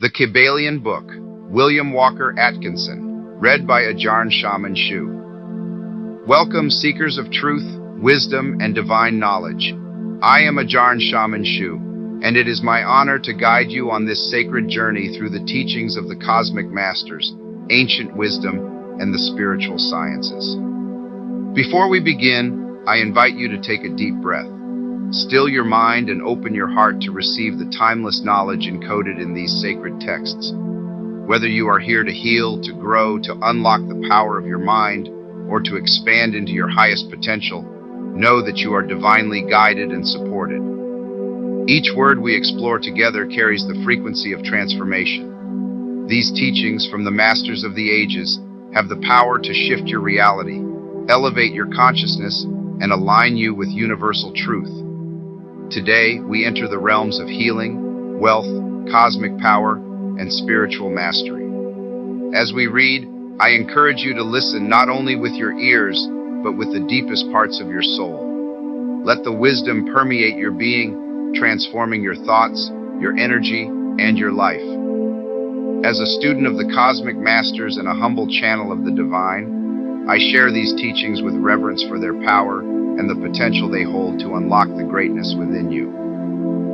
The Kybalion Book, William Walker Atkinson, read by Ajahn Shaman Shu. Welcome, seekers of truth, wisdom, and divine knowledge. I am Ajahn Shaman Shu, and it is my honor to guide you on this sacred journey through the teachings of the cosmic masters, ancient wisdom, and the spiritual sciences. Before we begin, I invite you to take a deep breath. Still your mind and open your heart to receive the timeless knowledge encoded in these sacred texts. Whether you are here to heal, to grow, to unlock the power of your mind, or to expand into your highest potential, know that you are divinely guided and supported. Each word we explore together carries the frequency of transformation. These teachings from the masters of the ages have the power to shift your reality, elevate your consciousness, and align you with universal truth. Today, we enter the realms of healing, wealth, cosmic power, and spiritual mastery. As we read, I encourage you to listen not only with your ears, but with the deepest parts of your soul. Let the wisdom permeate your being, transforming your thoughts, your energy, and your life. As a student of the cosmic masters and a humble channel of the divine, I share these teachings with reverence for their power and the potential they hold to unlock the greatness within you.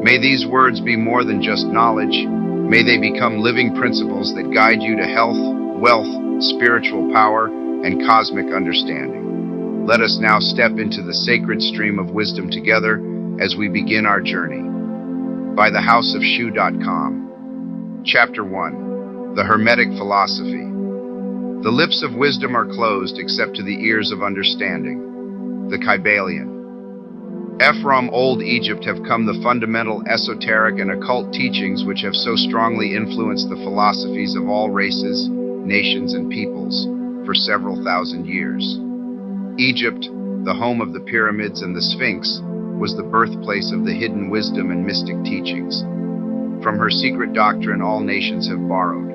May these words be more than just knowledge. May they become living principles that guide you to health, wealth, spiritual power, and cosmic understanding. Let us now step into the sacred stream of wisdom together as we begin our journey. By the House of Shu.com. Chapter 1. The Hermetic Philosophy. The lips of wisdom are closed except to the ears of understanding. The Kybalion. From Old Egypt have come the fundamental esoteric and occult teachings which have so strongly influenced the philosophies of all races, nations, and peoples for several thousand years. Egypt, the home of the pyramids and the Sphinx, was the birthplace of the hidden wisdom and mystic teachings. From her secret doctrine all nations have borrowed.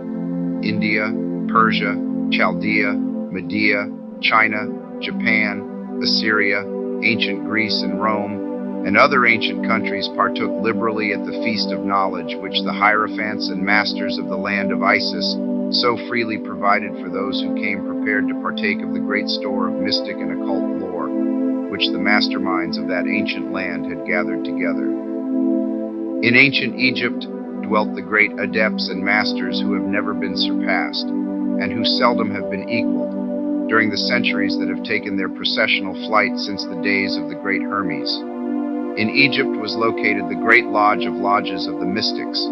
India, Persia, Chaldea, Media, China, Japan, Assyria, ancient Greece and Rome, and other ancient countries partook liberally at the feast of knowledge which the hierophants and masters of the land of Isis so freely provided for those who came prepared to partake of the great store of mystic and occult lore which the masterminds of that ancient land had gathered together. In ancient Egypt dwelt the great adepts and masters who have never been surpassed, and who seldom have been equaled, during the centuries that have taken their processional flight since the days of the great Hermes. In Egypt was located the great lodge of lodges of the mystics.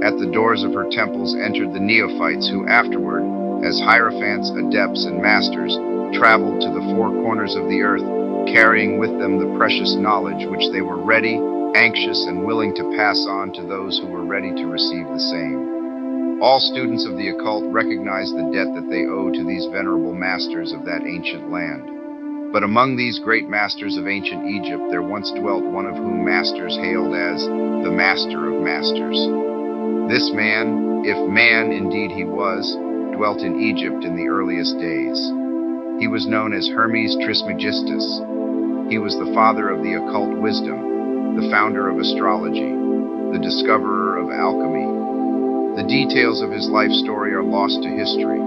At the doors of her temples entered the neophytes who afterward, as hierophants, adepts, and masters, traveled to the four corners of the earth, carrying with them the precious knowledge which they were ready, anxious, and willing to pass on to those who were ready to receive the same. All students of the occult recognize the debt that they owe to these venerable masters of that ancient land. But among these great masters of ancient Egypt there once dwelt one of whom masters hailed as the Master of Masters. This man, if man indeed he was, dwelt in Egypt in the earliest days. He was known as Hermes Trismegistus. He was the father of the occult wisdom, the founder of astrology, the discoverer of alchemy. The details of his life story are lost to history,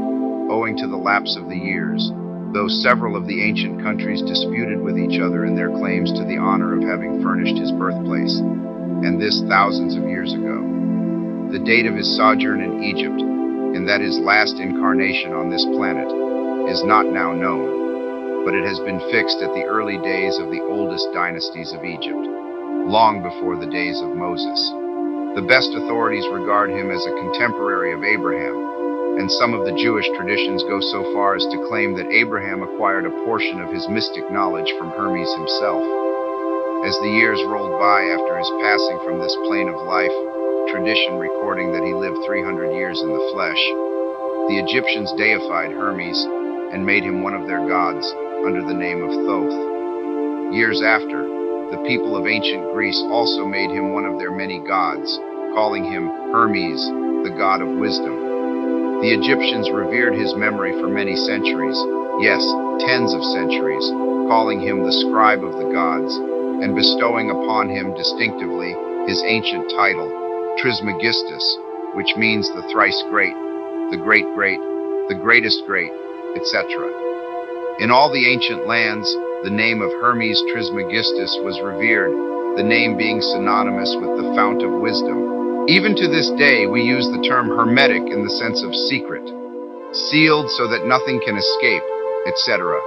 owing to the lapse of the years, though several of the ancient countries disputed with each other in their claims to the honor of having furnished his birthplace, and this thousands of years ago. The date of his sojourn in Egypt, and that his last incarnation on this planet, is not now known, but it has been fixed at the early days of the oldest dynasties of Egypt, long before the days of Moses. The best authorities regard him as a contemporary of Abraham, and some of the Jewish traditions go so far as to claim that Abraham acquired a portion of his mystic knowledge from Hermes himself. As the years rolled by after his passing from this plane of life, tradition recording that he lived 300 years in the flesh, the Egyptians deified Hermes and made him one of their gods under the name of Thoth. Years after, the people of ancient Greece also made him one of their many gods, calling him Hermes, the god of wisdom. The Egyptians revered his memory for many centuries, yes, tens of centuries, calling him the scribe of the gods, and bestowing upon him distinctively his ancient title, Trismegistus, which means the thrice great, the great great, the greatest great, etc. In all the ancient lands, the name of Hermes Trismegistus was revered, the name being synonymous with the fount of wisdom. Even to this day, we use the term hermetic in the sense of secret, sealed so that nothing can escape, etc.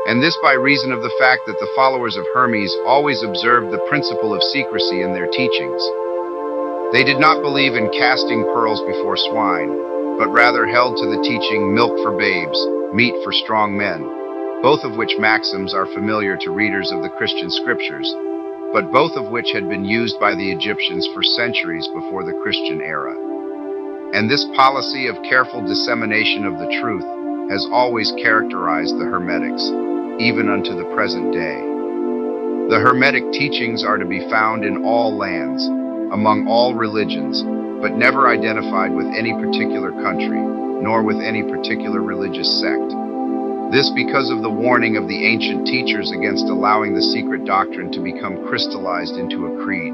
And this by reason of the fact that the followers of Hermes always observed the principle of secrecy in their teachings. They did not believe in casting pearls before swine, but rather held to the teaching milk for babes, meat for strong men, both of which maxims are familiar to readers of the Christian scriptures, but both of which had been used by the Egyptians for centuries before the Christian era. And this policy of careful dissemination of the truth has always characterized the Hermetics, even unto the present day. The Hermetic teachings are to be found in all lands, among all religions, but never identified with any particular country, nor with any particular religious sect. This because of the warning of the ancient teachers against allowing the secret doctrine to become crystallized into a creed.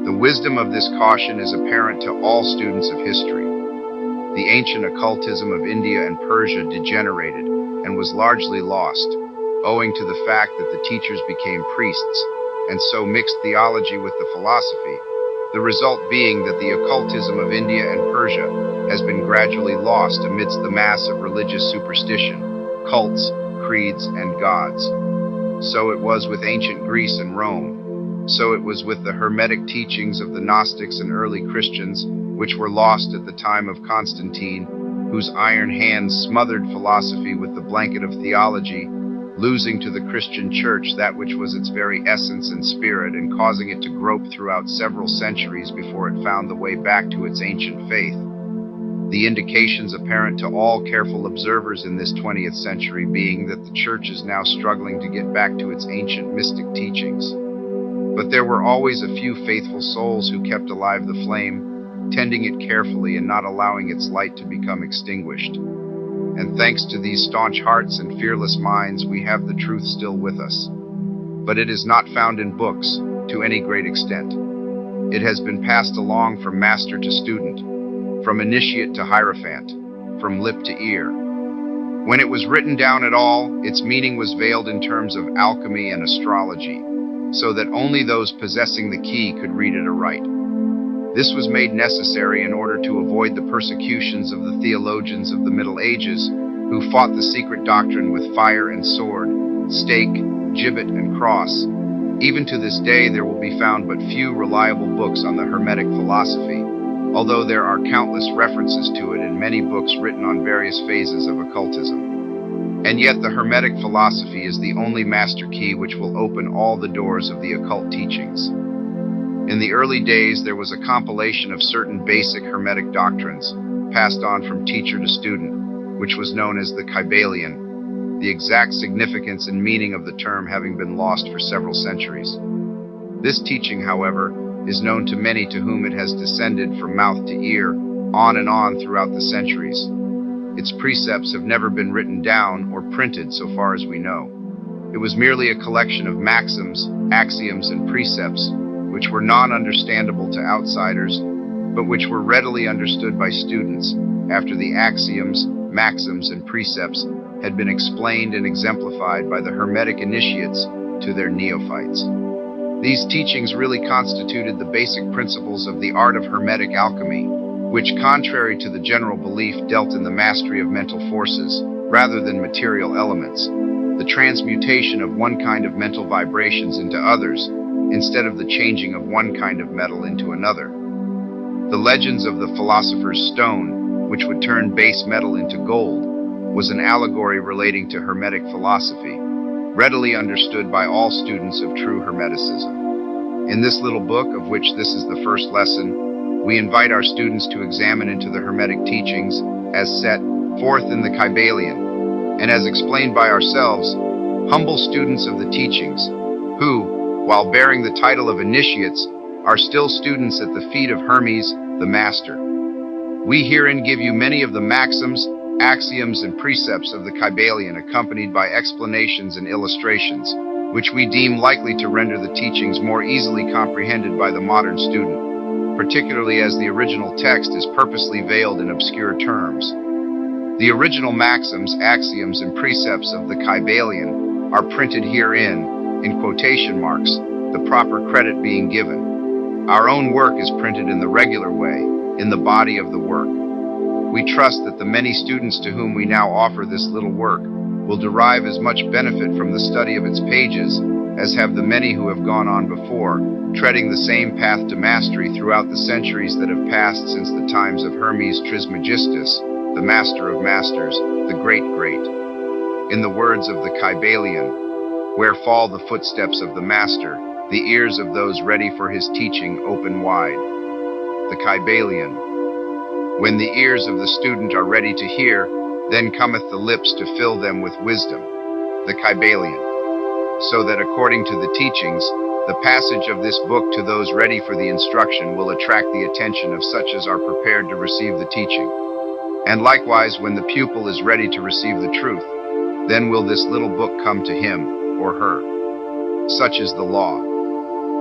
The wisdom of this caution is apparent to all students of history. The ancient occultism of India and Persia degenerated and was largely lost, owing to the fact that the teachers became priests, and so mixed theology with the philosophy, the result being that the occultism of India and Persia has been gradually lost amidst the mass of religious superstition, cults, creeds, and gods. So it was with ancient Greece and Rome. So it was with the Hermetic teachings of the Gnostics and early Christians, which were lost at the time of Constantine, whose iron hands smothered philosophy with the blanket of theology, losing to the Christian church that which was its very essence and spirit, and causing it to grope throughout several centuries before it found the way back to its ancient faith. The indications apparent to all careful observers in this 20th century being that the church is now struggling to get back to its ancient mystic teachings. But there were always a few faithful souls who kept alive the flame, tending it carefully and not allowing its light to become extinguished. And thanks to these staunch hearts and fearless minds, we have the truth still with us. But it is not found in books to any great extent. It has been passed along from master to student, from initiate to hierophant, from lip to ear. When it was written down at all, its meaning was veiled in terms of alchemy and astrology, so that only those possessing the key could read it aright. This was made necessary in order to avoid the persecutions of the theologians of the Middle Ages, who fought the secret doctrine with fire and sword, stake, gibbet, and cross. Even to this day, there will be found but few reliable books on the Hermetic philosophy, although there are countless references to it in many books written on various phases of occultism. And yet the Hermetic philosophy is the only master key which will open all the doors of the occult teachings. In the early days, there was a compilation of certain basic Hermetic doctrines, passed on from teacher to student, which was known as the Kybalion, the exact significance and meaning of the term having been lost for several centuries. This teaching, however, is known to many to whom it has descended from mouth to ear, on and on throughout the centuries. Its precepts have never been written down or printed so far as we know. It was merely a collection of maxims, axioms, and precepts, which were non-understandable to outsiders, but which were readily understood by students after the axioms, maxims, and precepts had been explained and exemplified by the Hermetic initiates to their neophytes. These teachings really constituted the basic principles of the art of Hermetic alchemy, which, contrary to the general belief, dealt in the mastery of mental forces rather than material elements, the transmutation of one kind of mental vibrations into others, instead of the changing of one kind of metal into another. The legends of the philosopher's stone, which would turn base metal into gold, was an allegory relating to Hermetic philosophy, readily understood by all students of true Hermeticism. In this little book, of which this is the first lesson, we invite our students to examine into the Hermetic teachings as set forth in the Kybalion, and as explained by ourselves, humble students of the teachings, who, while bearing the title of initiates, are still students at the feet of Hermes, the Master. We herein give you many of the maxims, axioms, and precepts of the Kybalion, accompanied by explanations and illustrations, which we deem likely to render the teachings more easily comprehended by the modern student. particularly as the original text is purposely veiled in obscure terms. The original maxims, axioms, and precepts of the Kybalion are printed herein, in quotation marks, the proper credit being given. Our own work is printed in the regular way, in the body of the work. We trust that the many students to whom we now offer this little work will derive as much benefit from the study of its pages as have the many who have gone on before, treading the same path to mastery throughout the centuries that have passed since the times of Hermes Trismegistus, the Master of Masters, the Great. In the words of the Kybalion, where fall the footsteps of the Master, the ears of those ready for his teaching open wide. The Kybalion. When the ears of the student are ready to hear, then cometh the lips to fill them with wisdom. The Kybalion. So that according to the teachings, the passage of this book to those ready for the instruction will attract the attention of such as are prepared to receive the teaching. And likewise, when the pupil is ready to receive the truth, then will this little book come to him or her. Such is the law.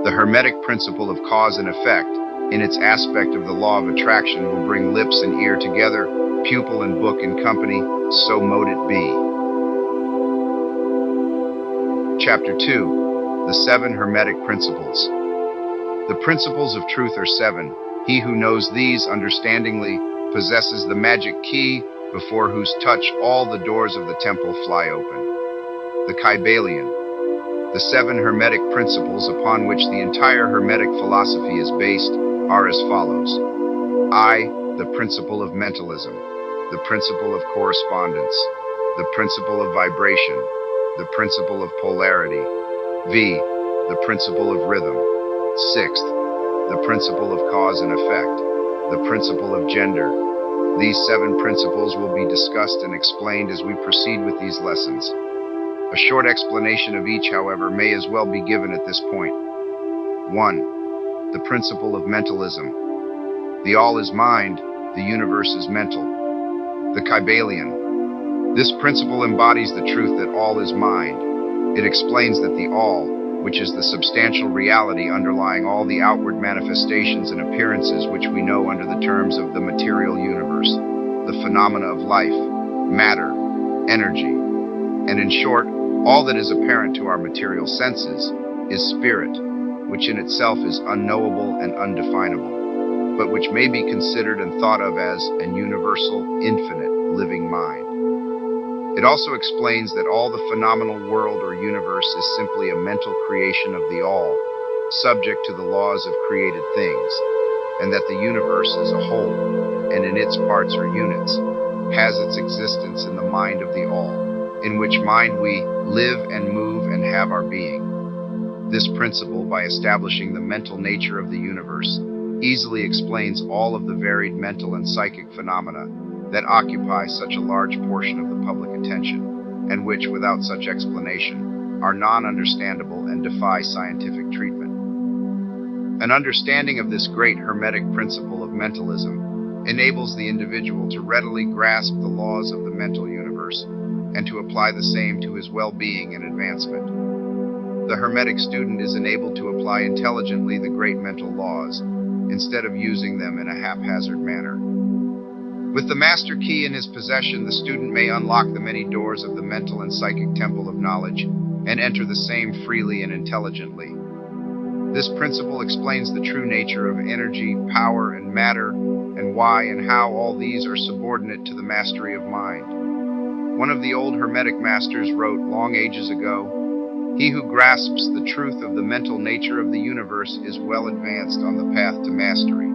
The Hermetic principle of cause and effect, in its aspect of the law of attraction, will bring lips and ear together, pupil and book in company, so mote it be. Chapter 2. The 7 Hermetic Principles. The principles of truth are 7. He who knows these understandingly possesses the magic key before whose touch all the doors of the temple fly open. The Kybalion. The 7 Hermetic principles upon which the entire Hermetic philosophy is based are as follows. I, the principle of mentalism, the principle of correspondence, the principle of vibration, the principle of polarity. V, the principle of rhythm. 6th, the principle of cause and effect, the principle of gender. These 7 principles will be discussed and explained as we proceed with these lessons. A short explanation of each, however, may as well be given at this point. 1. The principle of mentalism. The all is mind, the universe is mental. The Kybalion. This principle embodies the truth that all is mind. It explains that the all, which is the substantial reality underlying all the outward manifestations and appearances which we know under the terms of the material universe, the phenomena of life, matter, energy, and in short, all that is apparent to our material senses, is spirit, which in itself is unknowable and undefinable, but which may be considered and thought of as an universal, infinite, living mind. It also explains that all the phenomenal world or universe is simply a mental creation of the all, subject to the laws of created things, and that the universe as a whole, and in its parts or units, has its existence in the mind of the all, in which mind we live and move and have our being. This principle, by establishing the mental nature of the universe, easily explains all of the varied mental and psychic phenomena that occupy such a large portion of the public attention, and which, without such explanation, are non-understandable and defy scientific treatment. An understanding of this great Hermetic principle of mentalism enables the individual to readily grasp the laws of the mental universe and to apply the same to his well-being and advancement. The Hermetic student is enabled to apply intelligently the great mental laws, instead of using them in a haphazard manner. With the master key in his possession, the student may unlock the many doors of the mental and psychic temple of knowledge and enter the same freely and intelligently. This principle explains the true nature of energy, power, and matter, and why and how all these are subordinate to the mastery of mind. One of the old Hermetic masters wrote long ages ago, "He who grasps the truth of the mental nature of the universe is well advanced on the path to mastery."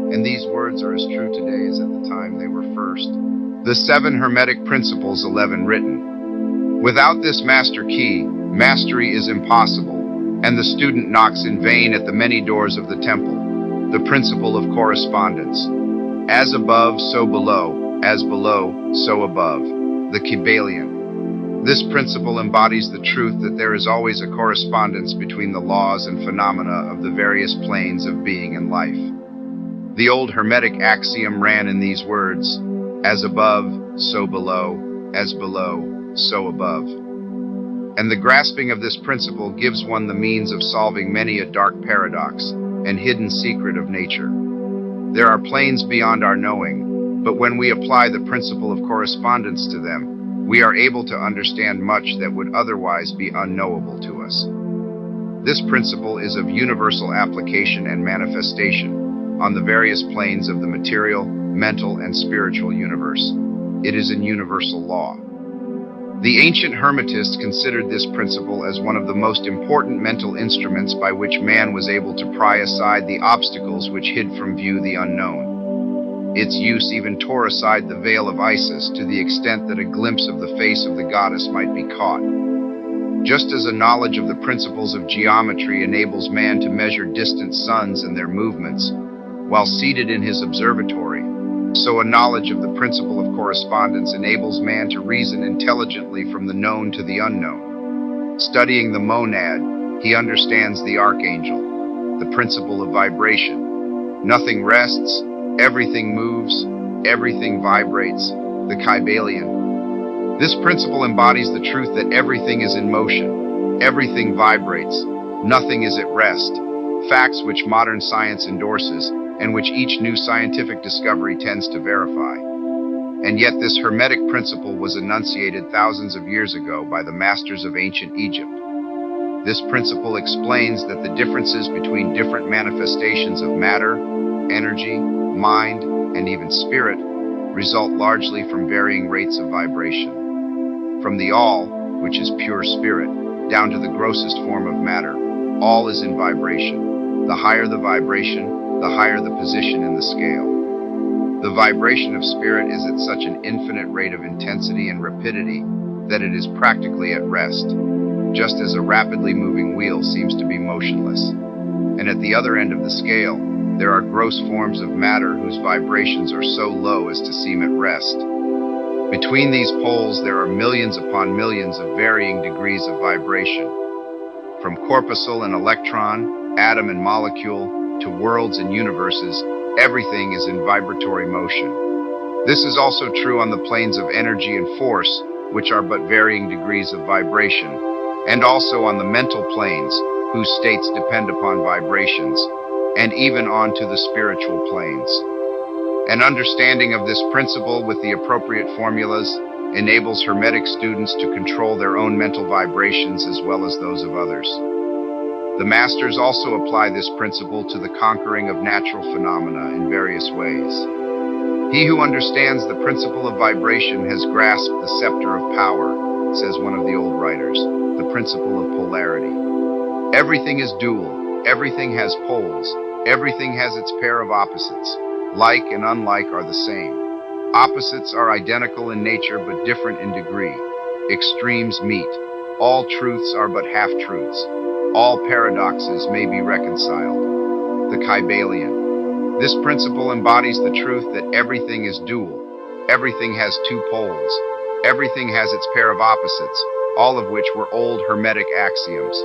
And these words are as true today as at the time they were first. The 7 Hermetic Principles 11 written. Without this master key, mastery is impossible, and the student knocks in vain at the many doors of the temple. The principle of correspondence. As above, so below. As below, so above. The Kybalion. This principle embodies the truth that there is always a correspondence between the laws and phenomena of the various planes of being and life. The old Hermetic axiom ran in these words, as above, so below, as below, so above. And the grasping of this principle gives one the means of solving many a dark paradox and hidden secret of nature. There are planes beyond our knowing, but when we apply the principle of correspondence to them, we are able to understand much that would otherwise be unknowable to us. This principle is of universal application and manifestation on the various planes of the material, mental, and spiritual universe. It is a universal law. The ancient Hermetists considered this principle as one of the most important mental instruments by which man was able to pry aside the obstacles which hid from view the unknown. Its use even tore aside the veil of Isis to the extent that a glimpse of the face of the goddess might be caught. Just as a knowledge of the principles of geometry enables man to measure distant suns and their movements while seated in his observatory, so a knowledge of the principle of correspondence enables man to reason intelligently from the known to the unknown. Studying the monad, he understands the archangel, the principle of vibration. Nothing rests, everything moves, everything vibrates, the Kybalion. This principle embodies the truth that everything is in motion, everything vibrates, nothing is at rest, facts which modern science endorses, and which each new scientific discovery tends to verify. And yet this Hermetic principle was enunciated thousands of years ago by the masters of ancient Egypt. This principle explains that the differences between different manifestations of matter, energy, mind, and even spirit result largely from varying rates of vibration. From the all, which is pure spirit, down to the grossest form of matter, all is in vibration. The higher the vibration, the higher the position in the scale. The vibration of spirit is at such an infinite rate of intensity and rapidity that it is practically at rest, just as a rapidly moving wheel seems to be motionless. And at the other end of the scale, there are gross forms of matter whose vibrations are so low as to seem at rest. Between these poles, there are millions upon millions of varying degrees of vibration. From corpuscle and electron, atom and molecule, to worlds and universes, everything is in vibratory motion. This is also true on the planes of energy and force, which are but varying degrees of vibration, and also on the mental planes, whose states depend upon vibrations, and even onto the spiritual planes. An understanding of this principle with the appropriate formulas enables Hermetic students to control their own mental vibrations as well as those of others. The masters also apply this principle to the conquering of natural phenomena in various ways. He who understands the principle of vibration has grasped the scepter of power, says one of the old writers, the principle of polarity. Everything is dual, everything has poles, everything has its pair of opposites. Like and unlike are the same. Opposites are identical in nature but different in degree. Extremes meet. All truths are but half-truths. All paradoxes may be reconciled. The Kybalion. This principle embodies the truth that everything is dual. Everything has two poles. Everything has its pair of opposites, all of which were old Hermetic axioms.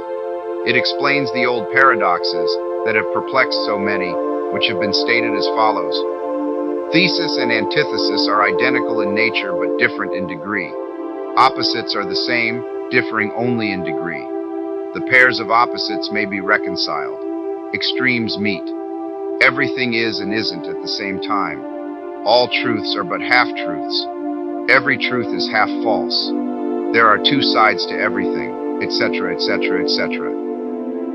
It explains the old paradoxes that have perplexed so many, which have been stated as follows. Thesis and antithesis are identical in nature but different in degree. Opposites are the same, differing only in degree. The pairs of opposites may be reconciled. Extremes meet. Everything is and isn't at the same time. All truths are but half-truths. Every truth is half false. There are two sides to everything, etc., etc., etc.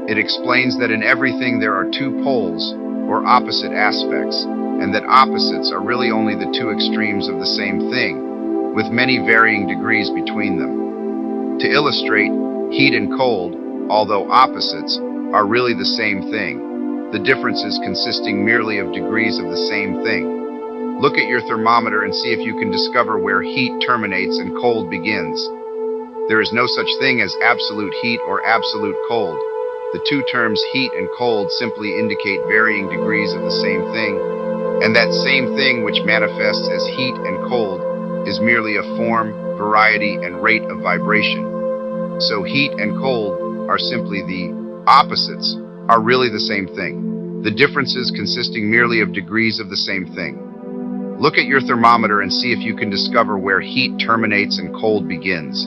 It explains that in everything there are two poles, or opposite aspects, and that opposites are really only the two extremes of the same thing, with many varying degrees between them. To illustrate, heat and cold, although opposites, are really the same thing, the differences consisting merely of degrees of the same thing. Look at your thermometer and see if you can discover where heat terminates and cold begins. There is no such thing as absolute heat or absolute cold. The two terms heat and cold simply indicate varying degrees of the same thing, and that same thing which manifests as heat and cold is merely a form, variety, and rate of vibration. So heat and cold are simply the opposites, are really the same thing, the differences consisting merely of degrees of the same thing. Look at your thermometer and see if you can discover where heat terminates and cold begins.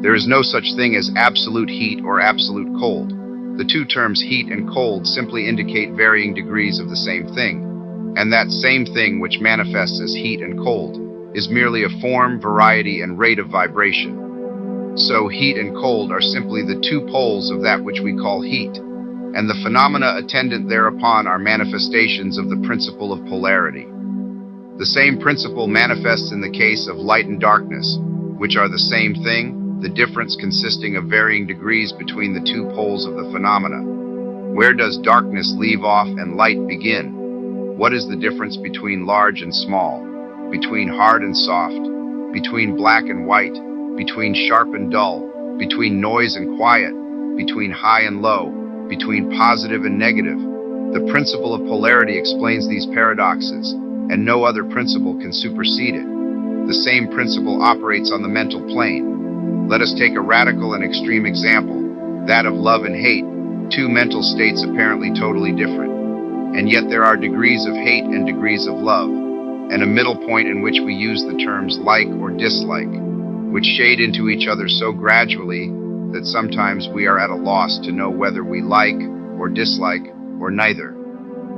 There is no such thing as absolute heat or absolute cold. The two terms heat and cold simply indicate varying degrees of the same thing, And that same thing which manifests as heat and cold is merely a form, variety, and rate of vibration. So heat and cold are simply the two poles of that which we call heat, and the phenomena attendant thereupon are manifestations of the principle of polarity. The same principle manifests in the case of light and darkness, which are the same thing, the difference consisting of varying degrees between the two poles of the phenomena. Where does darkness leave off and light begin? What is the difference between large and small, between hard and soft, between black and white, between sharp and dull, between noise and quiet, between high and low, between positive and negative? The principle of polarity explains these paradoxes, and no other principle can supersede it. The same principle operates on the mental plane. Let us take a radical and extreme example, that of love and hate, two mental states apparently totally different. And yet there are degrees of hate and degrees of love, and a middle point in which we use the terms like or dislike, which shade into each other so gradually that sometimes we are at a loss to know whether we like or dislike or neither.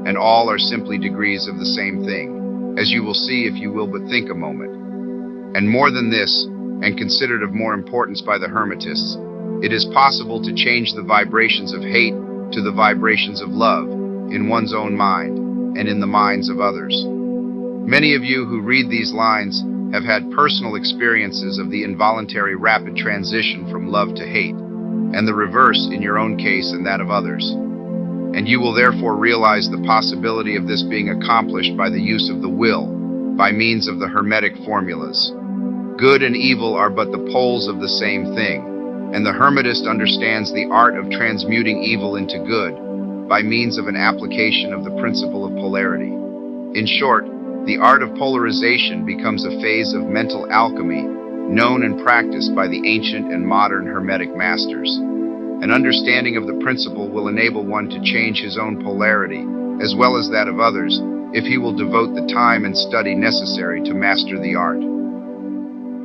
And all are simply degrees of the same thing, as you will see if you will but think a moment. And more than this, and considered of more importance by the Hermetists, it is possible to change the vibrations of hate to the vibrations of love in one's own mind and in the minds of others. Many of you who read these lines have had personal experiences of the involuntary rapid transition from love to hate, and the reverse in your own case and that of others. And you will therefore realize the possibility of this being accomplished by the use of the will, by means of the Hermetic formulas. Good and evil are but the poles of the same thing, and the Hermetist understands the art of transmuting evil into good by means of an application of the principle of polarity. In short, the art of polarization becomes a phase of mental alchemy known and practiced by the ancient and modern Hermetic masters. An understanding of the principle will enable one to change his own polarity, as well as that of others, if he will devote the time and study necessary to master the art.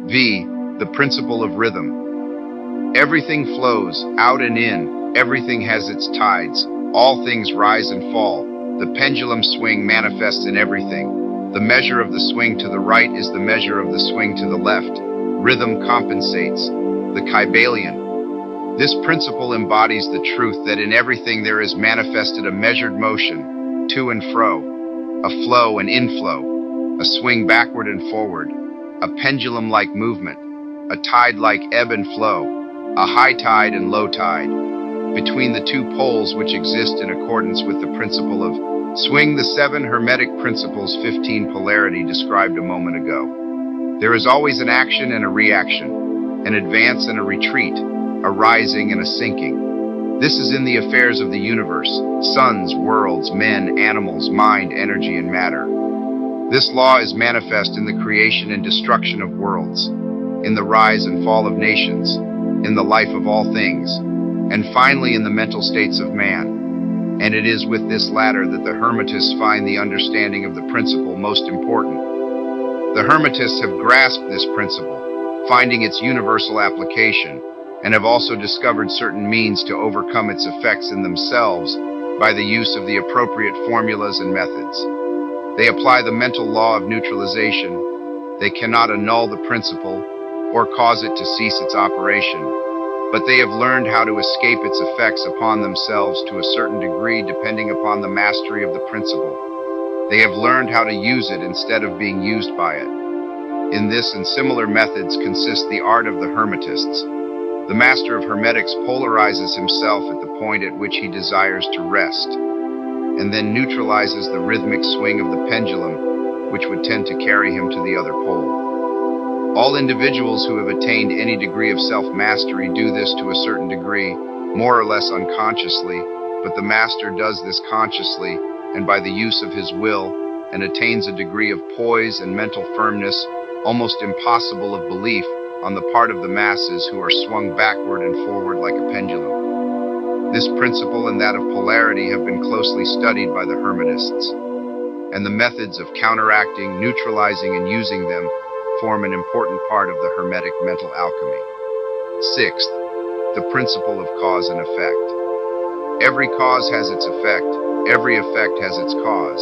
V. The principle of rhythm. Everything flows out and in, everything has its tides, all things rise and fall. The pendulum swing manifests in everything. The measure of the swing to the right is the measure of the swing to the left. Rhythm compensates. The Kybalion. This principle embodies the truth that in everything there is manifested a measured motion, to and fro, a flow and inflow, a swing backward and forward, a pendulum-like movement, a tide-like ebb and flow, a high tide and low tide, between the two poles which exist in accordance with the principle of swing, the 7 Hermetic principles 15 polarity described a moment ago. There is always an action and a reaction, an advance and a retreat, a rising and a sinking. This is in the affairs of the universe, suns, worlds, men, animals, mind, energy, and matter. This law is manifest in the creation and destruction of worlds, in the rise and fall of nations, in the life of all things, and finally in the mental states of man. And it is with this latter that the Hermetists find the understanding of the principle most important. The Hermetists have grasped this principle, finding its universal application, and have also discovered certain means to overcome its effects in themselves by the use of the appropriate formulas and methods. They apply the mental law of neutralization. They cannot annul the principle or cause it to cease its operation, but they have learned how to escape its effects upon themselves to a certain degree depending upon the mastery of the principle. They have learned how to use it instead of being used by it. In this and similar methods consists the art of the Hermetists. The master of Hermetics polarizes himself at the point at which he desires to rest, and then neutralizes the rhythmic swing of the pendulum, which would tend to carry him to the other pole. All individuals who have attained any degree of self-mastery do this to a certain degree, more or less unconsciously, but the master does this consciously and by the use of his will, and attains a degree of poise and mental firmness almost impossible of belief on the part of the masses who are swung backward and forward like a pendulum. This principle and that of polarity have been closely studied by the Hermetists, and the methods of counteracting, neutralizing, and using them form an important part of the Hermetic mental alchemy. Sixth, the principle of cause and effect. Every cause has its effect, every effect has its cause.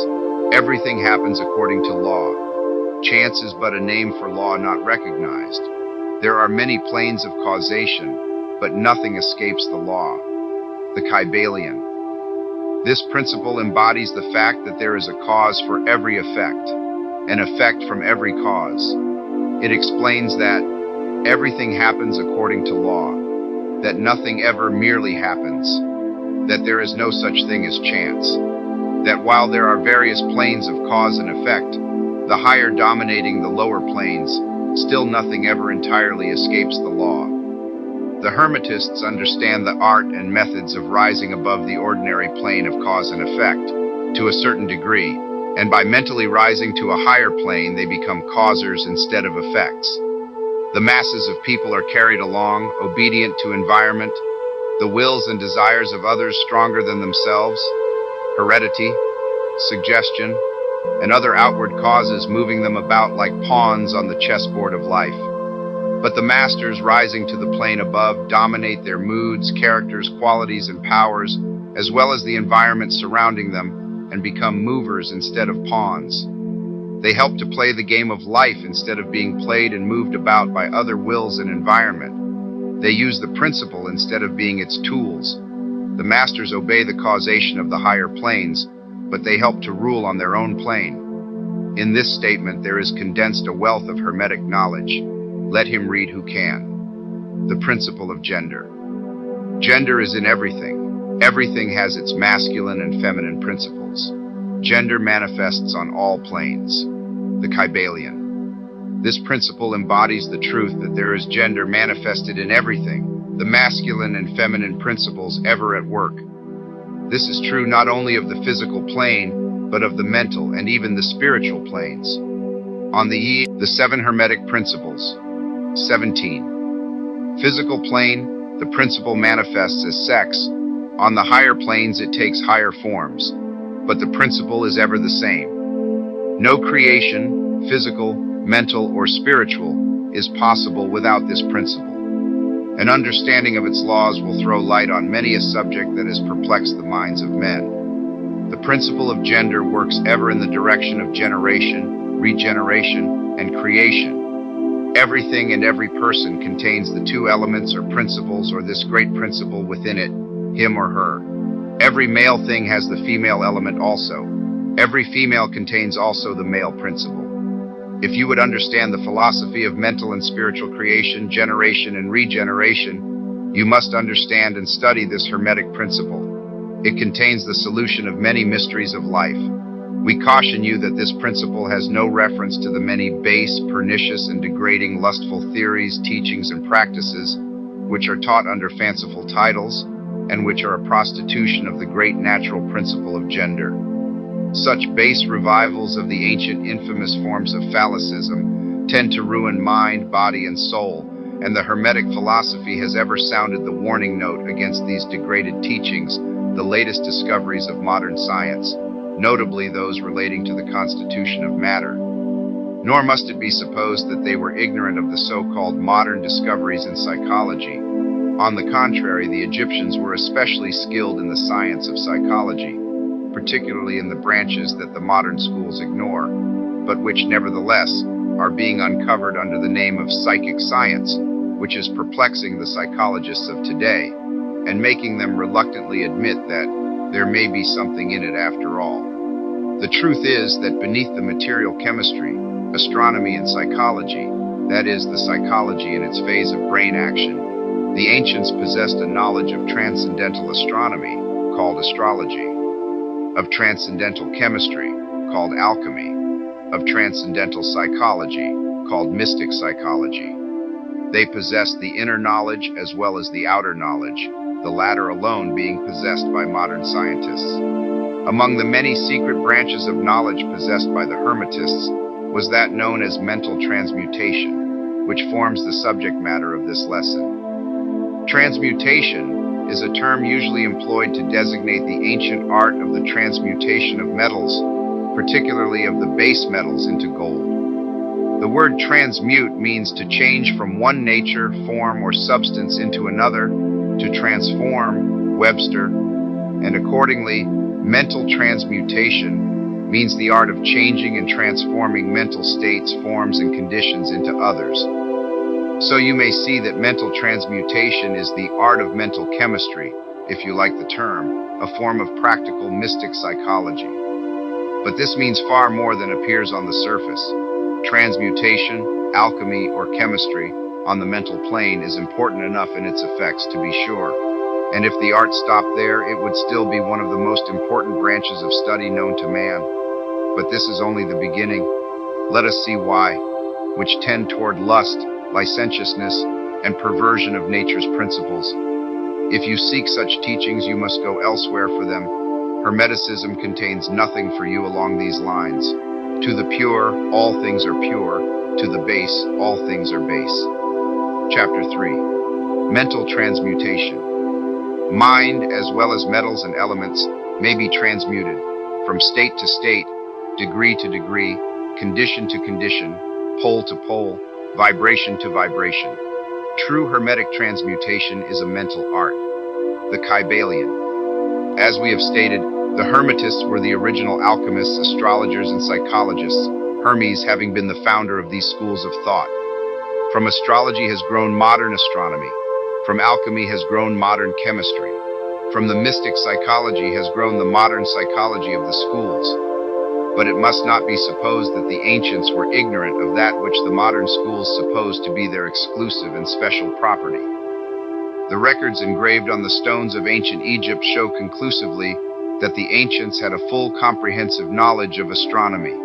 Everything happens according to law. Chance is but a name for law not recognized. There are many planes of causation, but nothing escapes the law. The Kybalion. This principle embodies the fact that there is a cause for every effect, an effect from every cause. It explains that everything happens according to law, that nothing ever merely happens, that there is no such thing as chance, that while there are various planes of cause and effect, the higher dominating the lower planes, still nothing ever entirely escapes the law. The Hermetists understand the art and methods of rising above the ordinary plane of cause and effect to a certain degree, and by mentally rising to a higher plane, they become causers instead of effects. The masses of people are carried along, obedient to environment, the wills and desires of others stronger than themselves, heredity, suggestion, and other outward causes moving them about like pawns on the chessboard of life. But the masters rising to the plane above dominate their moods, characters, qualities, and powers, as well as the environment surrounding them, and become movers instead of pawns. They help to play the game of life instead of being played and moved about by other wills and environment. They use the principle instead of being its tools. The masters obey the causation of the higher planes, but they help to rule on their own plane. In this statement, there is condensed a wealth of Hermetic knowledge. Let him read who can. The principle of gender. Gender is in everything. Everything has its masculine and feminine principles. Gender manifests on all planes. The Kybalion. This principle embodies the truth that there is gender manifested in everything, the masculine and feminine principles ever at work. This is true not only of the physical plane, but of the mental and even the spiritual planes. On the 7 Hermetic principles. 17. Physical plane, the principle manifests as sex. On the higher planes it takes higher forms, but the principle is ever the same. No creation, physical, mental, or spiritual, is possible without this principle. An understanding of its laws will throw light on many a subject that has perplexed the minds of men. The principle of gender works ever in the direction of generation, regeneration, and creation. Everything and every person contains the 2 elements or principles or this great principle within it, him or her. Every male thing has the female element also. Every female contains also the male principle. If you would understand the philosophy of mental and spiritual creation, generation, and regeneration, you must understand and study this Hermetic principle. It contains the solution of many mysteries of life. We caution you that this principle has no reference to the many base, pernicious, and degrading lustful theories, teachings, and practices which are taught under fanciful titles and which are a prostitution of the great natural principle of gender. Such base revivals of the ancient infamous forms of phallicism tend to ruin mind, body, and soul, and the Hermetic philosophy has ever sounded the warning note against these degraded teachings, the latest discoveries of modern science, notably those relating to the constitution of matter. Nor must it be supposed that they were ignorant of the so-called modern discoveries in psychology. On the contrary, the Egyptians were especially skilled in the science of psychology, particularly in the branches that the modern schools ignore, but which nevertheless are being uncovered under the name of psychic science, which is perplexing the psychologists of today and making them reluctantly admit that there may be something in it after all. The truth is that beneath the material chemistry, astronomy, and psychology, that is, the psychology in its phase of brain action, the ancients possessed a knowledge of transcendental astronomy, called astrology, of transcendental chemistry, called alchemy, of transcendental psychology, called mystic psychology. They possessed the inner knowledge as well as the outer knowledge, the latter alone being possessed by modern scientists. Among the many secret branches of knowledge possessed by the Hermetists was that known as mental transmutation, which forms the subject matter of this lesson. Transmutation is a term usually employed to designate the ancient art of the transmutation of metals, particularly of the base metals, into gold. The word transmute means to change from one nature, form, or substance into another, to transform, Webster, and accordingly, mental transmutation means the art of changing and transforming mental states, forms, and conditions into others. So you may see that mental transmutation is the art of mental chemistry, if you like the term, a form of practical mystic psychology. But this means far more than appears on the surface. Transmutation, alchemy, or chemistry on the mental plane is important enough in its effects to be sure. And if the art stopped there, it would still be one of the most important branches of study known to man. But this is only the beginning. Let us see why, which tend toward lust, licentiousness, and perversion of nature's principles. If you seek such teachings, you must go elsewhere for them. Hermeticism contains nothing for you along these lines. To the pure, all things are pure. To the base, all things are base. Chapter 3. Mental Transmutation. Mind, as well as metals and elements, may be transmuted from state to state, degree to degree, condition to condition, pole to pole, vibration to vibration. True Hermetic transmutation is a mental art. The Kybalion. As we have stated, the Hermetists were the original alchemists, astrologers, and psychologists, Hermes having been the founder of these schools of thought. From astrology has grown modern astronomy. From alchemy has grown modern chemistry. From the mystic psychology has grown the modern psychology of the schools. But it must not be supposed that the ancients were ignorant of that which the modern schools suppose to be their exclusive and special property. The records engraved on the stones of ancient Egypt show conclusively that the ancients had a full comprehensive knowledge of astronomy,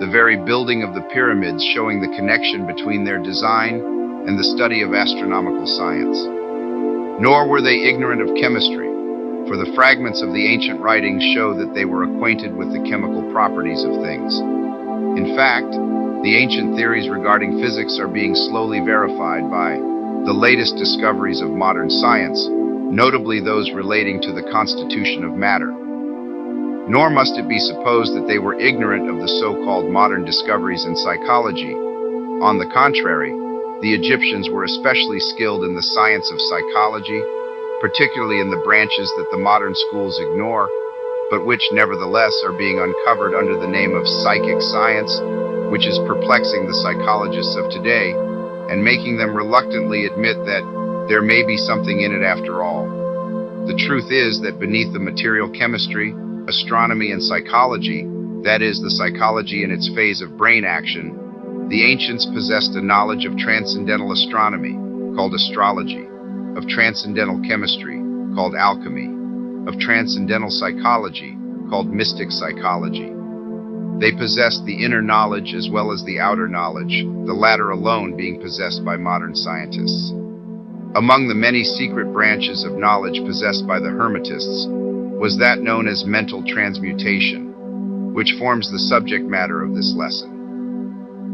the very building of the pyramids showing the connection between their design and the study of astronomical science. Nor were they ignorant of chemistry, for the fragments of the ancient writings show that they were acquainted with the chemical properties of things. In fact, the ancient theories regarding physics are being slowly verified by the latest discoveries of modern science, notably those relating to the constitution of matter. Nor must it be supposed that they were ignorant of the so-called modern discoveries in psychology. On the contrary, the Egyptians were especially skilled in the science of psychology, particularly in the branches that the modern schools ignore, but which nevertheless are being uncovered under the name of psychic science, which is perplexing the psychologists of today and making them reluctantly admit that there may be something in it after all. The truth is that beneath the material chemistry, astronomy, and psychology, that is, the psychology in its phase of brain action, the ancients possessed a knowledge of transcendental astronomy, called astrology, of transcendental chemistry, called alchemy, of transcendental psychology, called mystic psychology. They possessed the inner knowledge as well as the outer knowledge, the latter alone being possessed by modern scientists. Among the many secret branches of knowledge possessed by the Hermetists was that known as mental transmutation, which forms the subject matter of this lesson.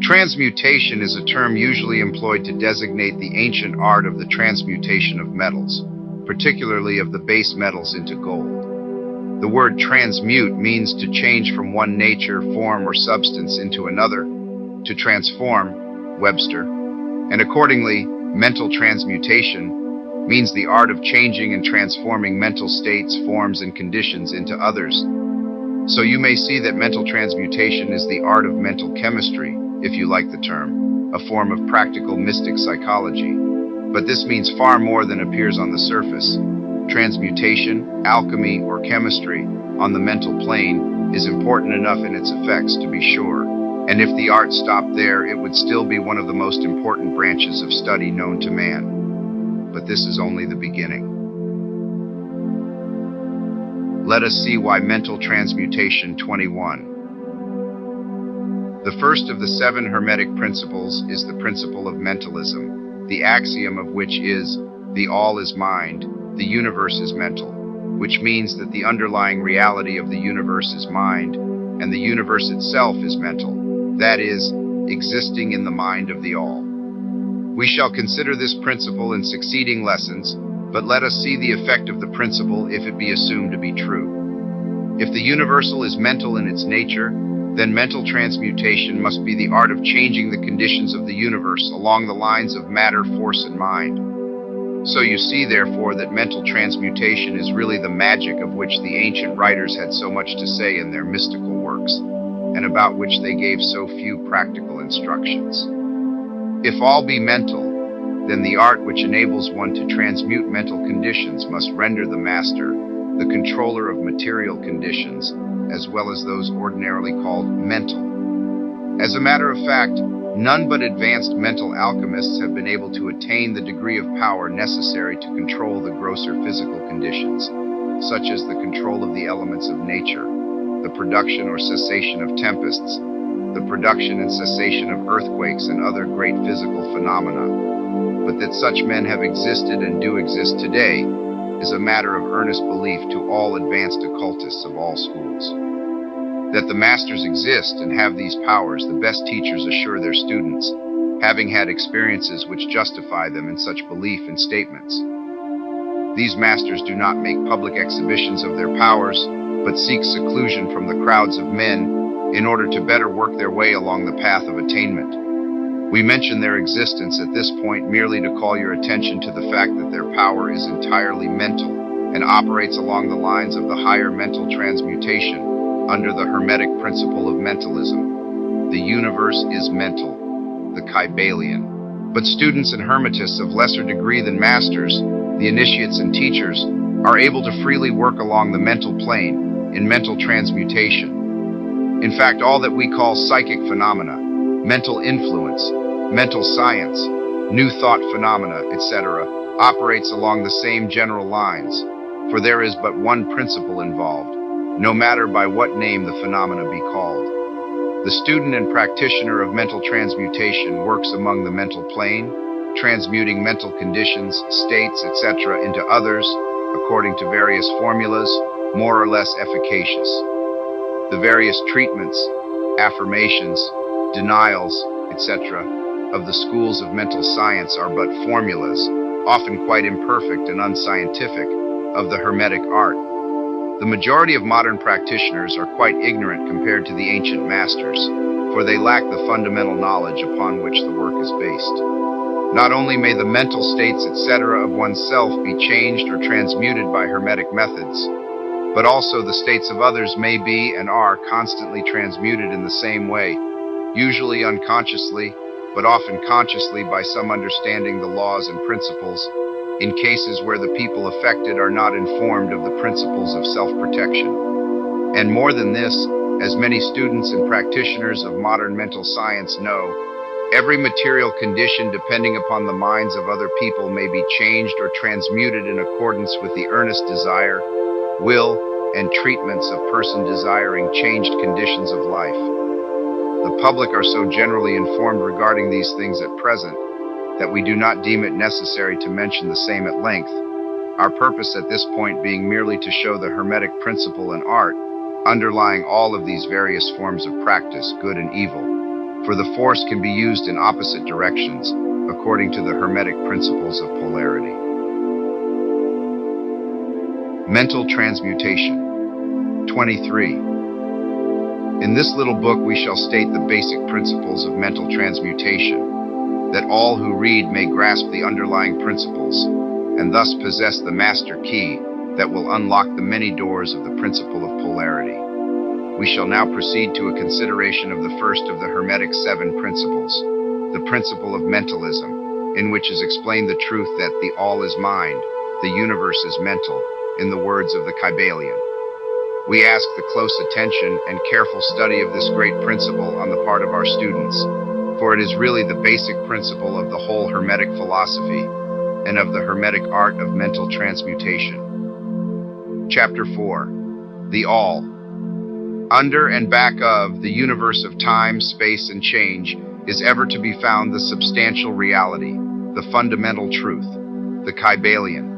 Transmutation is a term usually employed to designate the ancient art of the transmutation of metals, particularly of the base metals into gold. The word transmute means to change from one nature, form, or substance into another, to transform, Webster, and accordingly, mental transmutation means the art of changing and transforming mental states, forms, and conditions into others. So you may see that mental transmutation is the art of mental chemistry, if you like the term, a form of practical mystic psychology. But this means far more than appears on the surface. Transmutation, alchemy, or chemistry on the mental plane is important enough in its effects to be sure. And if the art stopped there, it would still be one of the most important branches of study known to man. But this is only the beginning. Let us see why mental transmutation 21. The first of the 7 Hermetic principles is the principle of mentalism, the axiom of which is, the all is mind, the universe is mental, which means that the underlying reality of the universe is mind, and the universe itself is mental, that is, existing in the mind of the all. We shall consider this principle in succeeding lessons, but let us see the effect of the principle if it be assumed to be true. If the universal is mental in its nature, then mental transmutation must be the art of changing the conditions of the universe along the lines of matter, force, and mind. So you see, therefore, that mental transmutation is really the magic of which the ancient writers had so much to say in their mystical works. and about which they gave so few practical instructions. If all be mental, then the art which enables one to transmute mental conditions must render the master the controller of material conditions, as well as those ordinarily called mental. As a matter of fact, none but advanced mental alchemists have been able to attain the degree of power necessary to control the grosser physical conditions, such as the control of the elements of nature, the production or cessation of tempests, the production and cessation of earthquakes and other great physical phenomena. But that such men have existed and do exist today is a matter of earnest belief to all advanced occultists of all schools. That the masters exist and have these powers, the best teachers assure their students, having had experiences which justify them in such belief and statements. These masters do not make public exhibitions of their powers, but seek seclusion from the crowds of men in order to better work their way along the path of attainment. We mention their existence at this point merely to call your attention to the fact that their power is entirely mental and operates along the lines of the higher mental transmutation under the Hermetic principle of mentalism. The universe is mental, the Kybalion. But students and Hermetists of lesser degree than masters, the initiates and teachers, are able to freely work along the mental plane in mental transmutation. In fact, all that we call psychic phenomena, mental influence, mental science, new thought phenomena, etc., operates along the same general lines, for there is but one principle involved, no matter by what name the phenomena be called. The student and practitioner of mental transmutation works among the mental plane, transmuting mental conditions, states, etc. into others, according to various formulas, more or less efficacious. The various treatments, affirmations, denials, etc., of the schools of mental science are but formulas, often quite imperfect and unscientific, of the Hermetic art. The majority of modern practitioners are quite ignorant compared to the ancient masters, for they lack the fundamental knowledge upon which the work is based. Not only may the mental states, etc., of oneself be changed or transmuted by Hermetic methods, but also the states of others may be and are constantly transmuted in the same way, usually unconsciously, but often consciously by some understanding the laws and principles, in cases where the people affected are not informed of the principles of self-protection. And more than this, as many students and practitioners of modern mental science know, every material condition depending upon the minds of other people may be changed or transmuted in accordance with the earnest desire, will, and treatments of person desiring changed conditions of life. The public are so generally informed regarding these things at present that we do not deem it necessary to mention the same at length, our purpose at this point being merely to show the Hermetic principle and art underlying all of these various forms of practice, good and evil, for the force can be used in opposite directions according to the Hermetic principles of polarity. Mental transmutation. 23. In this little book we shall state the basic principles of mental transmutation, that all who read may grasp the underlying principles, and thus possess the master key that will unlock the many doors of the principle of polarity. We shall now proceed to a consideration of the first of the Hermetic 7 principles, the principle of mentalism, in which is explained the truth that the all is mind, the universe is mental, in the words of the Kybalion. We ask the close attention and careful study of this great principle on the part of our students, for it is really the basic principle of the whole Hermetic philosophy and of the Hermetic art of mental transmutation. Chapter 4. The All. Under and back of the universe of time, space, and change is ever to be found the substantial reality, the fundamental truth, the Kybalion.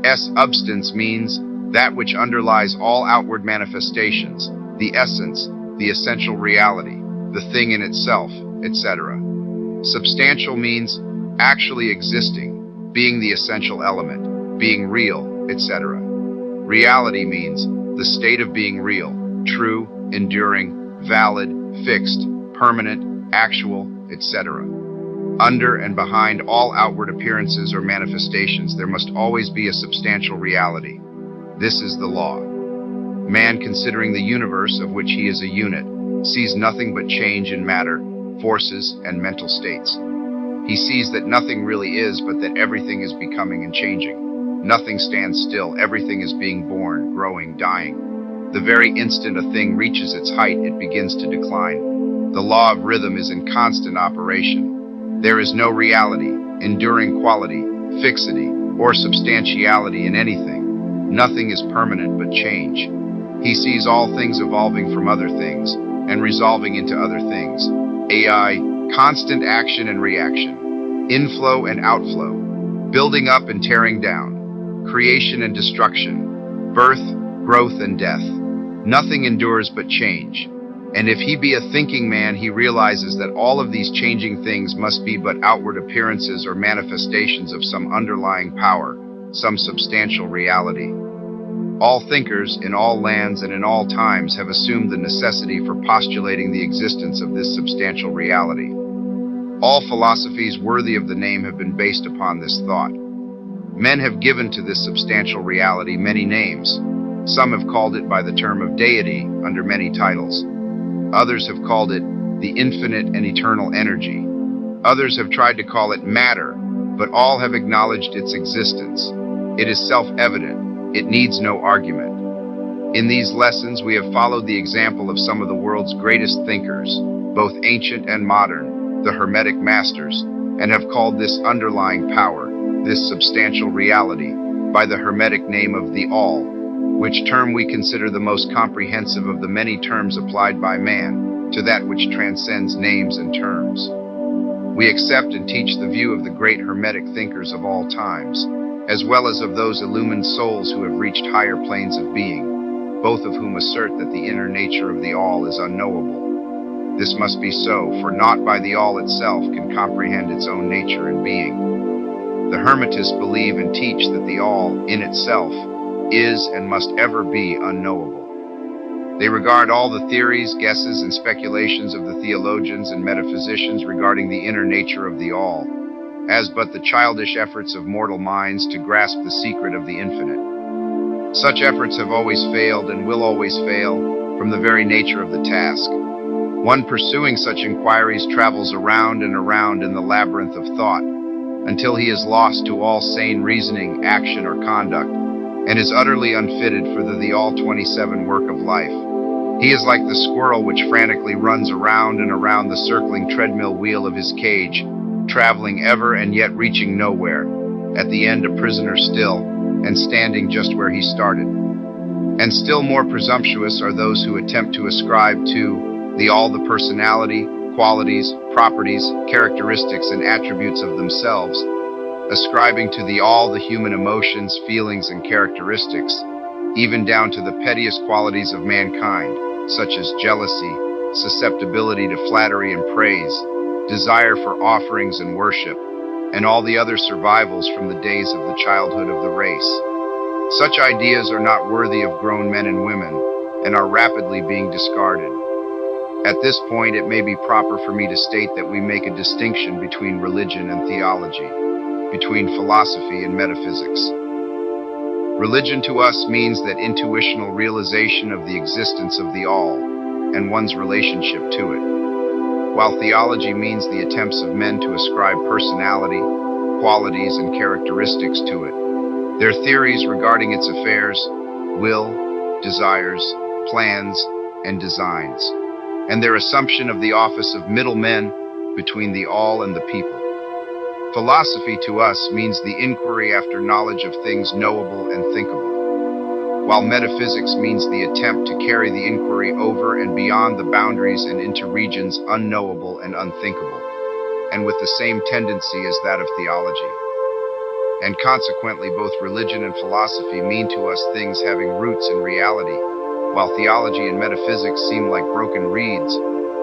Substance means that which underlies all outward manifestations, the essence, the essential reality, the thing in itself, etc. Substantial means actually existing, being the essential element, being real, etc. Reality means the state of being real, true, enduring, valid, fixed, permanent, actual, etc. Under and behind all outward appearances or manifestations, there must always be a substantial reality. This is the law. Man, considering the universe of which he is a unit, sees nothing but change in matter, forces, and mental states. He sees that nothing really is, but that everything is becoming and changing. Nothing stands still, everything is being born, growing, dying. The very instant a thing reaches its height, it begins to decline. The law of rhythm is in constant operation. There is no reality, enduring quality, fixity, or substantiality in anything. Nothing is permanent but change. He sees all things evolving from other things and resolving into other things. AI, constant action and reaction, inflow and outflow, building up and tearing down, creation and destruction, birth, growth and death. Nothing endures but change. And if he be a thinking man, he realizes that all of these changing things must be but outward appearances or manifestations of some underlying power, some substantial reality. All thinkers, in all lands and in all times, have assumed the necessity for postulating the existence of this substantial reality. All philosophies worthy of the name have been based upon this thought. Men have given to this substantial reality many names. Some have called it by the term of deity under many titles. Others have called it the infinite and eternal energy. Others have tried to call it matter, but all have acknowledged its existence. It is self-evident. It needs no argument. In these lessons, we have followed the example of some of the world's greatest thinkers, both ancient and modern, the Hermetic masters, and have called this underlying power, this substantial reality, by the Hermetic name of the All, which term we consider the most comprehensive of the many terms applied by man to that which transcends names and terms. We accept and teach the view of the great Hermetic thinkers of all times, as well as of those illumined souls who have reached higher planes of being, both of whom assert that the inner nature of the All is unknowable. This must be so, for naught by the All itself can comprehend its own nature and being. The Hermetists believe and teach that the All, in itself, is and must ever be unknowable. They regard all the theories, guesses, and speculations of the theologians and metaphysicians regarding the inner nature of the All as but the childish efforts of mortal minds to grasp the secret of the infinite. Such efforts have always failed and will always fail from the very nature of the task. One pursuing such inquiries travels around and around in the labyrinth of thought until he is lost to all sane reasoning, action, or conduct, and is utterly unfitted for the all-27 work of life. He is like the squirrel which frantically runs around and around the circling treadmill wheel of his cage, traveling ever and yet reaching nowhere, at the end a prisoner still, and standing just where he started. And still more presumptuous are those who attempt to ascribe to the All the personality, qualities, properties, characteristics, and attributes of themselves, ascribing to the All the human emotions, feelings, and characteristics, even down to the pettiest qualities of mankind, such as jealousy, susceptibility to flattery and praise, desire for offerings and worship, and all the other survivals from the days of the childhood of the race. Such ideas are not worthy of grown men and women, and are rapidly being discarded. At this point, it may be proper for me to state that we make a distinction between religion and theology, between philosophy and metaphysics. Religion to us means that intuitional realization of the existence of the All and one's relationship to it, while theology means the attempts of men to ascribe personality, qualities, and characteristics to it, their theories regarding its affairs, will, desires, plans, and designs, and their assumption of the office of middlemen between the All and the people. Philosophy to us means the inquiry after knowledge of things knowable and thinkable, while metaphysics means the attempt to carry the inquiry over and beyond the boundaries and into regions unknowable and unthinkable, and with the same tendency as that of theology. And consequently, both religion and philosophy mean to us things having roots in reality, while theology and metaphysics seem like broken reeds,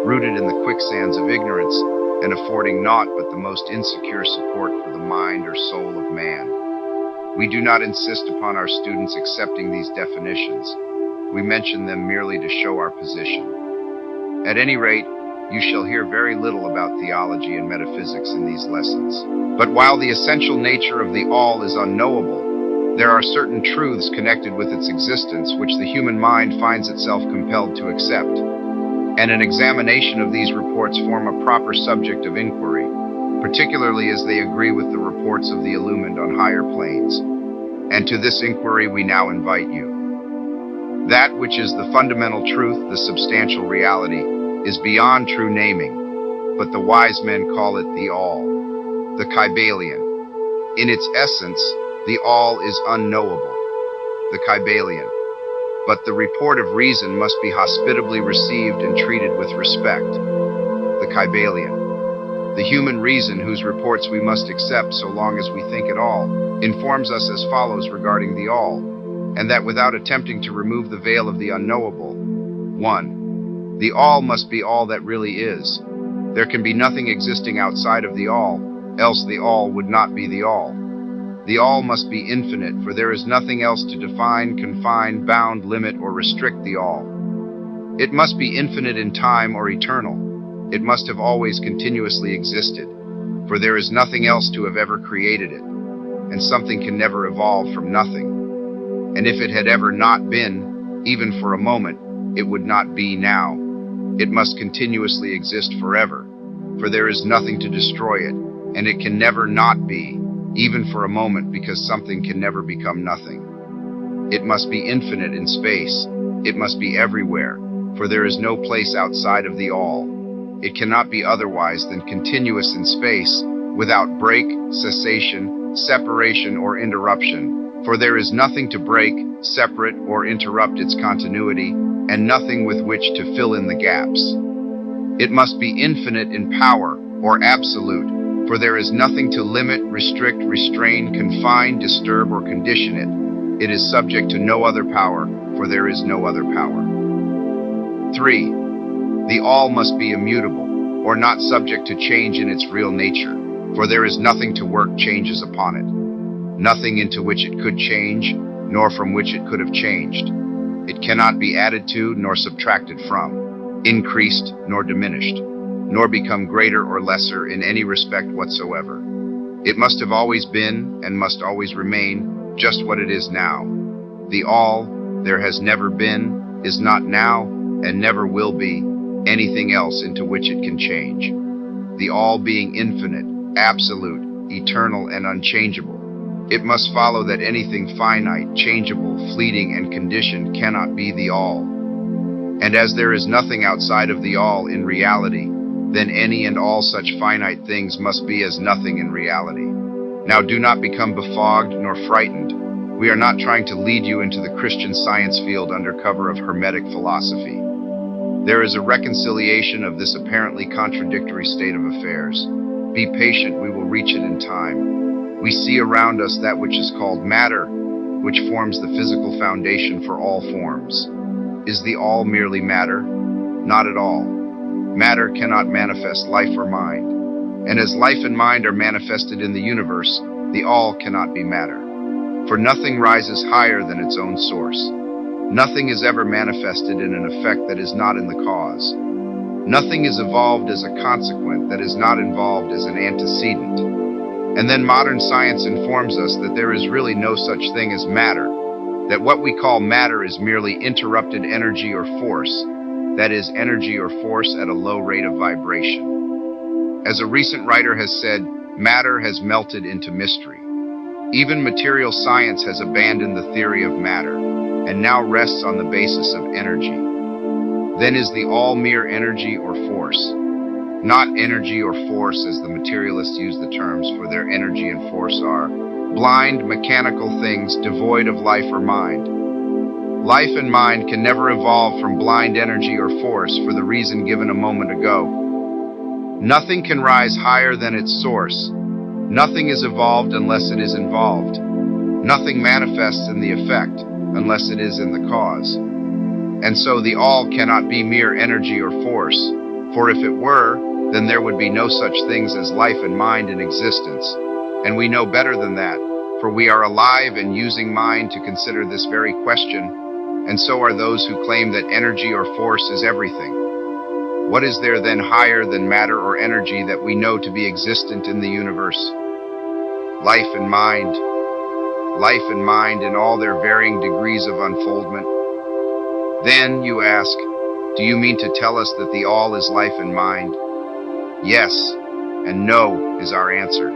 rooted in the quicksands of ignorance, and affording naught but the most insecure support for the mind or soul of man. We do not insist upon our students accepting these definitions. We mention them merely to show our position. At any rate, you shall hear very little about theology and metaphysics in these lessons. But while the essential nature of the All is unknowable, there are certain truths connected with its existence which the human mind finds itself compelled to accept. and an examination of these reports form a proper subject of inquiry, particularly as they agree with the reports of the illumined on higher planes. And to this inquiry we now invite you. That which is the fundamental truth, the substantial reality, is beyond true naming, but the wise men call it the All, the Kybalion. In its essence, the All is unknowable, the Kybalion. But the report of reason must be hospitably received and treated with respect, the Kybalion. The human reason, whose reports we must accept so long as we think at all, informs us as follows regarding the All, and that without attempting to remove the veil of the unknowable. 1. The All must be all that really is. There can be nothing existing outside of the All, else the All would not be the All. The All must be infinite, for there is nothing else to define, confine, bound, limit, or restrict the All. It must be infinite in time or eternal. It must have always continuously existed, for there is nothing else to have ever created it, and something can never evolve from nothing. And if it had ever not been, even for a moment, it would not be now. It must continuously exist forever, for there is nothing to destroy it, and it can never not be, even for a moment, because something can never become nothing. It must be infinite in space. It must be everywhere, for there is no place outside of the All. It cannot be otherwise than continuous in space, without break, cessation, separation, or interruption, for there is nothing to break, separate, or interrupt its continuity, and nothing with which to fill in the gaps. It must be infinite in power, or absolute, for there is nothing to limit, restrict, restrain, confine, disturb, or condition it. It is subject to no other power, for there is no other power. 3. The All must be immutable, or not subject to change in its real nature, for there is nothing to work changes upon it, nothing into which it could change, nor from which it could have changed. It cannot be added to nor subtracted from, increased nor diminished, nor become greater or lesser in any respect whatsoever. It must have always been and must always remain just what it is now. The All, there has never been, is not now, and never will be anything else into which it can change. The All being infinite, absolute, eternal, and unchangeable, it must follow that anything finite, changeable, fleeting, and conditioned cannot be the All. And as there is nothing outside of the All in reality, then any and all such finite things must be as nothing in reality. Now do not become befogged nor frightened. We are not trying to lead you into the Christian Science field under cover of Hermetic philosophy. There is a reconciliation of this apparently contradictory state of affairs. Be patient, we will reach it in time. We see around us that which is called matter, which forms the physical foundation for all forms. Is the All merely matter? Not at all. Matter cannot manifest life or mind. And as life and mind are manifested in the universe, the All cannot be matter. For nothing rises higher than its own source. Nothing is ever manifested in an effect that is not in the cause. Nothing is evolved as a consequent that is not involved as an antecedent. And then modern science informs us that there is really no such thing as matter, that what we call matter is merely interrupted energy or force, that is, energy or force at a low rate of vibration. As a recent writer has said, matter has melted into mystery. Even material science has abandoned the theory of matter, and now rests on the basis of energy. Then is the All mere energy or force? Not energy or force as the materialists use the terms, for their energy and force are blind, mechanical things devoid of life or mind. Life and mind can never evolve from blind energy or force for the reason given a moment ago. Nothing can rise higher than its source. Nothing is evolved unless it is involved. Nothing manifests in the effect unless it is in the cause. And so the All cannot be mere energy or force, for if it were, then there would be no such things as life and mind in existence. And we know better than that, for we are alive and using mind to consider this very question, and so are those who claim that energy or force is everything. What is there then higher than matter or energy that we know to be existent in the universe? Life and mind. Life and mind in all their varying degrees of unfoldment. Then, you ask, Do you mean to tell us that the all is life and mind? Yes, and no is our answer.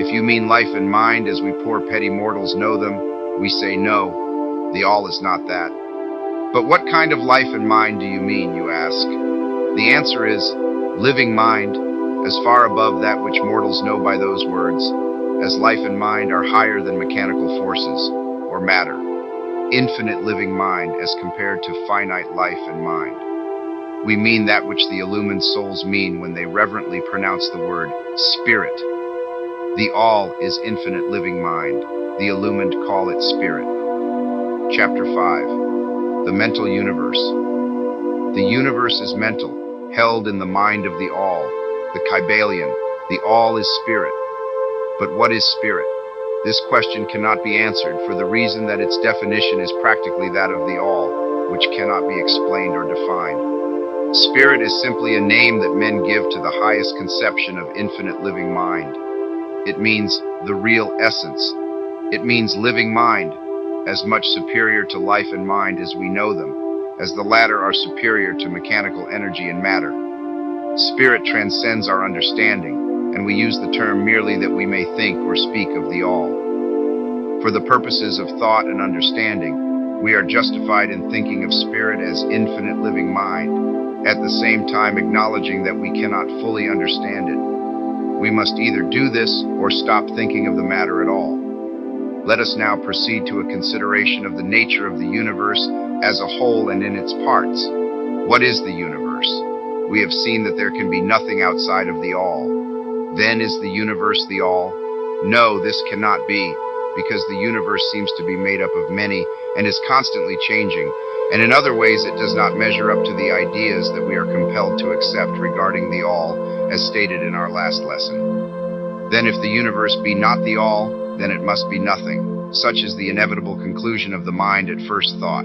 If you mean life and mind as we poor petty mortals know them, we say no, the all is not that. But what kind of life and mind do you mean, you ask? The answer is, living mind, as far above that which mortals know by those words, as life and mind are higher than mechanical forces, or matter. Infinite living mind as compared to finite life and mind. We mean that which the illumined souls mean when they reverently pronounce the word spirit. The all is infinite living mind. The illumined call it spirit. Chapter 5. The mental universe. The universe is mental, held in the mind of the all, the Kybalion. The all is spirit. But what is spirit? This question cannot be answered for the reason that its definition is practically that of the all, which cannot be explained or defined. Spirit is simply a name that men give to the highest conception of infinite living mind. It means the real essence. It means living mind, as much superior to life and mind as we know them, as the latter are superior to mechanical energy and matter. Spirit transcends our understanding, and we use the term merely that we may think or speak of the all. For the purposes of thought and understanding, we are justified in thinking of spirit as infinite living mind, at the same time acknowledging that we cannot fully understand it. We must either do this or stop thinking of the matter at all. Let us now proceed to a consideration of the nature of the universe as a whole and in its parts. What is the universe? We have seen that there can be nothing outside of the all. Then is the universe the all? No, this cannot be, because the universe seems to be made up of many and is constantly changing, and in other ways it does not measure up to the ideas that we are compelled to accept regarding the all, as stated in our last lesson. Then if the universe be not the all, then it must be nothing. Such is the inevitable conclusion of the mind at first thought.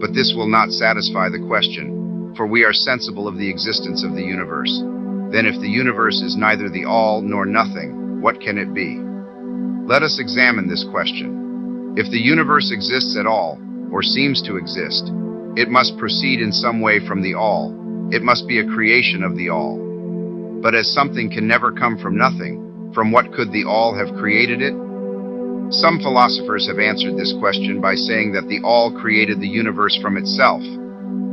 But this will not satisfy the question, for we are sensible of the existence of the universe. Then if the universe is neither the all nor nothing, what can it be? Let us examine this question. If the universe exists at all, or seems to exist, it must proceed in some way from the all. It must be a creation of the all. But as something can never come from nothing, from what could the all have created it? Some philosophers have answered this question by saying that the all created the universe from itself,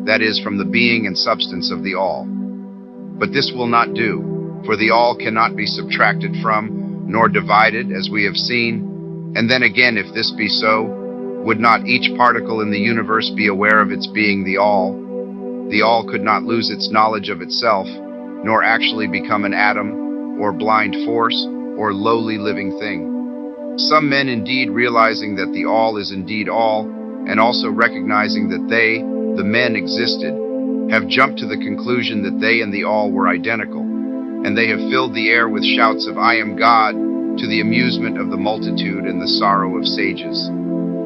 that is, from the being and substance of the all. But this will not do, for the all cannot be subtracted from, nor divided, as we have seen. And then again, if this be so, would not each particle in the universe be aware of its being the all? The all could not lose its knowledge of itself, nor actually become an atom, or blind force, or lowly living thing. Some men indeed realizing that the all is indeed all, and also recognizing that they, the men, existed, have jumped to the conclusion that they and the all were identical, and they have filled the air with shouts of "I am God," to the amusement of the multitude and the sorrow of sages.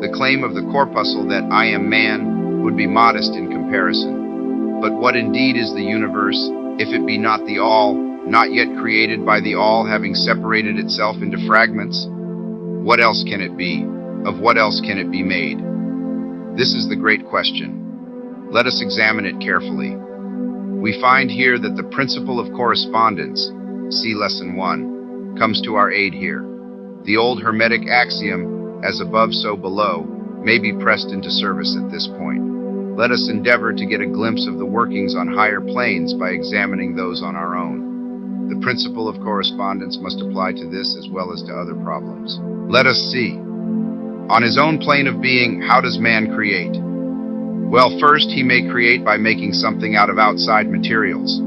The claim of the corpuscle that "I am man" would be modest in comparison. But what indeed is the universe, if it be not the all, not yet created by the all having separated itself into fragments? What else can it be? Of what else can it be made? This is the great question. Let us examine it carefully. We find here that the principle of correspondence, see Lesson 1, comes to our aid here. The old Hermetic axiom, as above so below, may be pressed into service at this point. Let us endeavor to get a glimpse of the workings on higher planes by examining those on our own. The principle of correspondence must apply to this as well as to other problems. Let us see. On his own plane of being, how does man create? Well, first, he may create by making something out of outside materials.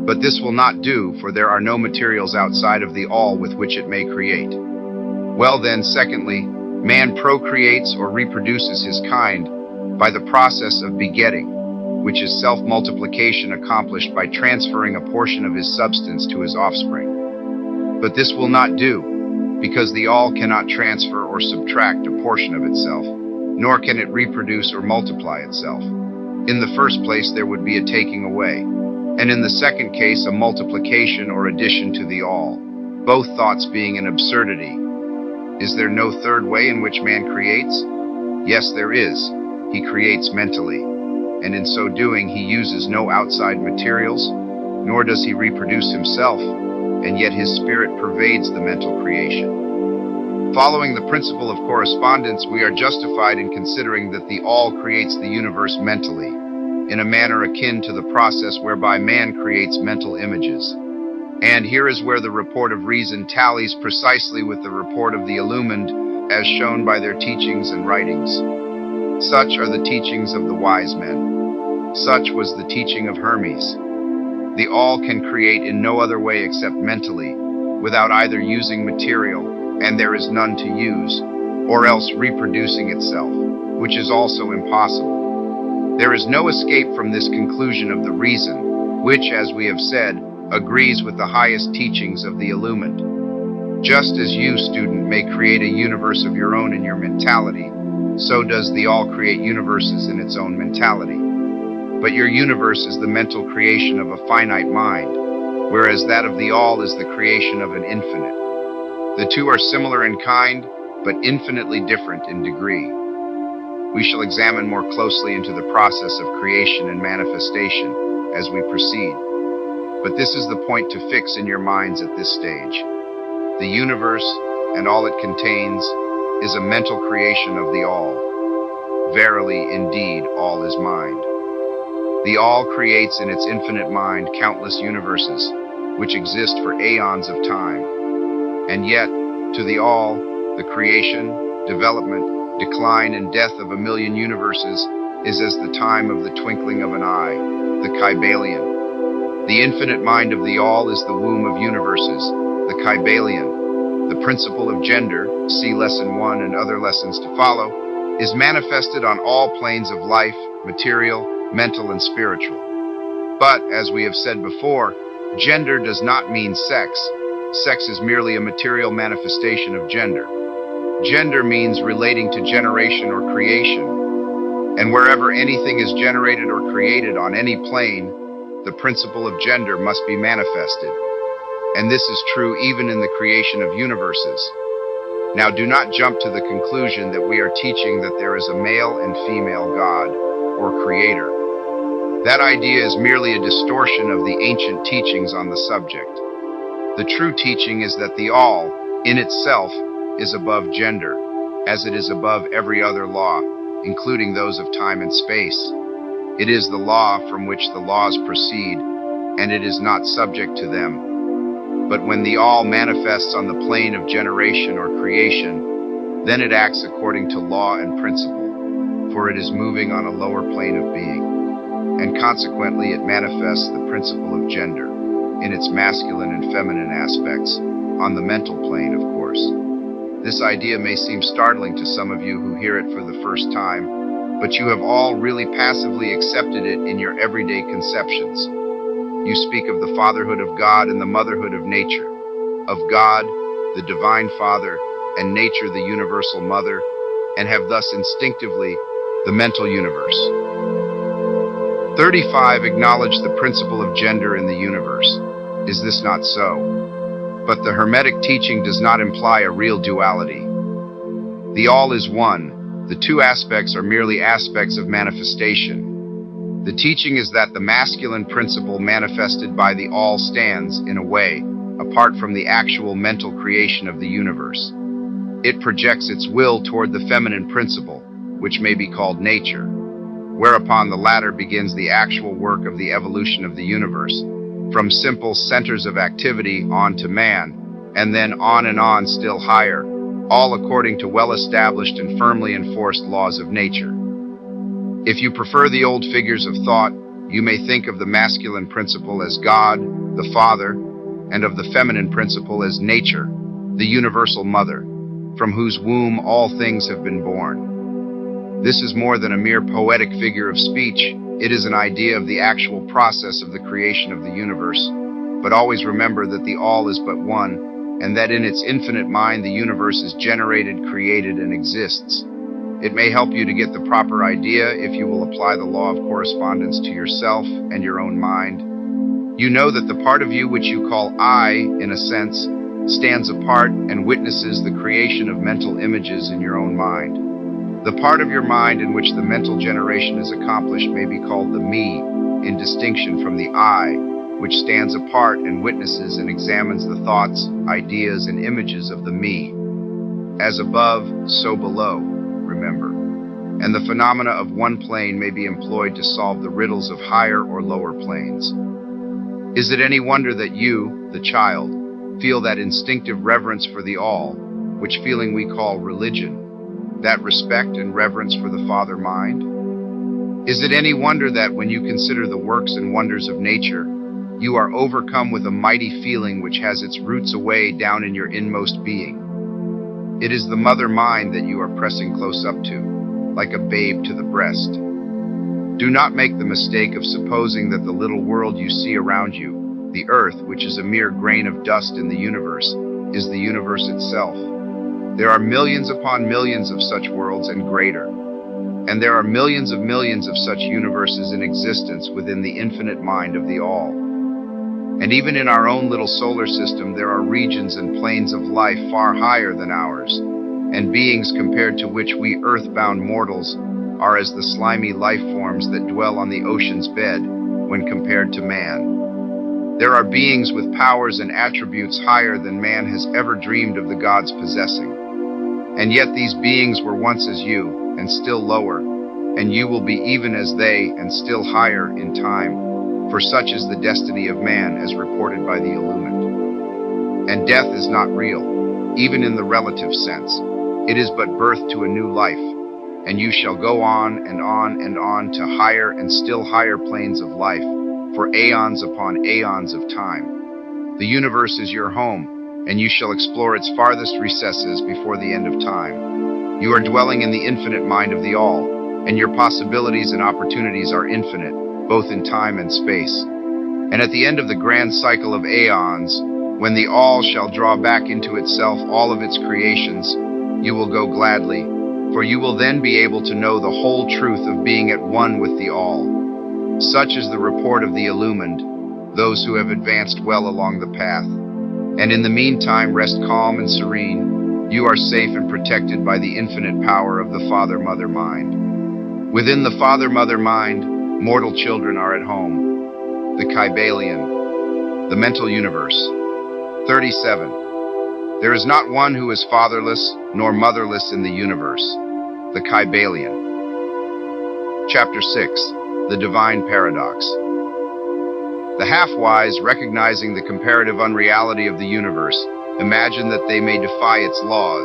But this will not do, for there are no materials outside of the all with which it may create. Well then, secondly, man procreates or reproduces his kind by the process of begetting, which is self-multiplication accomplished by transferring a portion of his substance to his offspring. But this will not do, because the all cannot transfer or subtract a portion of itself, nor can it reproduce or multiply itself. In the first place, there would be a taking away, and in the second case, a multiplication or addition to the all, both thoughts being an absurdity. Is there no third way in which man creates? Yes, there is. He creates mentally. and in so doing he uses no outside materials, nor does he reproduce himself, and yet his spirit pervades the mental creation. Following the principle of correspondence, we are justified in considering that the All creates the universe mentally, in a manner akin to the process whereby man creates mental images. And here is where the report of reason tallies precisely with the report of the illumined, as shown by their teachings and writings. Such are the teachings of the wise men. Such was the teaching of Hermes. The All can create in no other way except mentally, without either using material, and there is none to use, or else reproducing itself, which is also impossible. There is no escape from this conclusion of the reason, which, as we have said, agrees with the highest teachings of the illumined. Just as you, student, may create a universe of your own in your mentality, so does the All create universes in its own mentality. But your universe is the mental creation of a finite mind, whereas that of the All is the creation of an infinite. The two are similar in kind, but infinitely different in degree. We shall examine more closely into the process of creation and manifestation as we proceed. But this is the point to fix in your minds at this stage. The universe, and all it contains, is a mental creation of the All. Verily, indeed, all is mind. The All creates in its infinite mind countless universes, which exist for aeons of time. And yet, to the All, the creation, development, decline, and death of a million universes is as the time of the twinkling of an eye, the Kybalion. The infinite mind of the All is the womb of universes, the Kybalion. The principle of gender, see Lesson 1 and other lessons to follow, is manifested on all planes of life, material, mental, and spiritual. But, as we have said before, gender does not mean sex. Sex is merely a material manifestation of gender. Gender means relating to generation or creation. And wherever anything is generated or created on any plane, the principle of gender must be manifested. And this is true even in the creation of universes. Now, do not jump to the conclusion that we are teaching that there is a male and female God, or creator. That idea is merely a distortion of the ancient teachings on the subject. The true teaching is that the All, in itself, is above gender, as it is above every other law, including those of time and space. It is the law from which the laws proceed, and it is not subject to them. But when the All manifests on the plane of generation or creation, then it acts according to law and principle, for it is moving on a lower plane of being, and consequently it manifests the principle of gender, in its masculine and feminine aspects, on the mental plane, of course. This idea may seem startling to some of you who hear it for the first time, but you have all really passively accepted it in your everyday conceptions. You speak of the fatherhood of God and the motherhood of nature, of God, the divine Father, and nature, the universal mother, and have thus instinctively the mental universe. 35. Acknowledge the principle of gender in the universe. Is this not so? But the Hermetic teaching does not imply a real duality. The All is one. The two aspects are merely aspects of manifestation. The teaching is that the masculine principle manifested by the All stands, in a way, apart from the actual mental creation of the universe. It projects its will toward the feminine principle, which may be called nature, whereupon the latter begins the actual work of the evolution of the universe, from simple centers of activity on to man, and then on and on still higher, all according to well-established and firmly enforced laws of nature. If you prefer the old figures of thought, you may think of the masculine principle as God, the Father, and of the feminine principle as nature, the universal mother, from whose womb all things have been born. This is more than a mere poetic figure of speech. It is an idea of the actual process of the creation of the universe. But always remember that the All is but one, and that in its infinite mind the universe is generated, created, and exists. It may help you to get the proper idea if you will apply the law of correspondence to yourself and your own mind. You know that the part of you which you call I, in a sense, stands apart and witnesses the creation of mental images in your own mind. The part of your mind in which the mental generation is accomplished may be called the me, in distinction from the I, which stands apart and witnesses and examines the thoughts, ideas, and images of the me. As above, so below, remember. And the phenomena of one plane may be employed to solve the riddles of higher or lower planes. Is it any wonder that you, the child, feel that instinctive reverence for the all, which feeling we call religion, that respect and reverence for the Father Mind? Is it any wonder that when you consider the works and wonders of nature, you are overcome with a mighty feeling which has its roots away down in your inmost being? It is the mother mind that you are pressing close up to, like a babe to the breast. Do not make the mistake of supposing that the little world you see around you, the earth, which is a mere grain of dust in the universe, is the universe itself. There are millions upon millions of such worlds and greater. And there are millions of such universes in existence within the infinite mind of the all. And even in our own little solar system, there are regions and planes of life far higher than ours, and beings compared to which we earthbound mortals are as the slimy life forms that dwell on the ocean's bed when compared to man. There are beings with powers and attributes higher than man has ever dreamed of the gods possessing. And yet these beings were once as you, and still lower, and you will be even as they, and still higher in time. For such is the destiny of man as reported by the illumined. And death is not real, even in the relative sense. It is but birth to a new life, and you shall go on and on and on to higher and still higher planes of life, for aeons upon aeons of time. The universe is your home, and you shall explore its farthest recesses before the end of time. You are dwelling in the infinite mind of the all, and your possibilities and opportunities are infinite, both in time and space. And at the end of the grand cycle of aeons, when the all shall draw back into itself all of its creations, you will go gladly, for you will then be able to know the whole truth of being at one with the all. Such is the report of the illumined, those who have advanced well along the path. And in the meantime, rest calm and serene. You are safe and protected by the infinite power of the Father-Mother Mind. Within the Father-Mother Mind, mortal children are at home. The Kybalion, the mental universe. 37. There is not one who is fatherless nor motherless in the universe. The Kybalion. Chapter 6. The Divine Paradox. The half-wise, recognizing the comparative unreality of the universe, imagine that they may defy its laws.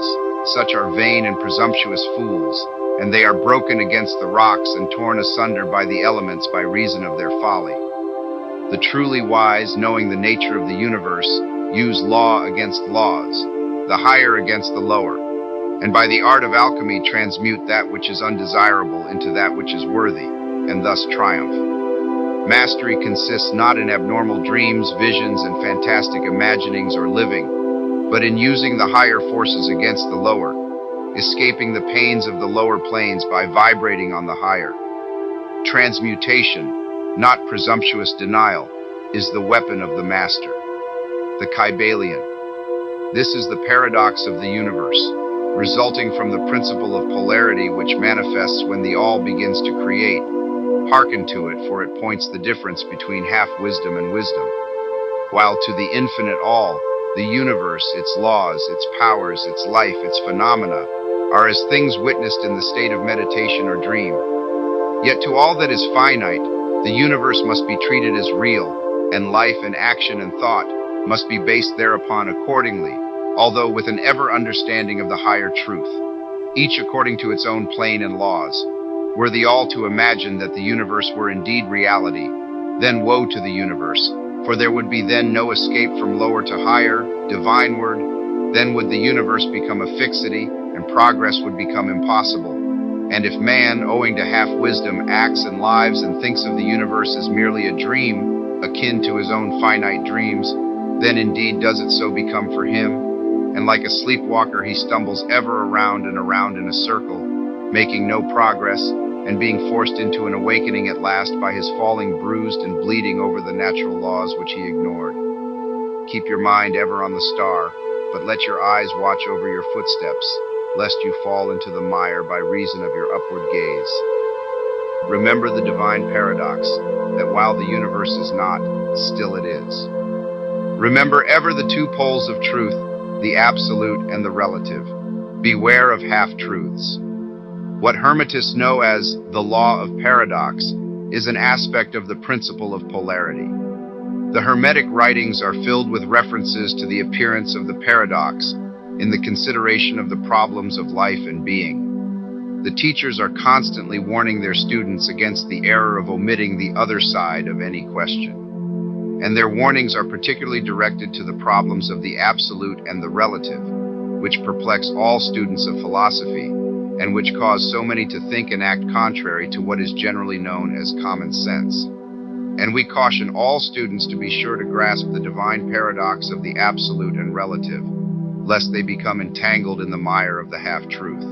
Such are vain and presumptuous fools, and they are broken against the rocks and torn asunder by the elements by reason of their folly. The truly wise, knowing the nature of the universe, use law against laws, the higher against the lower, and by the art of alchemy transmute that which is undesirable into that which is worthy, and thus triumph. Mastery consists not in abnormal dreams, visions, and fantastic imaginings or living, but in using the higher forces against the lower, escaping the pains of the lower planes by vibrating on the higher. Transmutation, not presumptuous denial, is the weapon of the master. The Kybalion. This is the paradox of the universe, resulting from the principle of polarity which manifests when the all begins to create. Hearken to it, for it points the difference between half-wisdom and wisdom. While to the infinite all, the universe, its laws, its powers, its life, its phenomena, are as things witnessed in the state of meditation or dream. Yet to all that is finite, the universe must be treated as real, and life and action and thought must be based thereupon accordingly, although with an ever understanding of the higher truth, each according to its own plane and laws. Were the all to imagine that the universe were indeed reality, then woe to the universe, for there would be then no escape from lower to higher, divineward. Then would the universe become a fixity, and progress would become impossible. And if man, owing to half-wisdom, acts and lives and thinks of the universe as merely a dream, akin to his own finite dreams, then indeed does it so become for him, and like a sleepwalker he stumbles ever around and around in a circle, making no progress, and being forced into an awakening at last by his falling bruised and bleeding over the natural laws which he ignored. Keep your mind ever on the star, but let your eyes watch over your footsteps. lest you fall into the mire by reason of your upward gaze. Remember the divine paradox, that while the universe is not, still it is. Remember ever the two poles of truth, the absolute and the relative. Beware of half-truths. What Hermetists know as the law of paradox is an aspect of the principle of polarity. The Hermetic writings are filled with references to the appearance of the paradox in the consideration of the problems of life and being. The teachers are constantly warning their students against the error of omitting the other side of any question. And their warnings are particularly directed to the problems of the absolute and the relative, which perplex all students of philosophy, and which cause so many to think and act contrary to what is generally known as common sense. And we caution all students to be sure to grasp the divine paradox of the absolute and relative, lest they become entangled in the mire of the half-truth.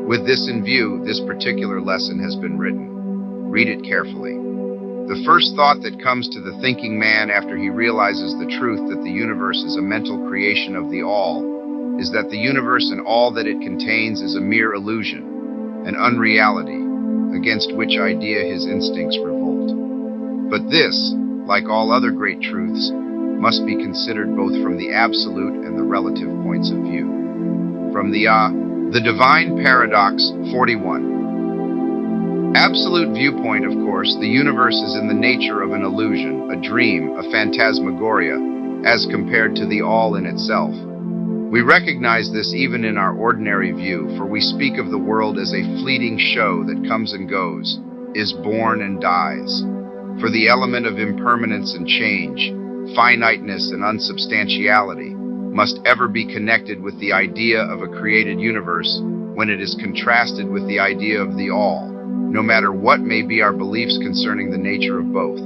With this in view, this particular lesson has been written. Read it carefully. The first thought that comes to the thinking man after he realizes the truth that the universe is a mental creation of the all is that the universe and all that it contains is a mere illusion, an unreality, against which idea his instincts revolt. But this, like all other great truths, must be considered both from the absolute and the relative points of view. From the Divine Paradox 41. Absolute viewpoint, of course, the universe is in the nature of an illusion, a dream, a phantasmagoria, as compared to the all in itself. We recognize this even in our ordinary view, for we speak of the world as a fleeting show that comes and goes, is born and dies. For the element of impermanence and change, finiteness and unsubstantiality, must ever be connected with the idea of a created universe when it is contrasted with the idea of the all, no matter what may be our beliefs concerning the nature of both.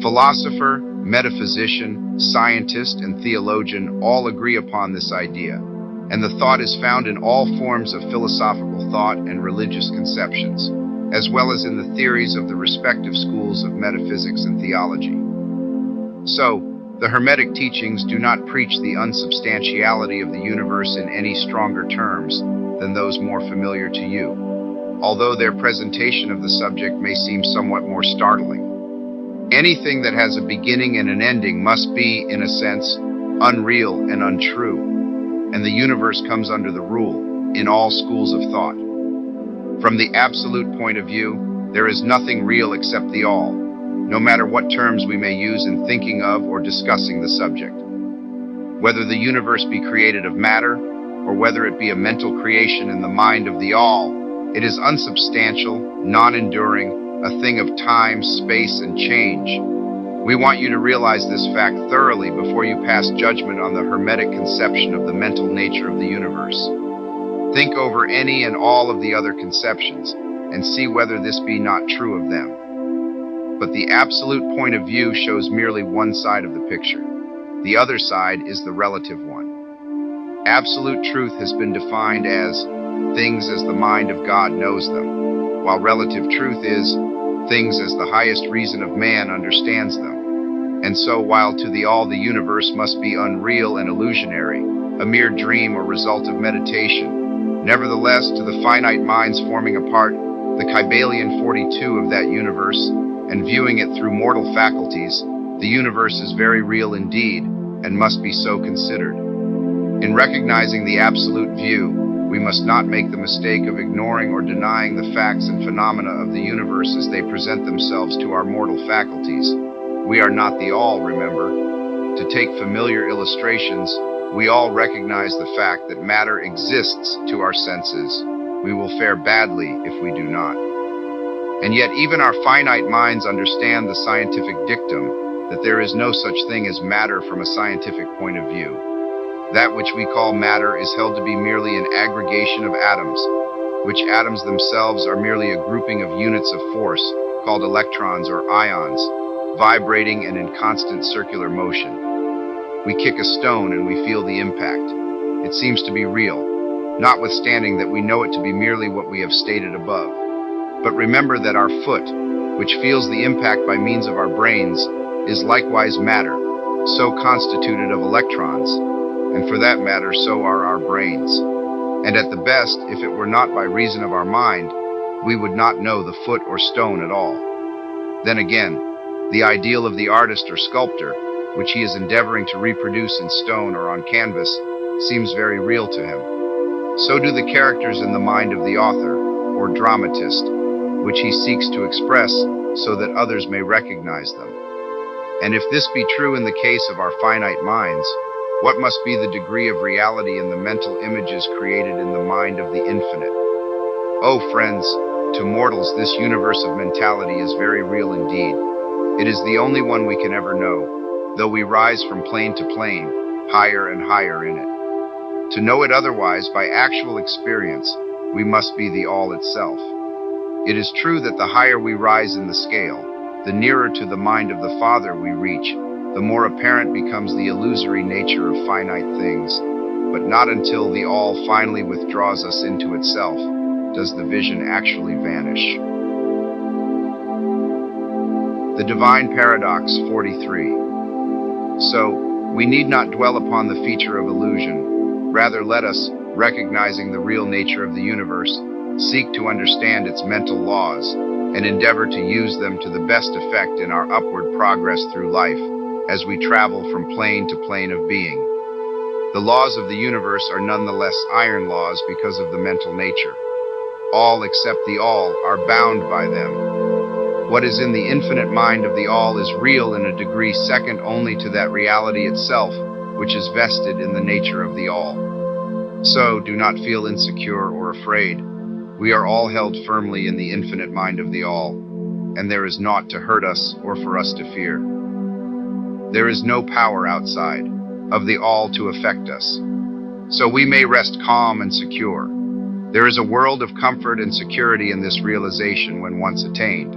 Philosopher, metaphysician, scientist, and theologian all agree upon this idea, and the thought is found in all forms of philosophical thought and religious conceptions, as well as in the theories of the respective schools of metaphysics and theology. So, the Hermetic teachings do not preach the unsubstantiality of the universe in any stronger terms than those more familiar to you, although their presentation of the subject may seem somewhat more startling. Anything that has a beginning and an ending must be, in a sense, unreal and untrue, and the universe comes under the rule in all schools of thought. From the absolute point of view, there is nothing real except the all, no matter what terms we may use in thinking of or discussing the subject. Whether the universe be created of matter, or whether it be a mental creation in the mind of the all, it is unsubstantial, non-enduring, a thing of time, space, and change. We want you to realize this fact thoroughly before you pass judgment on the Hermetic conception of the mental nature of the universe. Think over any and all of the other conceptions, and see whether this be not true of them. But the absolute point of view shows merely one side of the picture. The other side is the relative one. Absolute truth has been defined as things as the mind of God knows them, while relative truth is things as the highest reason of man understands them. And so while to the all the universe must be unreal and illusionary, a mere dream or result of meditation, nevertheless to the finite minds forming a part, the Kybalion 42 of that universe, and viewing it through mortal faculties, the universe is very real indeed, and must be so considered. In recognizing the absolute view, we must not make the mistake of ignoring or denying the facts and phenomena of the universe as they present themselves to our mortal faculties. We are not the all, remember. To take familiar illustrations, we all recognize the fact that matter exists to our senses. We will fare badly if we do not. And yet even our finite minds understand the scientific dictum that there is no such thing as matter from a scientific point of view. That which we call matter is held to be merely an aggregation of atoms, which atoms themselves are merely a grouping of units of force, called electrons or ions, vibrating and in constant circular motion. We kick a stone and we feel the impact. It seems to be real, notwithstanding that we know it to be merely what we have stated above. But remember that our foot, which feels the impact by means of our brains, is likewise matter, so constituted of electrons, and for that matter, so are our brains. And at the best, if it were not by reason of our mind, we would not know the foot or stone at all. Then again, the ideal of the artist or sculptor, which he is endeavoring to reproduce in stone or on canvas, seems very real to him. So do the characters in the mind of the author, or dramatist, which he seeks to express so that others may recognize them. And if this be true in the case of our finite minds, what must be the degree of reality in the mental images created in the mind of the infinite? Oh, friends, to mortals this universe of mentality is very real indeed. It is the only one we can ever know, though we rise from plane to plane, higher and higher in it. To know it otherwise by actual experience, we must be the all itself. It is true that the higher we rise in the scale, the nearer to the mind of the Father we reach, the more apparent becomes the illusory nature of finite things, but not until the all finally withdraws us into itself does the vision actually vanish. The Divine Paradox 43. So, we need not dwell upon the feature of illusion. Rather, let us, recognizing the real nature of the universe, seek to understand its mental laws and endeavor to use them to the best effect in our upward progress through life as we travel from plane to plane of being. The laws of the universe are nonetheless iron laws because of the mental nature. All except the all are bound by them. What is in the infinite mind of the all is real in a degree second only to that reality itself, which is vested in the nature of the all. So, do not feel insecure or afraid. We are all held firmly in the infinite mind of the all, and there is naught to hurt us or for us to fear. There is no power outside of the all to affect us, so we may rest calm and secure. There is a world of comfort and security in this realization when once attained.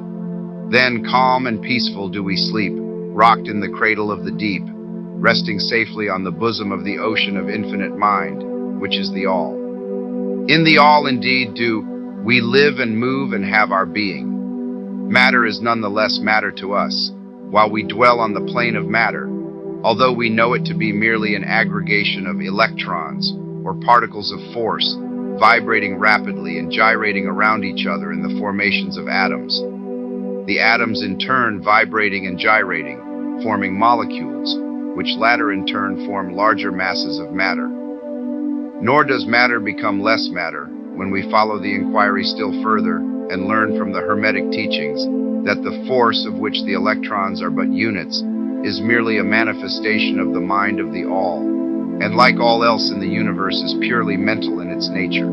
Then, calm and peaceful do we sleep, rocked in the cradle of the deep, resting safely on the bosom of the ocean of infinite mind, which is the all. In the all indeed do we live and move and have our being. Matter is nonetheless matter to us, while we dwell on the plane of matter, although we know it to be merely an aggregation of electrons, or particles of force, vibrating rapidly and gyrating around each other in the formations of atoms. The atoms in turn vibrating and gyrating, forming molecules, which latter in turn form larger masses of matter. Nor does matter become less matter when we follow the inquiry still further and learn from the Hermetic teachings that the force of which the electrons are but units is merely a manifestation of the mind of the all, and like all else in the universe is purely mental in its nature.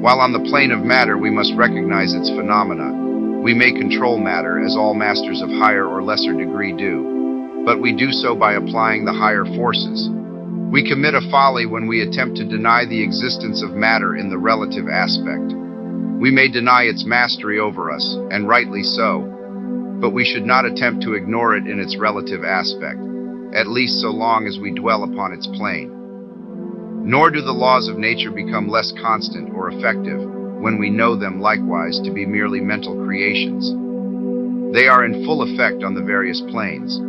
While on the plane of matter we must recognize its phenomena, we may control matter as all masters of higher or lesser degree do, but we do so by applying the higher forces. We commit a folly when we attempt to deny the existence of matter in the relative aspect. We may deny its mastery over us, and rightly so, but we should not attempt to ignore it in its relative aspect, at least so long as we dwell upon its plane. Nor do the laws of nature become less constant or effective when we know them likewise to be merely mental creations. They are in full effect on the various planes.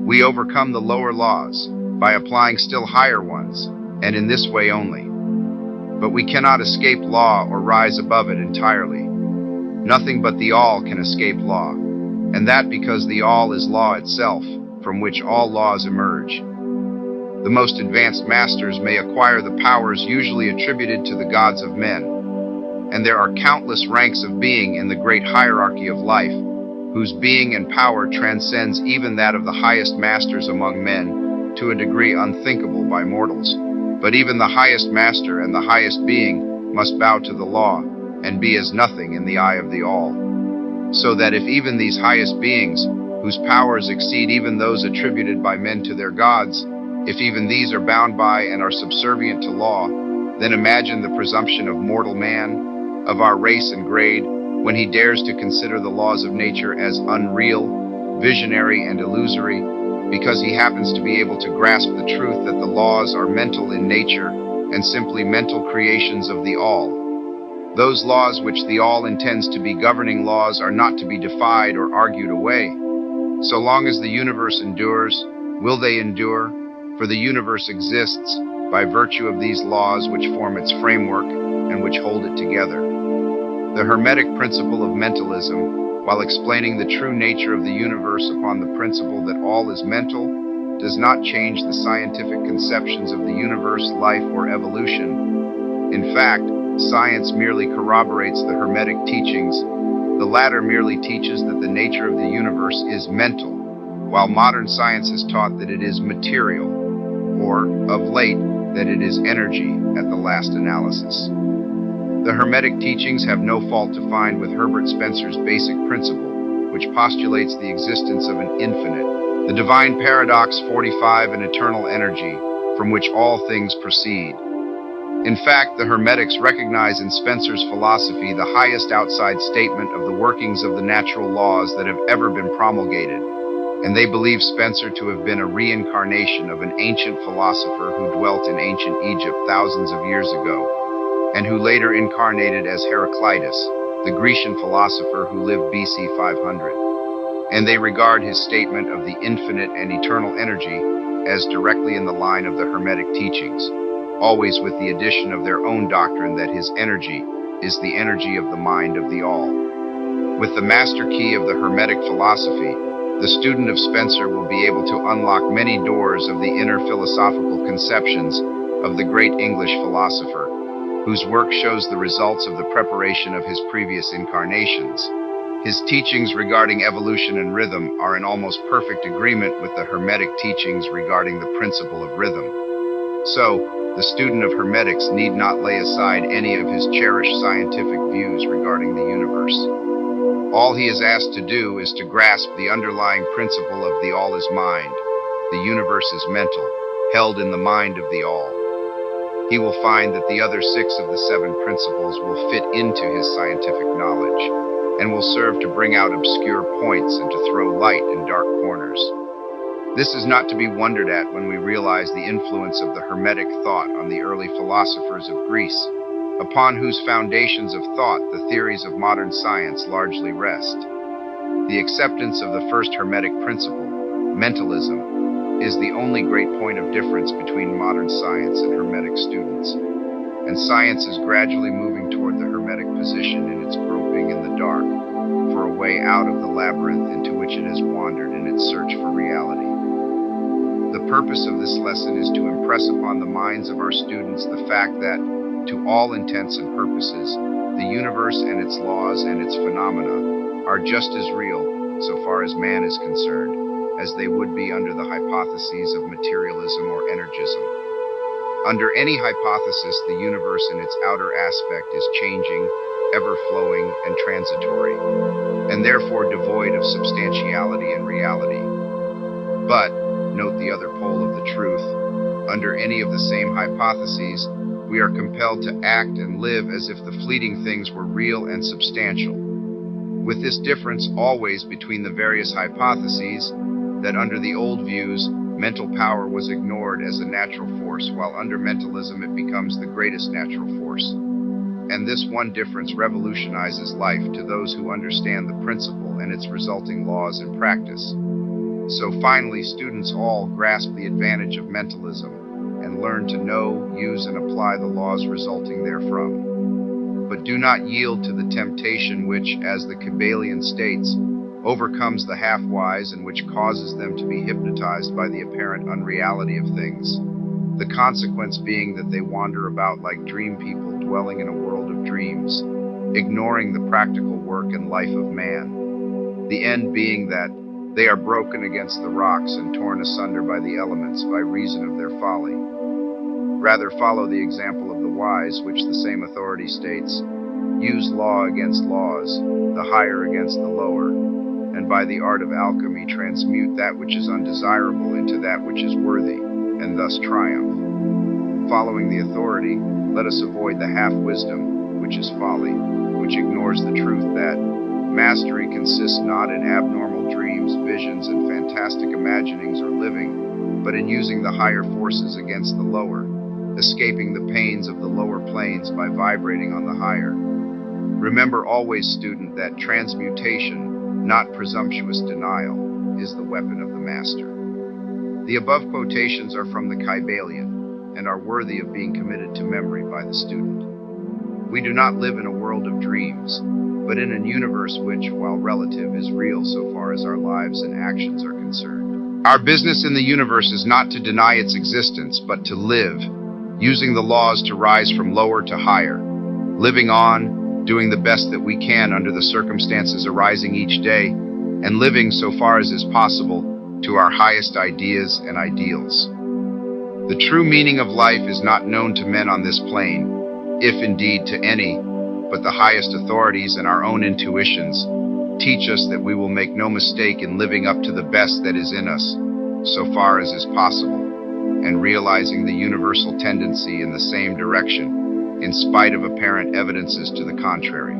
We overcome the lower laws by applying still higher ones, and in this way only. But we cannot escape law or rise above it entirely. Nothing but the all can escape law, and that because the all is law itself, from which all laws emerge. The most advanced masters may acquire the powers usually attributed to the gods of men, and there are countless ranks of being in the great hierarchy of life, whose being and power transcends even that of the highest masters among men to a degree unthinkable by mortals. But even the highest master and the highest being must bow to the law and be as nothing in the eye of the all. So that if even these highest beings, whose powers exceed even those attributed by men to their gods, if even these are bound by and are subservient to law, then imagine the presumption of mortal man, of our race and grade, when he dares to consider the laws of nature as unreal, visionary, and illusory, because he happens to be able to grasp the truth that the laws are mental in nature and simply mental creations of the all. Those laws which the all intends to be governing laws are not to be defied or argued away. So long as the universe endures, will they endure? For the universe exists, by virtue of these laws which form its framework and which hold it together. The Hermetic principle of mentalism, while explaining the true nature of the universe upon the principle that all is mental, does not change the scientific conceptions of the universe, life, or evolution. In fact, science merely corroborates the Hermetic teachings. The latter merely teaches that the nature of the universe is mental, while modern science has taught that it is material, or, of late, that it is energy at the last analysis. The Hermetic teachings have no fault to find with Herbert Spencer's basic principle, which postulates the existence of an infinite, the divine paradox 45, and eternal energy, from which all things proceed. In fact, the Hermetics recognize in Spencer's philosophy the highest outside statement of the workings of the natural laws that have ever been promulgated, and they believe Spencer to have been a reincarnation of an ancient philosopher who dwelt in ancient Egypt thousands of years ago, and who later incarnated as Heraclitus, the Grecian philosopher who lived BC 500. And they regard his statement of the infinite and eternal energy as directly in the line of the Hermetic teachings, always with the addition of their own doctrine that his energy is the energy of the mind of the all. With the master key of the Hermetic philosophy, the student of Spencer will be able to unlock many doors of the inner philosophical conceptions of the great English philosopher, whose work shows the results of the preparation of his previous incarnations. His teachings regarding evolution and rhythm are in almost perfect agreement with the Hermetic teachings regarding the principle of rhythm. So, the student of Hermetics need not lay aside any of his cherished scientific views regarding the universe. All he is asked to do is to grasp the underlying principle of the all is mind. The universe is mental, held in the mind of the all. He will find that the other 6 of the 7 principles will fit into his scientific knowledge, and will serve to bring out obscure points and to throw light in dark corners. This is not to be wondered at when we realize the influence of the Hermetic thought on the early philosophers of Greece, upon whose foundations of thought the theories of modern science largely rest. The acceptance of the first Hermetic principle, mentalism, is the only great point of difference between modern science and Hermetic students, and science is gradually moving toward the Hermetic position in its groping in the dark for a way out of the labyrinth into which it has wandered in its search for reality. The purpose of this lesson is to impress upon the minds of our students the fact that, to all intents and purposes, the universe and its laws and its phenomena are just as real, so far as man is concerned, as they would be under the hypotheses of materialism or energism. Under any hypothesis, the universe in its outer aspect is changing, ever-flowing, and transitory, and therefore devoid of substantiality and reality. But, note the other pole of the truth, under any of the same hypotheses, we are compelled to act and live as if the fleeting things were real and substantial, with this difference always between the various hypotheses, that under the old views, mental power was ignored as a natural force, while under mentalism it becomes the greatest natural force. And this one difference revolutionizes life to those who understand the principle and its resulting laws and practice. So finally, students all grasp the advantage of mentalism and learn to know, use, and apply the laws resulting therefrom. But do not yield to the temptation which, as the Kybalion states, overcomes the half-wise and which causes them to be hypnotized by the apparent unreality of things, the consequence being that they wander about like dream people dwelling in a world of dreams, ignoring the practical work and life of man, the end being that they are broken against the rocks and torn asunder by the elements by reason of their folly. Rather follow the example of the wise, which the same authority states, use law against laws, the higher against the lower, and by the art of alchemy transmute that which is undesirable into that which is worthy, and thus triumph. Following the authority, let us avoid the half-wisdom, which is folly, which ignores the truth that mastery consists not in abnormal dreams, visions, and fantastic imaginings or living, but in using the higher forces against the lower, escaping the pains of the lower planes by vibrating on the higher. Remember always, student, that transmutation, not presumptuous denial, is the weapon of the master. The above quotations are from the Kybalion, and are worthy of being committed to memory by the student. We do not live in a world of dreams, but in a universe which, while relative, is real so far as our lives and actions are concerned. Our business in the universe is not to deny its existence, but to live, using the laws to rise from lower to higher, living on, doing the best that we can under the circumstances arising each day, and living so far as is possible to our highest ideas and ideals. The true meaning of life is not known to men on this plane, if indeed to any, but the highest authorities and our own intuitions teach us that we will make no mistake in living up to the best that is in us, so far as is possible, and realizing the universal tendency in the same direction, in spite of apparent evidences to the contrary.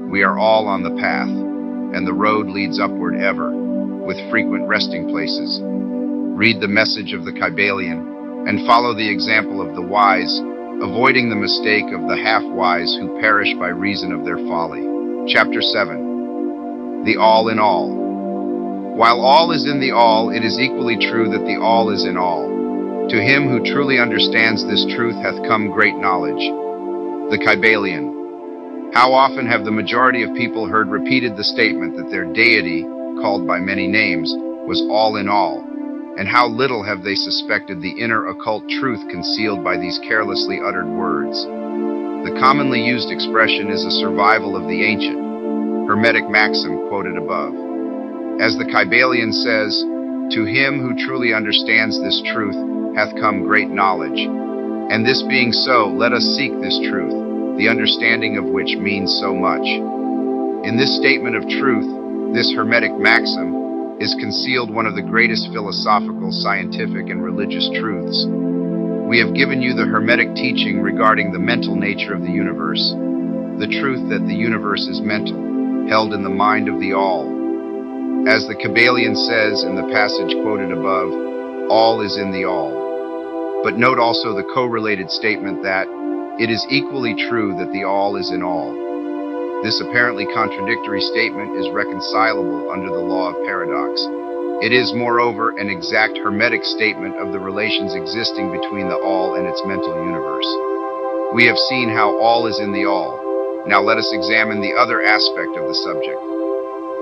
We are all on the path, and the road leads upward ever, with frequent resting places. Read the message of the Kybalion, and follow the example of the wise, avoiding the mistake of the half-wise who perish by reason of their folly. Chapter 7. The All in All. While all is in the all, it is equally true that the all is in all. To him who truly understands this truth hath come great knowledge. The Kybalion. How often have the majority of people heard repeated the statement that their deity, called by many names, was all in all, and how little have they suspected the inner occult truth concealed by these carelessly uttered words. The commonly used expression is a survival of the ancient, Hermetic maxim quoted above. As the Kybalion says, to him who truly understands this truth hath come great knowledge. And this being so, let us seek this truth, the understanding of which means so much. In this statement of truth, this Hermetic maxim, is concealed one of the greatest philosophical, scientific, and religious truths. We have given you the Hermetic teaching regarding the mental nature of the universe, the truth that the universe is mental, held in the mind of the all. As the Kybalion says in the passage quoted above, all is in the all. But note also the correlated statement that it is equally true that the all is in all. This apparently contradictory statement is reconcilable under the law of paradox. It is, moreover, an exact Hermetic statement of the relations existing between the all and its mental universe. We have seen how all is in the all. Now let us examine the other aspect of the subject.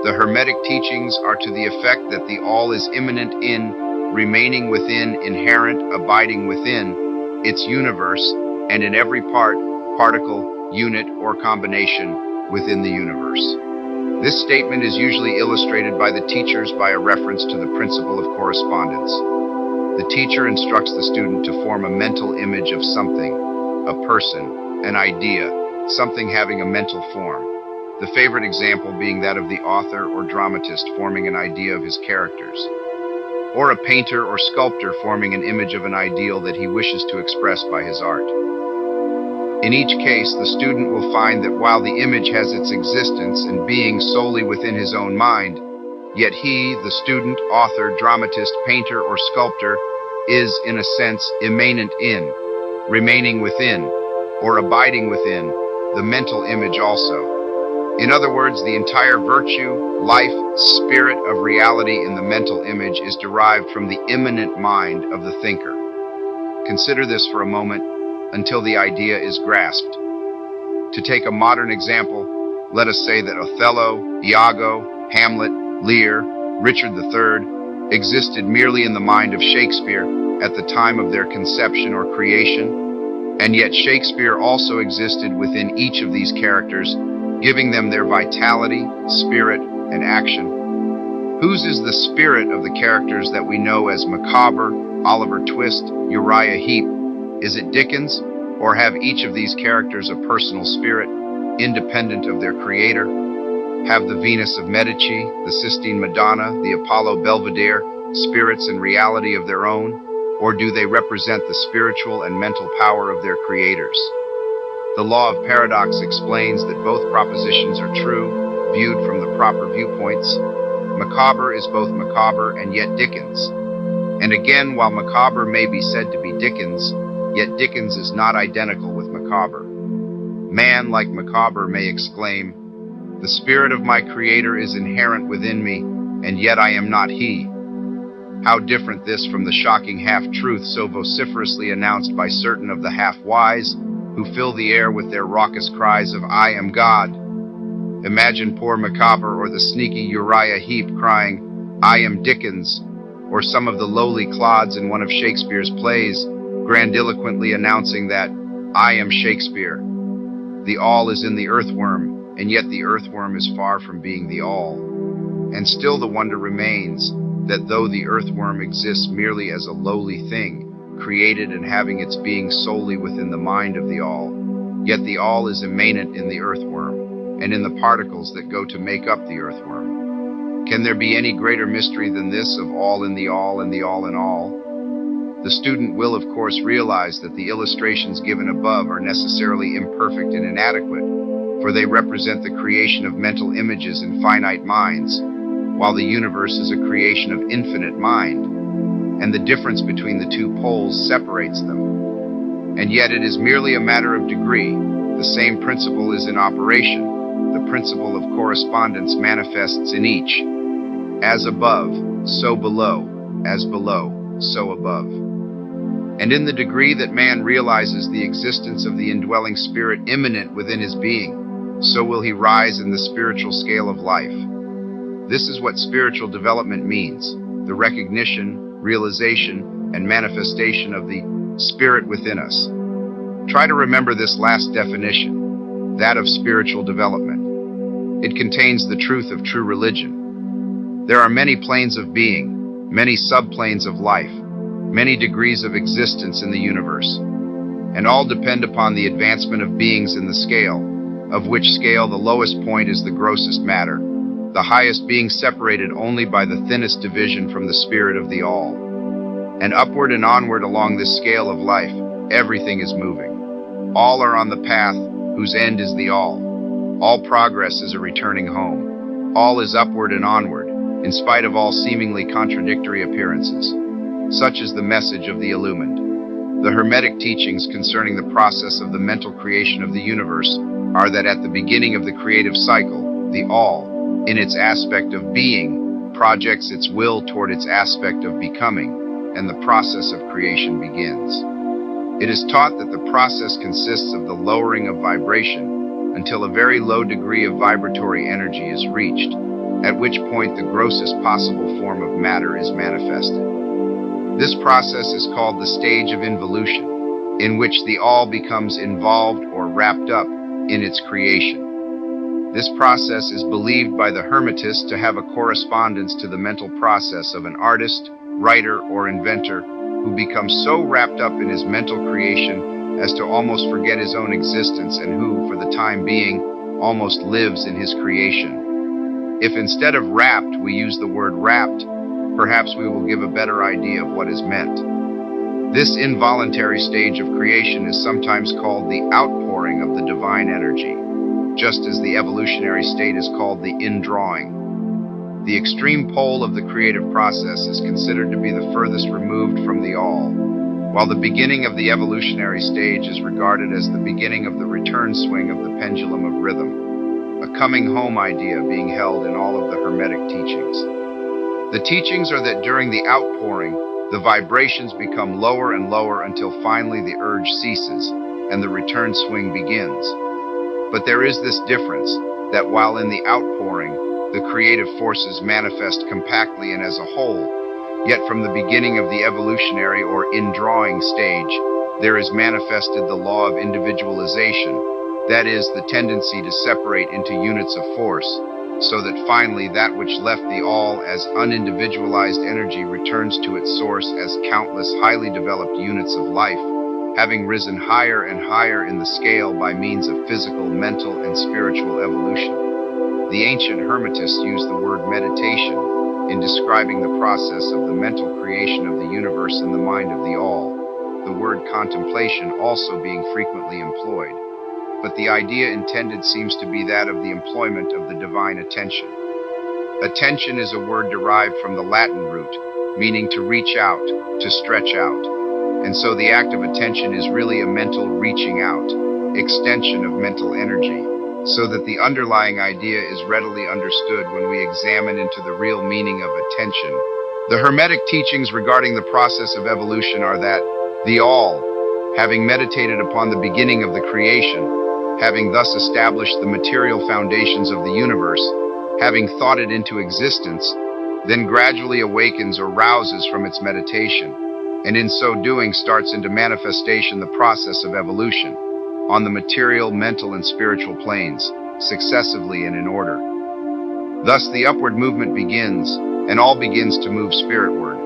The Hermetic teachings are to the effect that the all is immanent in, remaining within, inherent, abiding within, its universe, and in every part, particle, unit, or combination within the universe. This statement is usually illustrated by the teachers by a reference to the principle of correspondence. The teacher instructs the student to form a mental image of something, a person, an idea, something having a mental form. The favorite example being that of the author or dramatist forming an idea of his characters, or a painter or sculptor forming an image of an ideal that he wishes to express by his art. In each case, the student will find that while the image has its existence and being solely within his own mind, yet he, the student, author, dramatist, painter, or sculptor, is, in a sense, immanent in, remaining within, or abiding within, the mental image also. In other words, the entire virtue, life, spirit of reality in the mental image is derived from the immanent mind of the thinker. Consider this for a moment until the idea is grasped. To take a modern example, let us say that Othello, Iago, Hamlet, Lear, Richard III existed merely in the mind of Shakespeare at the time of their conception or creation, and yet Shakespeare also existed within each of these characters, giving them their vitality, spirit, and action. Whose is the spirit of the characters that we know as Micawber, Oliver Twist, Uriah Heep? Is it Dickens, or have each of these characters a personal spirit, independent of their creator? Have the Venus of Medici, the Sistine Madonna, the Apollo Belvedere spirits and reality of their own, or do they represent the spiritual and mental power of their creators? The law of paradox explains that both propositions are true, viewed from the proper viewpoints. Micawber is both Micawber and yet Dickens. And again, while Micawber may be said to be Dickens, yet Dickens is not identical with Micawber. Man, like Micawber, may exclaim, "The spirit of my creator is inherent within me, and yet I am not he." How different this from the shocking half-truth so vociferously announced by certain of the half-wise, who fill the air with their raucous cries of "I am God." Imagine poor Macabre or the sneaky Uriah Heep crying, "I am Dickens," or some of the lowly clods in one of Shakespeare's plays, grandiloquently announcing that, "I am Shakespeare." The all is in the earthworm, and yet the earthworm is far from being the all. And still the wonder remains that though the earthworm exists merely as a lowly thing, created and having its being solely within the mind of the all, yet the all is immanent in the earthworm, and in the particles that go to make up the earthworm. Can there be any greater mystery than this of all in the all and the all in all? The student will, of course, realize that the illustrations given above are necessarily imperfect and inadequate, for they represent the creation of mental images in finite minds, while the universe is a creation of infinite mind, and the difference between the two poles separates them. And yet it is merely a matter of degree. The same principle is in operation. The principle of correspondence manifests in each. As above, so below. As below, so above. And in the degree that man realizes the existence of the indwelling spirit immanent within his being, so will he rise in the spiritual scale of life. This is what spiritual development means, the recognition, realization, and manifestation of the spirit within us. Try to remember this last definition, that of spiritual development. It contains the truth of true religion. There are many planes of being, many subplanes of life, many degrees of existence in the universe, and all depend upon the advancement of beings in the scale, of which scale the lowest point is the grossest matter, the highest being separated only by the thinnest division from the spirit of the all. And upward and onward along this scale of life, everything is moving. All are on the path whose end is the all. All progress is a returning home. All is upward and onward, in spite of all seemingly contradictory appearances. Such is the message of the illumined. The Hermetic teachings concerning the process of the mental creation of the universe are that at the beginning of the creative cycle, the all, in its aspect of being, projects its will toward its aspect of becoming, and the process of creation begins. It is taught that the process consists of the lowering of vibration until a very low degree of vibratory energy is reached, at which point the grossest possible form of matter is manifested. This process is called the stage of involution, in which the all becomes involved or wrapped up in its creation. This process is believed by the Hermetists to have a correspondence to the mental process of an artist, writer, or inventor who becomes so wrapped up in his mental creation as to almost forget his own existence and who, for the time being, almost lives in his creation. If instead of wrapped we use the word wrapped, perhaps we will give a better idea of what is meant. This involuntary stage of creation is sometimes called the outpouring of the divine energy, just as the evolutionary state is called the indrawing. The extreme pole of the creative process is considered to be the furthest removed from the all, while the beginning of the evolutionary stage is regarded as the beginning of the return swing of the pendulum of rhythm, a coming home idea being held in all of the Hermetic teachings. The teachings are that during the outpouring, the vibrations become lower and lower until finally the urge ceases and the return swing begins. But there is this difference, that while in the outpouring, the creative forces manifest compactly and as a whole, yet from the beginning of the evolutionary or indrawing stage, there is manifested the law of individualization, that is, the tendency to separate into units of force, so that finally that which left the all as unindividualized energy returns to its source as countless highly developed units of life, having risen higher and higher in the scale by means of physical, mental, and spiritual evolution. The ancient Hermetists used the word meditation in describing the process of the mental creation of the universe in the mind of the all, the word contemplation also being frequently employed. But the idea intended seems to be that of the employment of the divine attention. Attention is a word derived from the Latin root, meaning to reach out, to stretch out. And so the act of attention is really a mental reaching out, extension of mental energy, so that the underlying idea is readily understood when we examine into the real meaning of attention, The Hermetic teachings regarding the process of evolution are that the All, having meditated upon the beginning of the creation, having thus established the material foundations of the universe, having thought it into existence, then gradually awakens or rouses from its meditation, and in so doing starts into manifestation the process of evolution, on the material, mental, and spiritual planes, successively and in order. Thus the upward movement begins, and all begins to move spiritward.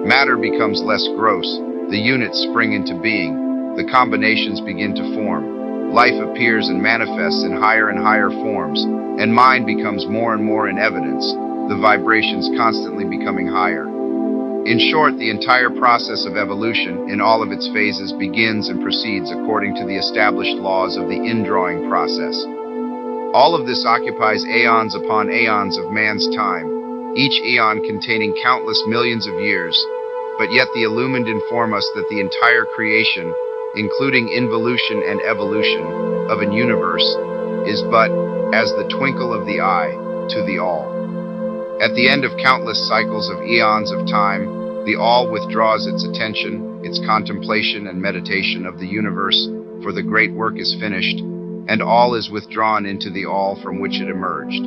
Matter becomes less gross, the units spring into being, the combinations begin to form, life appears and manifests in higher and higher forms, and mind becomes more and more in evidence, the vibrations constantly becoming higher. In short, the entire process of evolution, in all of its phases, begins and proceeds according to the established laws of the indrawing process. All of this occupies aeons upon aeons of man's time, each eon containing countless millions of years, but yet the illumined inform us that the entire creation, including involution and evolution, of an universe, is but as the twinkle of the eye to the All. At the end of countless cycles of eons of time, the All withdraws its attention, its contemplation and meditation of the universe, for the great work is finished, and all is withdrawn into the All from which it emerged.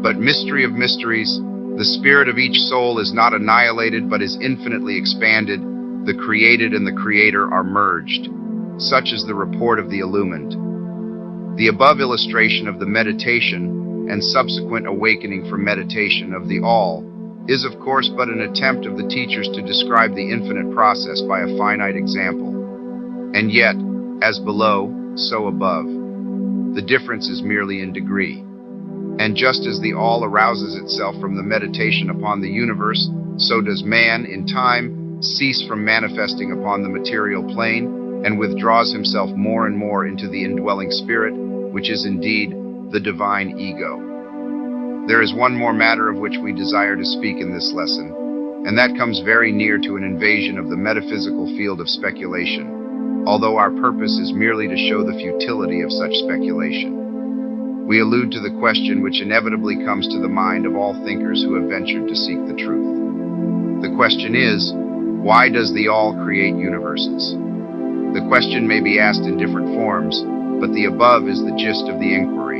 But mystery of mysteries, the spirit of each soul is not annihilated but is infinitely expanded, the created and the creator are merged. Such is the report of the illumined. The above illustration of the meditation and subsequent awakening from meditation of the All is of course but an attempt of the teachers to describe the infinite process by a finite example. And yet, as below, so above. The difference is merely in degree. And just as the All arouses itself from the meditation upon the universe, so does man, in time, cease from manifesting upon the material plane and withdraws himself more and more into the indwelling spirit, which is indeed the divine ego. There is one more matter of which we desire to speak in this lesson, and that comes very near to an invasion of the metaphysical field of speculation, although our purpose is merely to show the futility of such speculation. We allude to the question which inevitably comes to the mind of all thinkers who have ventured to seek the truth. The question is, why does the All create universes? The question may be asked in different forms, but the above is the gist of the inquiry.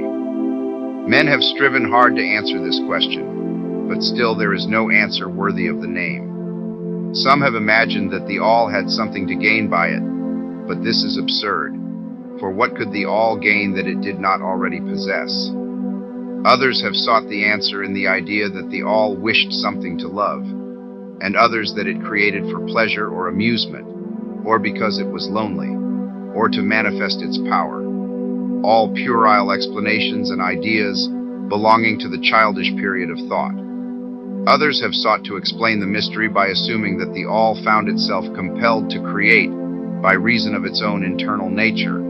Men have striven hard to answer this question, but still there is no answer worthy of the name. Some have imagined that the All had something to gain by it, but this is absurd, for what could the All gain that it did not already possess? Others have sought the answer in the idea that the All wished something to love, and others that it created for pleasure or amusement, or because it was lonely, or to manifest its power. All puerile explanations and ideas belonging to the childish period of thought. Others have sought to explain the mystery by assuming that the All found itself compelled to create by reason of its own internal nature,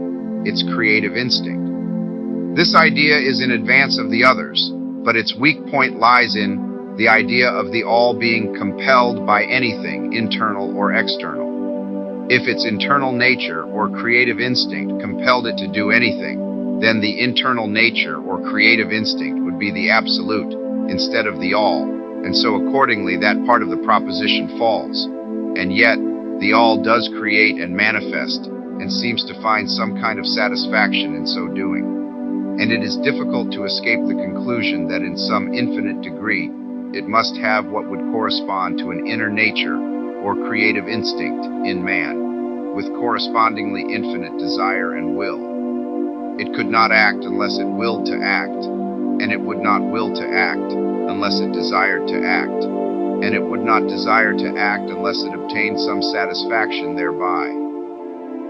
its creative instinct. This idea is in advance of the others, but its weak point lies in the idea of the All being compelled by anything, internal or external. If its internal nature or creative instinct compelled it to do anything, then the internal nature or creative instinct would be the absolute instead of the All, and so accordingly that part of the proposition falls. And yet, the All does create and manifest, and seems to find some kind of satisfaction in so doing. And it is difficult to escape the conclusion that in some infinite degree, it must have what would correspond to an inner nature or creative instinct in man, with correspondingly infinite desire and will. It could not act unless it willed to act, and it would not will to act unless it desired to act, and it would not desire to act unless it obtained some satisfaction thereby.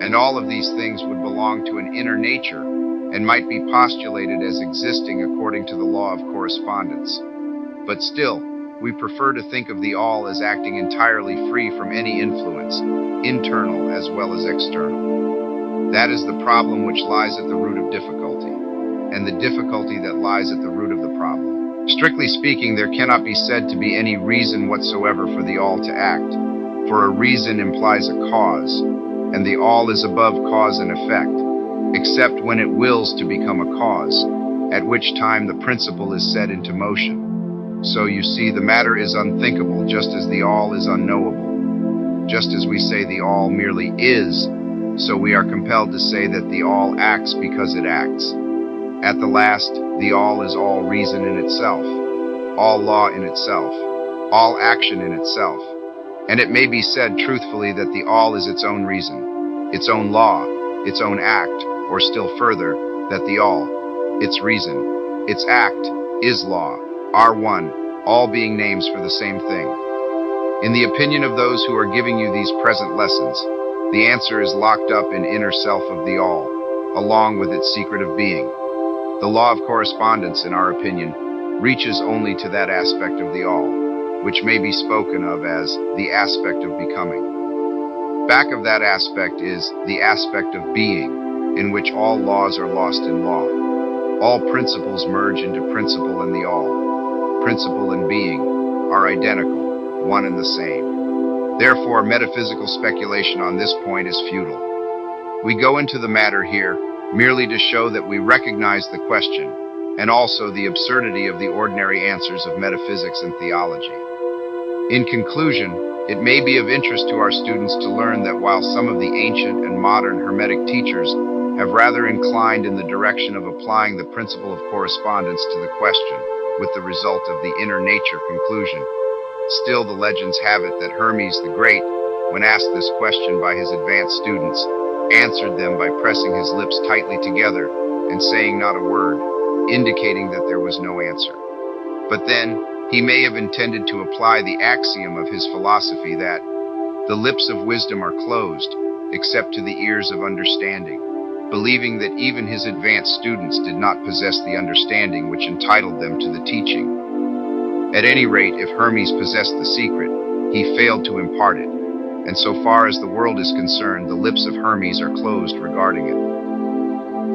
And all of these things would belong to an inner nature, and might be postulated as existing according to the law of correspondence. But still, we prefer to think of the All as acting entirely free from any influence, internal as well as external. That is the problem which lies at the root of difficulty, and the difficulty that lies at the root of the problem. Strictly speaking, there cannot be said to be any reason whatsoever for the All to act, for a reason implies a cause, and the All is above cause and effect, except when it wills to become a cause, at which time the principle is set into motion. So you see, the matter is unthinkable just as the all is unknowable. Just as we say the all merely is, so we are compelled to say that the all acts because it acts. At the last, the all is all reason in itself, all law in itself, all action in itself. And it may be said truthfully that the all is its own reason, its own law, its own act, or still further, that the all, its reason, its act, is law, are one, all being names for the same thing. In the opinion of those who are giving you these present lessons, the answer is locked up in inner self of the all, along with its secret of being. The law of correspondence, in our opinion, reaches only to that aspect of the all, which may be spoken of as the aspect of becoming. Back of that aspect is the aspect of being, in which all laws are lost in law. All principles merge into principle in the all. Principle and being are identical, one and the same. Therefore, metaphysical speculation on this point is futile. We go into the matter here merely to show that we recognize the question, and also the absurdity of the ordinary answers of metaphysics and theology. In conclusion, it may be of interest to our students to learn that while some of the ancient and modern Hermetic teachers have rather inclined in the direction of applying the principle of correspondence to the question, with the result of the inner nature conclusion, still the legends have it that Hermes the Great, when asked this question by his advanced students, answered them by pressing his lips tightly together and saying not a word, indicating that there was no answer. But then, he may have intended to apply the axiom of his philosophy that the lips of wisdom are closed, except to the ears of understanding, believing that even his advanced students did not possess the understanding which entitled them to the teaching. At any rate, if Hermes possessed the secret, he failed to impart it, and so far as the world is concerned, the lips of Hermes are closed regarding it.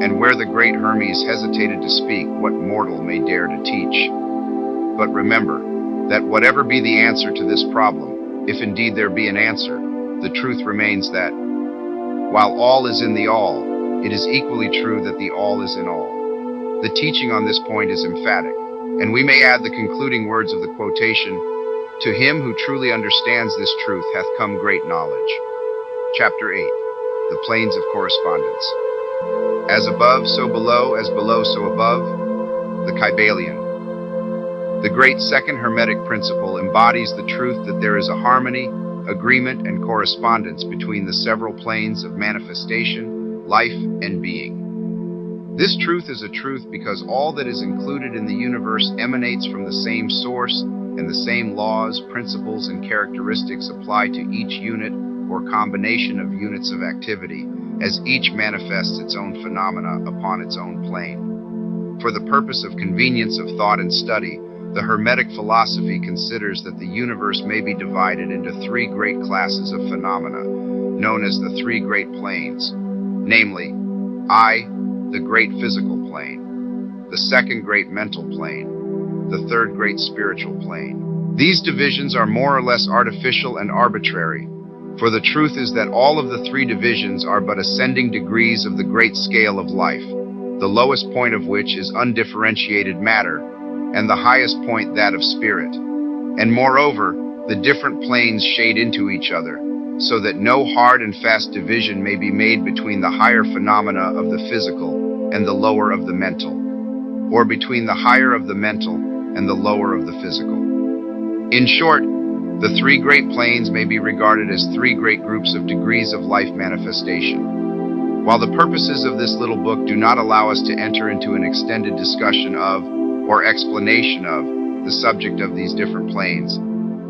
And where the great Hermes hesitated to speak, what mortal may dare to teach? But remember, that whatever be the answer to this problem, if indeed there be an answer, the truth remains that, while all is in the all, it is equally true that the all is in all. The teaching on this point is emphatic, and we may add the concluding words of the quotation, "To him who truly understands this truth hath come great knowledge." Chapter 8. The Planes of Correspondence. As above, so below, as below, so above. The Kybalion. The great second Hermetic principle embodies the truth that there is a harmony, agreement, and correspondence between the several planes of manifestation, life, and being. This truth is a truth because all that is included in the universe emanates from the same source, and the same laws, principles, and characteristics apply to each unit or combination of units of activity, as each manifests its own phenomena upon its own plane. For the purpose of convenience of thought and study, the Hermetic philosophy considers that the universe may be divided into three great classes of phenomena, known as the three great planes, namely, I, the great physical plane, the second great mental plane, the third great spiritual plane. These divisions are more or less artificial and arbitrary, for the truth is that all of the three divisions are but ascending degrees of the great scale of life, the lowest point of which is undifferentiated matter, and the highest point that of spirit. And moreover, the different planes shade into each other, so that no hard and fast division may be made between the higher phenomena of the physical and the lower of the mental, or between the higher of the mental and the lower of the physical. In short, the three great planes may be regarded as three great groups of degrees of life manifestation. While the purposes of this little book do not allow us to enter into an extended discussion of, or explanation of, the subject of these different planes,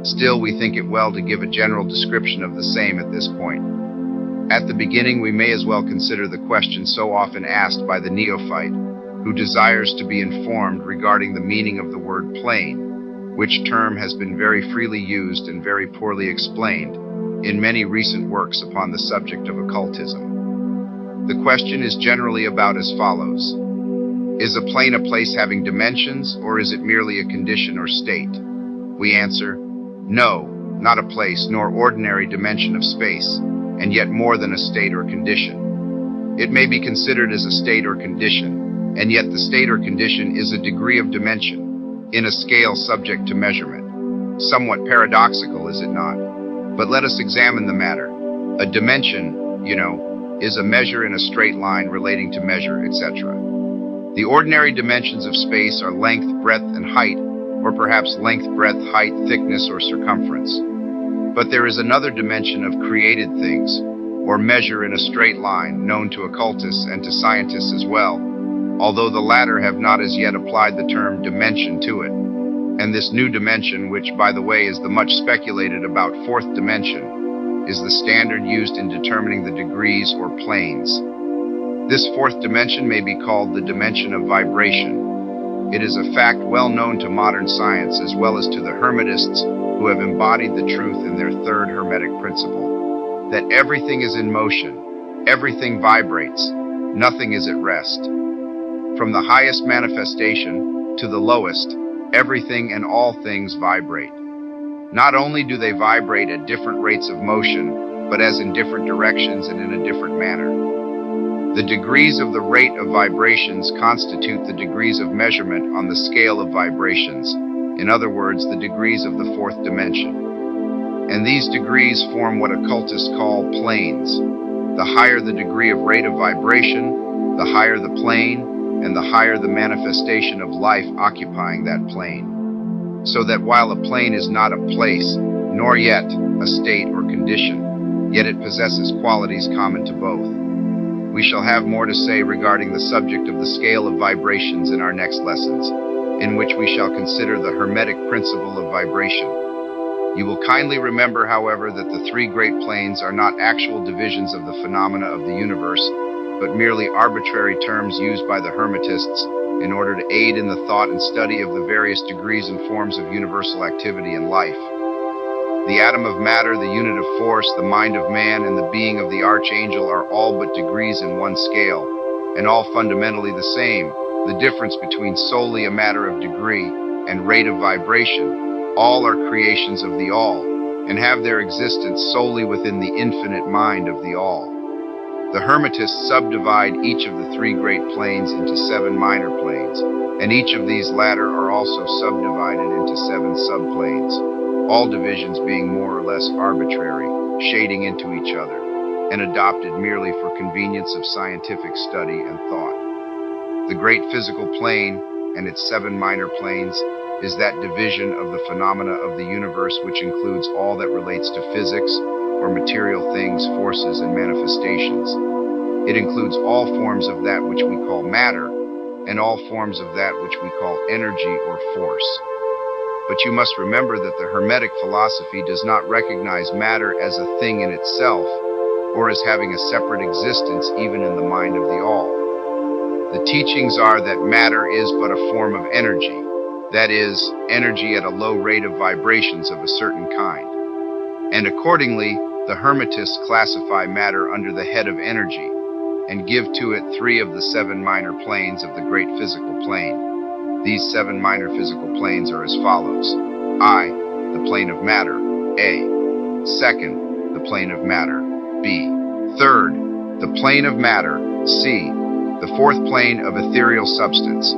still we think it well to give a general description of the same at this point. At the beginning, we may as well consider the question so often asked by the neophyte, who desires to be informed regarding the meaning of the word plane, which term has been very freely used and very poorly explained in many recent works upon the subject of occultism. The question is generally about as follows. Is a plane a place having dimensions, or is it merely a condition or state? We answer, no, not a place nor ordinary dimension of space, and yet more than a state or condition. It may be considered as a state or condition, and yet the state or condition is a degree of dimension. in a scale subject to measurement. Somewhat paradoxical, is it not? But let us examine the matter. A dimension, is a measure in a straight line relating to measure, etc. The ordinary dimensions of space are length, breadth, and height, or perhaps length, breadth, height, thickness, or circumference. But there is another dimension of created things, or measure in a straight line, known to occultists and to scientists as well, although the latter have not as yet applied the term dimension to it. And this new dimension, which, by the way, is the much speculated about fourth dimension, is the standard used in determining the degrees or planes. This fourth dimension may be called the dimension of vibration. It is a fact well known to modern science as well as to the Hermetists who have embodied the truth in their third Hermetic principle, that everything is in motion, everything vibrates, nothing is at rest. From the highest manifestation to the lowest, everything and all things vibrate. Not only do they vibrate at different rates of motion, but as in different directions and in a different manner. The degrees of the rate of vibrations constitute the degrees of measurement on the scale of vibrations, in other words, the degrees of the fourth dimension. And these degrees form what occultists call planes. The higher the degree of rate of vibration, the higher the plane, and the higher the manifestation of life occupying that plane. So that while a plane is not a place, nor yet a state or condition, yet it possesses qualities common to both. We shall have more to say regarding the subject of the scale of vibrations in our next lessons, in which we shall consider the Hermetic principle of vibration. You will kindly remember, however, that the three great planes are not actual divisions of the phenomena of the universe, but merely arbitrary terms used by the Hermetists in order to aid in the thought and study of the various degrees and forms of universal activity and life. The atom of matter, the unit of force, the mind of man, and the being of the archangel are all but degrees in one scale, and all fundamentally the same. The difference between solely a matter of degree and rate of vibration, all are creations of the all, and have their existence solely within the infinite mind of the all. The Hermetists subdivide each of the three great planes into 7 minor planes, and each of these latter are also subdivided into 7 subplanes, all divisions being more or less arbitrary, shading into each other, and adopted merely for convenience of scientific study and thought. The great physical plane and its 7 minor planes is that division of the phenomena of the universe which includes all that relates to physics, or material things, forces, and manifestations. It includes all forms of that which we call matter, and all forms of that which we call energy or force. But you must remember that the Hermetic philosophy does not recognize matter as a thing in itself, or as having a separate existence even in the mind of the all. The teachings are that matter is but a form of energy, that is, energy at a low rate of vibrations of a certain kind. And accordingly, the Hermetists classify matter under the head of energy, and give to it 3 of the 7 minor planes of the great physical plane. These 7 minor physical planes are as follows. I, the plane of matter, A. Second, the plane of matter, B. Third, the plane of matter, C. The fourth plane of ethereal substance,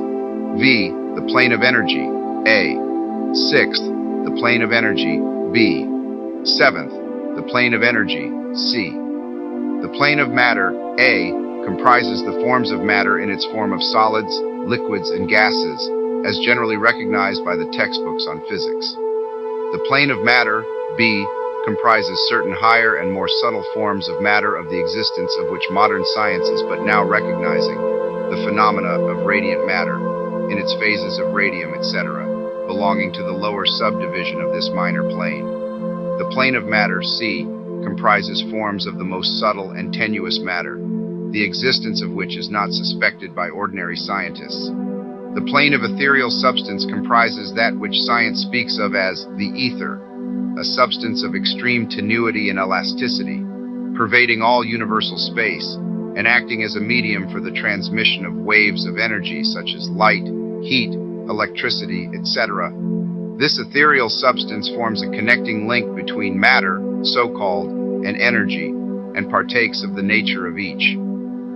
V. The plane of energy, A. Sixth, the plane of energy, B. Seventh, the plane of energy, C. The plane of matter, A, comprises the forms of matter in its form of solids, liquids, and gases, as generally recognized by the textbooks on physics. The plane of matter, B, comprises certain higher and more subtle forms of matter of the existence of which modern science is but now recognizing, the phenomena of radiant matter, in its phases of radium, etc., belonging to the lower subdivision of this minor plane. The plane of matter, C, comprises forms of the most subtle and tenuous matter, the existence of which is not suspected by ordinary scientists. The plane of ethereal substance comprises that which science speaks of as the ether, a substance of extreme tenuity and elasticity, pervading all universal space, and acting as a medium for the transmission of waves of energy such as light, heat, electricity, etc. This ethereal substance forms a connecting link between matter, so-called, and energy, and partakes of the nature of each.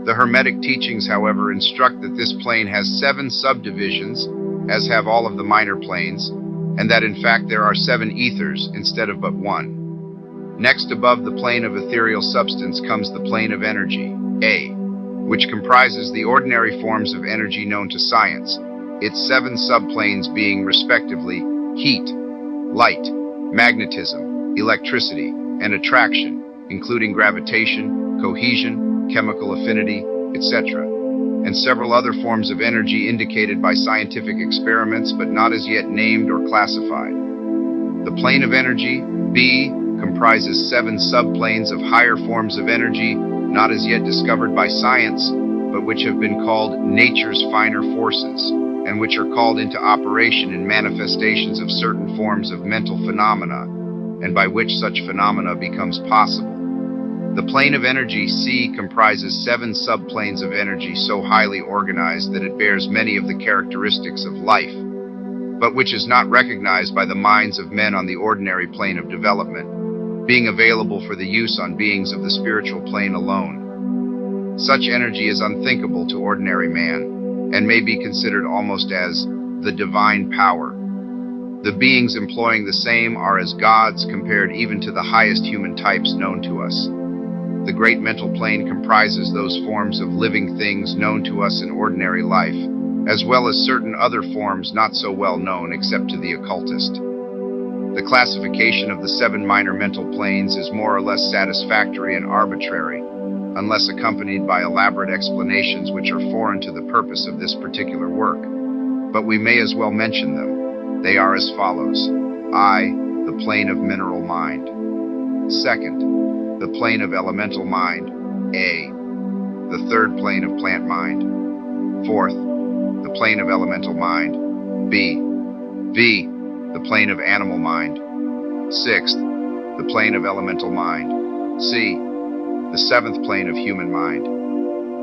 The Hermetic teachings, however, instruct that this plane has 7 subdivisions, as have all of the minor planes, and that in fact there are 7 ethers instead of but 1. Next, above the plane of ethereal substance comes the plane of energy, A, which comprises the ordinary forms of energy known to science, its 7 subplanes being respectively heat, light, magnetism, electricity, and attraction, including gravitation, cohesion, chemical affinity, etc., and several other forms of energy indicated by scientific experiments but not as yet named or classified. The plane of energy, B, comprises 7 subplanes of higher forms of energy not as yet discovered by science, but which have been called nature's finer forces, and which are called into operation in manifestations of certain forms of mental phenomena, and by which such phenomena becomes possible. The plane of energy, C, comprises 7 subplanes of energy so highly organized that it bears many of the characteristics of life, but which is not recognized by the minds of men on the ordinary plane of development, being available for the use on beings of the spiritual plane alone. Such energy is unthinkable to ordinary man, and may be considered almost as the divine power. The beings employing the same are as gods compared even to the highest human types known to us. The great mental plane comprises those forms of living things known to us in ordinary life, as well as certain other forms not so well known except to the occultist. The classification of the 7 minor mental planes is more or less satisfactory and arbitrary, unless accompanied by elaborate explanations which are foreign to the purpose of this particular work. But we may as well mention them. They are as follows. I, the plane of mineral mind. Second, the plane of elemental mind, A. The third plane of plant mind. Fourth, the plane of elemental mind, B. V, the plane of animal mind. Sixth, the plane of elemental mind, C. The 7th plane of human mind.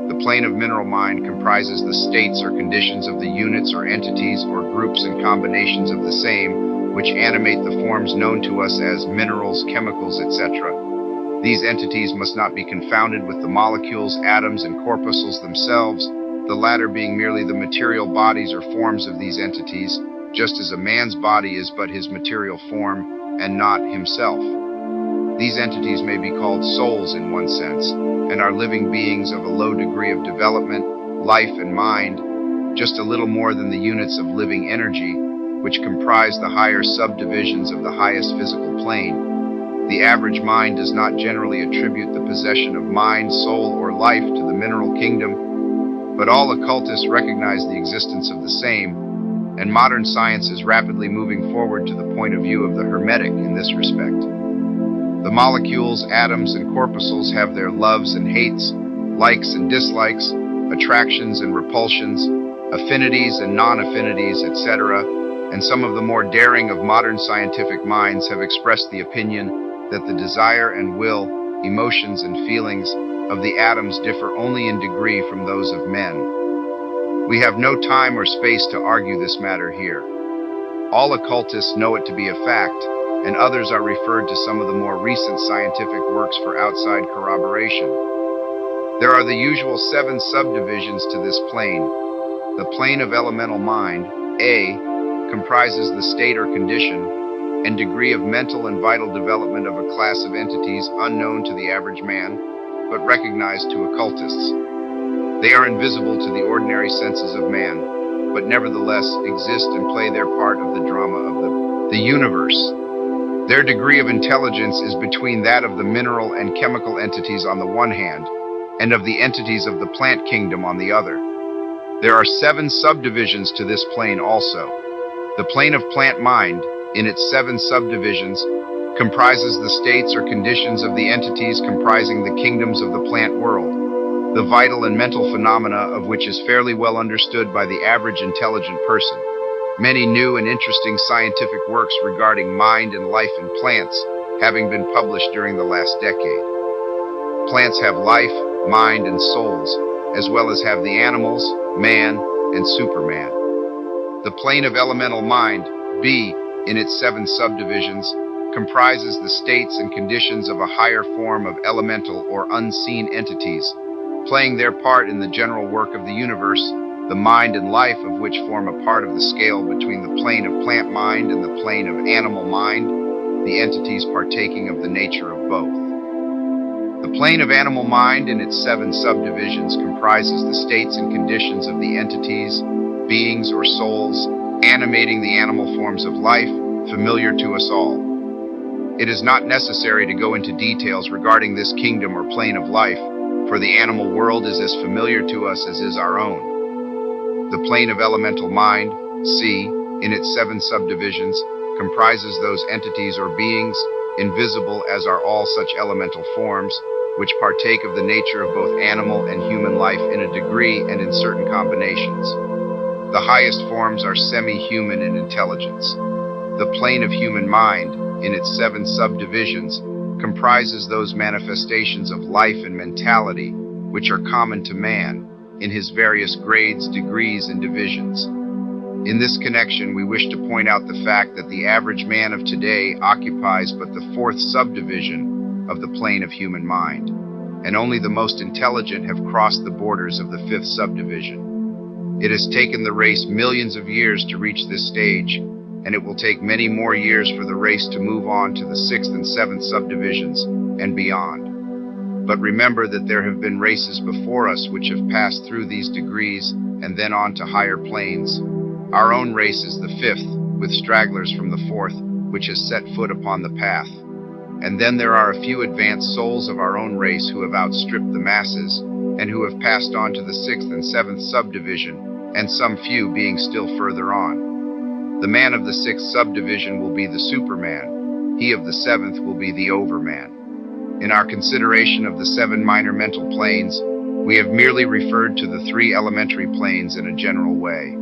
The plane of mineral mind comprises the states or conditions of the units or entities or groups and combinations of the same, which animate the forms known to us as minerals, chemicals, etc. These entities must not be confounded with the molecules, atoms, and corpuscles themselves, the latter being merely the material bodies or forms of these entities, just as a man's body is but his material form, and not himself. These entities may be called souls in one sense, and are living beings of a low degree of development, life, and mind, just a little more than the units of living energy, which comprise the higher subdivisions of the highest physical plane. The average mind does not generally attribute the possession of mind, soul, or life to the mineral kingdom, but all occultists recognize the existence of the same, and modern science is rapidly moving forward to the point of view of the Hermetic in this respect. The molecules, atoms, and corpuscles have their loves and hates, likes and dislikes, attractions and repulsions, affinities and non-affinities, etc., and some of the more daring of modern scientific minds have expressed the opinion that the desire and will, emotions and feelings of the atoms differ only in degree from those of men. We have no time or space to argue this matter here. All occultists know it to be a fact, and others are referred to some of the more recent scientific works for outside corroboration. There are the usual 7 subdivisions to this plane. The plane of elemental mind, A, comprises the state or condition and degree of mental and vital development of a class of entities unknown to the average man, but recognized to occultists. They are invisible to the ordinary senses of man, but nevertheless exist and play their part of the drama of the universe. Their degree of intelligence is between that of the mineral and chemical entities on the one hand, and of the entities of the plant kingdom on the other. There are 7 subdivisions to this plane also. The plane of plant mind, in its 7 subdivisions, comprises the states or conditions of the entities comprising the kingdoms of the plant world, the vital and mental phenomena of which is fairly well understood by the average intelligent person. Many new and interesting scientific works regarding mind and life in plants having been published during the last decade. Plants have life, mind, and souls, as well as have the animals, man, and Superman. The plane of elemental mind, B, in its 7 subdivisions, comprises the states and conditions of a higher form of elemental or unseen entities, playing their part in the general work of the universe, the mind and life of which form a part of the scale between the plane of plant mind and the plane of animal mind, the entities partaking of the nature of both. The plane of animal mind in its 7 subdivisions comprises the states and conditions of the entities, beings or souls, animating the animal forms of life, familiar to us all. It is not necessary to go into details regarding this kingdom or plane of life, for the animal world is as familiar to us as is our own. The plane of elemental mind, C, in its 7 subdivisions, comprises those entities or beings, invisible as are all such elemental forms, which partake of the nature of both animal and human life in a degree and in certain combinations. The highest forms are semi-human in intelligence. The plane of human mind, in its 7 subdivisions, comprises those manifestations of life and mentality which are common to man in his various grades, degrees, and divisions. In this connection, we wish to point out the fact that the average man of today occupies but the 4th subdivision of the plane of human mind, and only the most intelligent have crossed the borders of the 5th subdivision. It has taken the race millions of years to reach this stage, and it will take many more years for the race to move on to the 6th and 7th subdivisions and beyond. But remember that there have been races before us which have passed through these degrees and then on to higher planes. Our own race is the 5th, with stragglers from the 4th, which has set foot upon the path. And then there are a few advanced souls of our own race who have outstripped the masses, and who have passed on to the 6th and 7th subdivision, and some few being still further on. The man of the 6th subdivision will be the Superman. He of the 7th will be the Overman. In our consideration of the 7 minor mental planes, we have merely referred to the 3 elementary planes in a general way.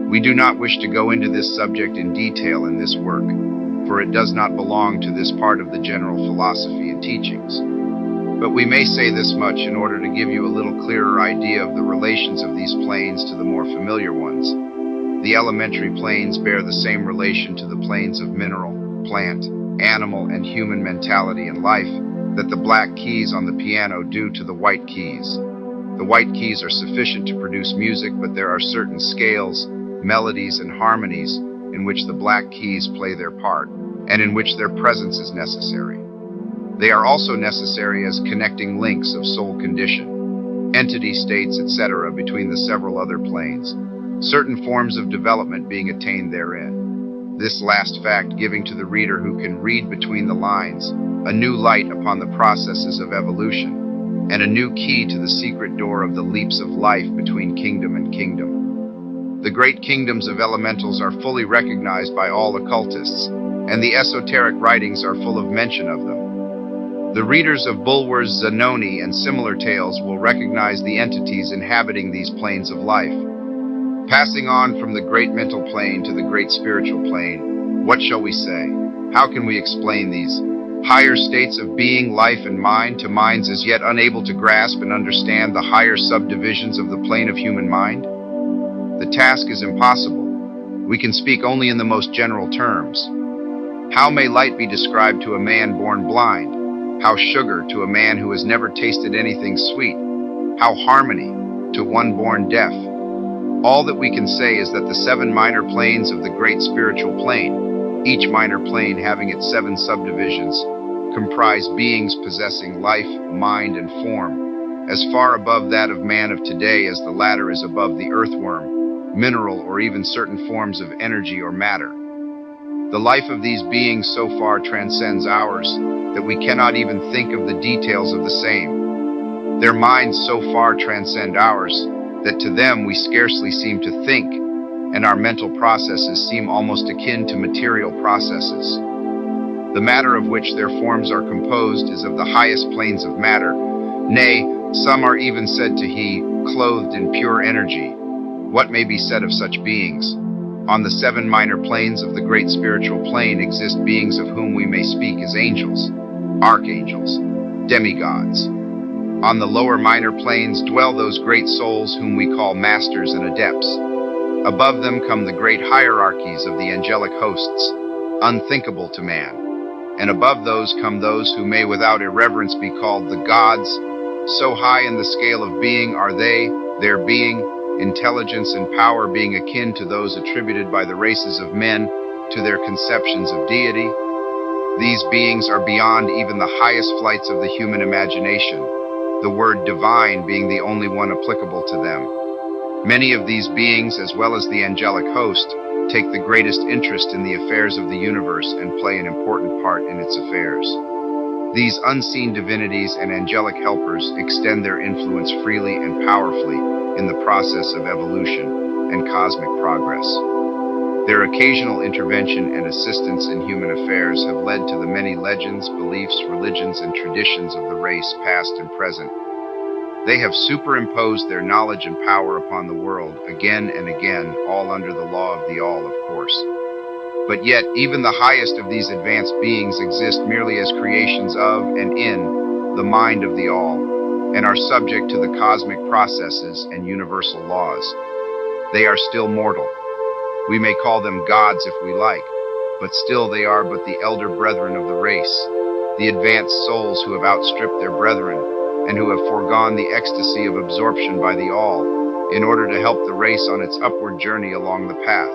We do not wish to go into this subject in detail in this work, for it does not belong to this part of the general philosophy and teachings. But we may say this much in order to give you a little clearer idea of the relations of these planes to the more familiar ones. The elementary planes bear the same relation to the planes of mineral, plant, animal, and human mentality and life that the black keys on the piano do to the white keys. The white keys are sufficient to produce music, but there are certain scales, melodies, and harmonies in which the black keys play their part, and in which their presence is necessary. They are also necessary as connecting links of soul condition, entity states, etc. between the several other planes, certain forms of development being attained therein. This last fact giving to the reader who can read between the lines a new light upon the processes of evolution, and a new key to the secret door of the leaps of life between kingdom and kingdom. The great kingdoms of elementals are fully recognized by all occultists, and the esoteric writings are full of mention of them. The readers of Bulwer's Zanoni and similar tales will recognize the entities inhabiting these planes of life. Passing on from the great mental plane to the great spiritual plane, what shall we say? How can we explain these higher states of being, life, and mind to minds as yet unable to grasp and understand the higher subdivisions of the plane of human mind? The task is impossible. We can speak only in the most general terms. How may light be described to a man born blind? How sugar to a man who has never tasted anything sweet? How harmony to one born deaf? All that we can say is that the 7 minor planes of the great spiritual plane, each minor plane having its 7 subdivisions, comprise beings possessing life, mind, and form, as far above that of man of today as the latter is above the earthworm, mineral, or even certain forms of energy or matter. The life of these beings so far transcends ours that we cannot even think of the details of the same. Their minds so far transcend ours that to them we scarcely seem to think, and our mental processes seem almost akin to material processes. The matter of which their forms are composed is of the highest planes of matter, nay, some are even said to be clothed in pure energy. What may be said of such beings? On the 7 minor planes of the great spiritual plane exist beings of whom we may speak as angels, archangels, demigods. On the lower minor planes dwell those great souls whom we call masters and adepts. Above them come the great hierarchies of the angelic hosts, unthinkable to man. And above those come those who may without irreverence be called the gods. So high in the scale of being are they, their being, intelligence and power being akin to those attributed by the races of men to their conceptions of deity. These beings are beyond even the highest flights of the human imagination, the word divine being the only one applicable to them. Many of these beings, as well as the angelic host, take the greatest interest in the affairs of the universe and play an important part in its affairs. These unseen divinities and angelic helpers extend their influence freely and powerfully in the process of evolution and cosmic progress. Their occasional intervention and assistance in human affairs have led to the many legends, beliefs, religions, and traditions of the race, past and present. They have superimposed their knowledge and power upon the world again and again, all under the law of the all, of course. But yet, even the highest of these advanced beings exist merely as creations of and in the mind of the all, and are subject to the cosmic processes and universal laws. They are still mortal. We may call them gods if we like, but still they are but the elder brethren of the race, the advanced souls who have outstripped their brethren, and who have foregone the ecstasy of absorption by the all, in order to help the race on its upward journey along the path.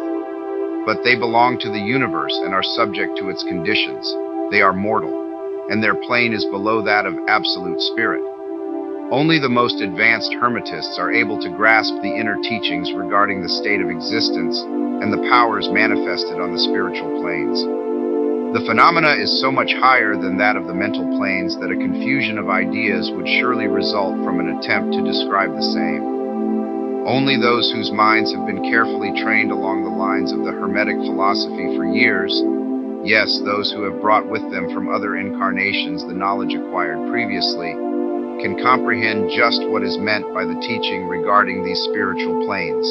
But they belong to the universe and are subject to its conditions. They are mortal, and their plane is below that of absolute spirit. Only the most advanced Hermetists are able to grasp the inner teachings regarding the state of existence and the powers manifested on the spiritual planes. The phenomena is so much higher than that of the mental planes that a confusion of ideas would surely result from an attempt to describe the same. Only those whose minds have been carefully trained along the lines of the Hermetic philosophy for years, yes, those who have brought with them from other incarnations the knowledge acquired previously, can comprehend just what is meant by the teaching regarding these spiritual planes.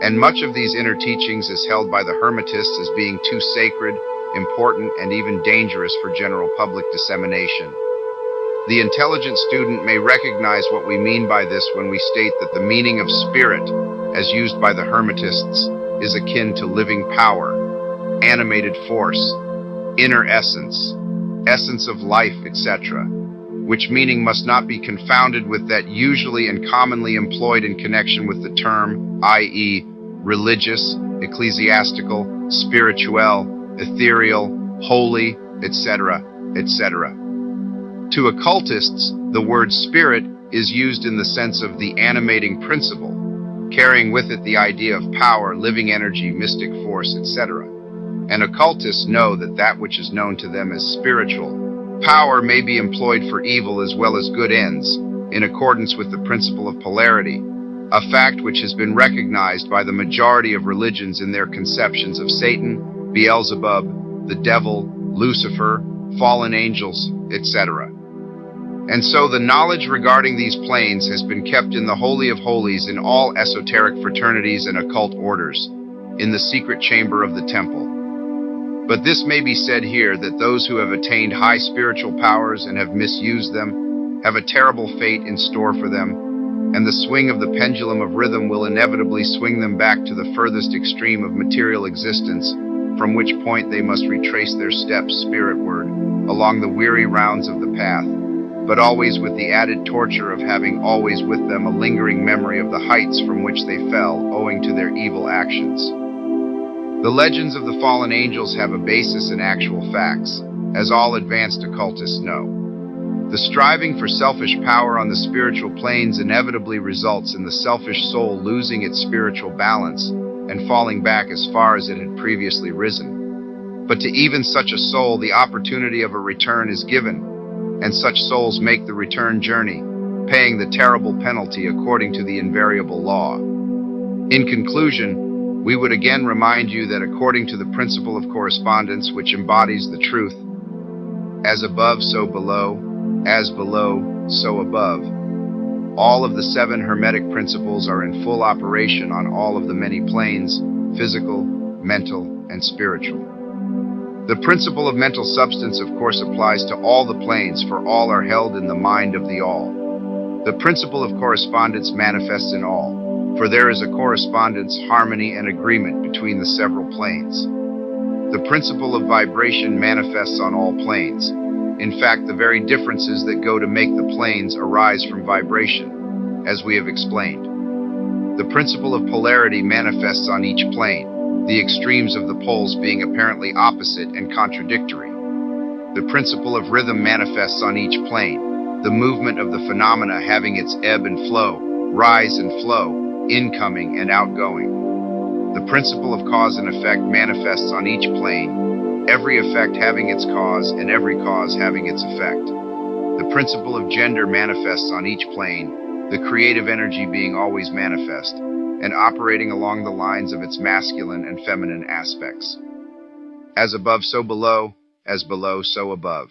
And much of these inner teachings is held by the Hermetists as being too sacred, important, and even dangerous for general public dissemination. The intelligent student may recognize what we mean by this when we state that the meaning of spirit, as used by the Hermetists, is akin to living power, animated force, inner essence, essence of life, etc., which meaning must not be confounded with that usually and commonly employed in connection with the term, i.e., religious, ecclesiastical, spiritual, ethereal, holy, etc., etc. To occultists, the word spirit is used in the sense of the animating principle, carrying with it the idea of power, living energy, mystic force, etc. And occultists know that that which is known to them as spiritual power may be employed for evil as well as good ends, in accordance with the principle of polarity, a fact which has been recognized by the majority of religions in their conceptions of Satan, Beelzebub, the devil, Lucifer, fallen angels, etc. And so the knowledge regarding these planes has been kept in the Holy of Holies in all esoteric fraternities and occult orders, in the secret chamber of the temple. But this may be said here that those who have attained high spiritual powers and have misused them have a terrible fate in store for them, and the swing of the pendulum of rhythm will inevitably swing them back to the furthest extreme of material existence, from which point they must retrace their steps spiritward along the weary rounds of the path, but always with the added torture of having always with them a lingering memory of the heights from which they fell owing to their evil actions. The legends of the fallen angels have a basis in actual facts, as all advanced occultists know. The striving for selfish power on the spiritual planes inevitably results in the selfish soul losing its spiritual balance and falling back as far as it had previously risen. But to even such a soul, the opportunity of a return is given, and such souls make the return journey, paying the terrible penalty according to the invariable law. In conclusion, we would again remind you that according to the principle of correspondence, which embodies the truth, as above, so below, as below, so above, all of the 7 Hermetic principles are in full operation on all of the many planes, physical, mental, and spiritual. The principle of mental substance, of course, applies to all the planes, for all are held in the mind of the all. The principle of correspondence manifests in all, for there is a correspondence, harmony, and agreement between the several planes. The principle of vibration manifests on all planes. In fact, the very differences that go to make the planes arise from vibration, as we have explained. The principle of polarity manifests on each plane, the extremes of the poles being apparently opposite and contradictory. The principle of rhythm manifests on each plane, the movement of the phenomena having its ebb and flow, rise and flow, incoming and outgoing. The principle of cause and effect manifests on each plane, every effect having its cause and every cause having its effect. The principle of gender manifests on each plane, the creative energy being always manifest, and operating along the lines of its masculine and feminine aspects. As above, so below, as below, so above.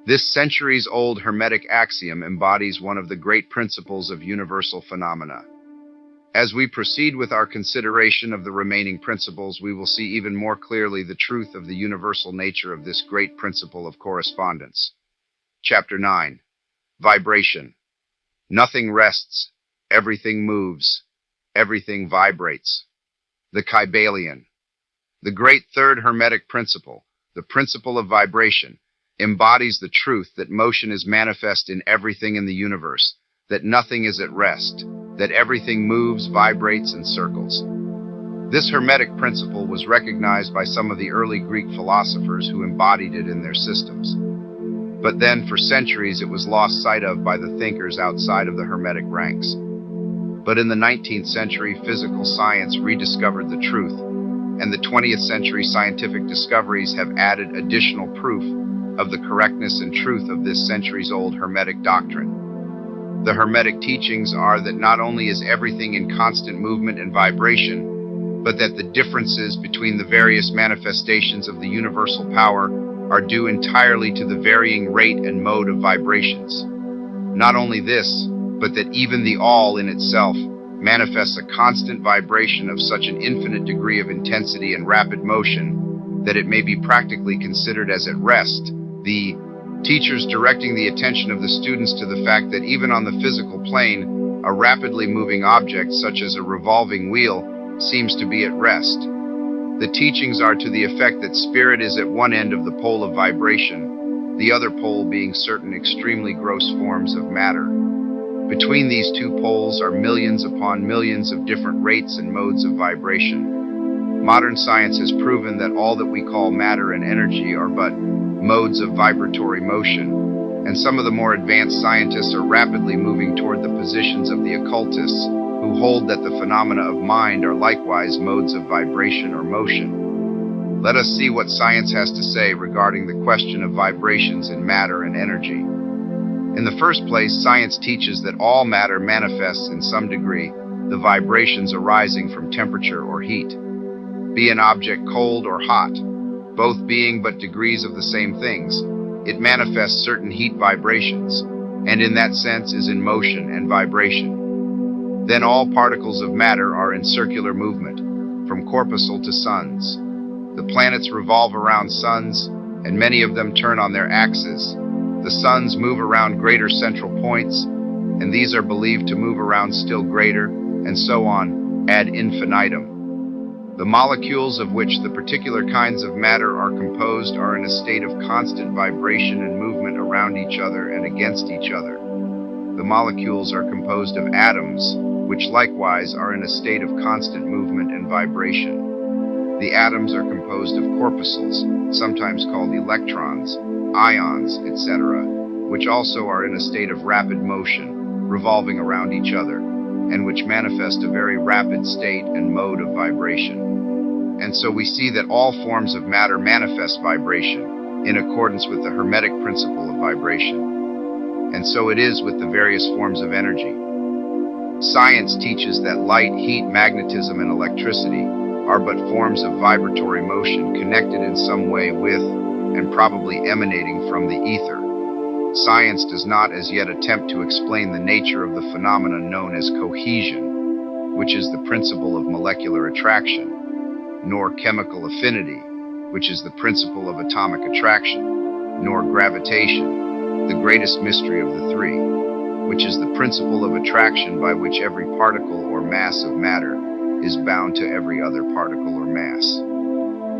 This centuries-old Hermetic axiom embodies one of the great principles of universal phenomena. As we proceed with our consideration of the remaining principles, we will see even more clearly the truth of the universal nature of this great principle of correspondence. Chapter 9. Vibration. Nothing rests, everything moves, everything vibrates. The Kybalion. The great third Hermetic principle, the principle of vibration, embodies the truth that motion is manifest in everything in the universe, that nothing is at rest, that everything moves, vibrates, and circles. This Hermetic principle was recognized by some of the early Greek philosophers who embodied it in their systems. But then, for centuries, it was lost sight of by the thinkers outside of the Hermetic ranks. But in the 19th century, physical science rediscovered the truth, and the 20th century scientific discoveries have added additional proof of the correctness and truth of this centuries-old Hermetic doctrine. The Hermetic teachings are that not only is everything in constant movement and vibration, but that the differences between the various manifestations of the universal power are due entirely to the varying rate and mode of vibrations. Not only this, but that even the all in itself manifests a constant vibration of such an infinite degree of intensity and rapid motion that it may be practically considered as at rest. The teachers directing the attention of the students to the fact that even on the physical plane, a rapidly moving object such as a revolving wheel seems to be at rest. The teachings are to the effect that spirit is at one end of the pole of vibration, the other pole being certain extremely gross forms of matter. Between these two poles are millions upon millions of different rates and modes of vibration. Modern science has proven that all that we call matter and energy are but modes of vibratory motion, and some of the more advanced scientists are rapidly moving toward the positions of the occultists who hold that the phenomena of mind are likewise modes of vibration or motion. Let us see what science has to say regarding the question of vibrations in matter and energy. In the first place, science teaches that all matter manifests in some degree the vibrations arising from temperature or heat. Be an object cold or hot, both being but degrees of the same things, it manifests certain heat vibrations, and in that sense is in motion and vibration. Then all particles of matter are in circular movement, from corpuscle to suns. The planets revolve around suns, and many of them turn on their axes. The suns move around greater central points, and these are believed to move around still greater, and so on, ad infinitum. The molecules of which the particular kinds of matter are composed are in a state of constant vibration and movement around each other and against each other. The molecules are composed of atoms, which likewise are in a state of constant movement and vibration. The atoms are composed of corpuscles, sometimes called electrons, ions, etc., which also are in a state of rapid motion, revolving around each other, and which manifest a very rapid state and mode of vibration. And so we see that all forms of matter manifest vibration, in accordance with the Hermetic principle of vibration. And so it is with the various forms of energy. Science teaches that light, heat, magnetism, and electricity are but forms of vibratory motion connected in some way with, and probably emanating from the ether. Science does not as yet attempt to explain the nature of the phenomena known as cohesion, which is the principle of molecular attraction, nor chemical affinity, which is the principle of atomic attraction, nor gravitation, the greatest mystery of the three, which is the principle of attraction by which every particle or mass of matter is bound to every other particle or mass.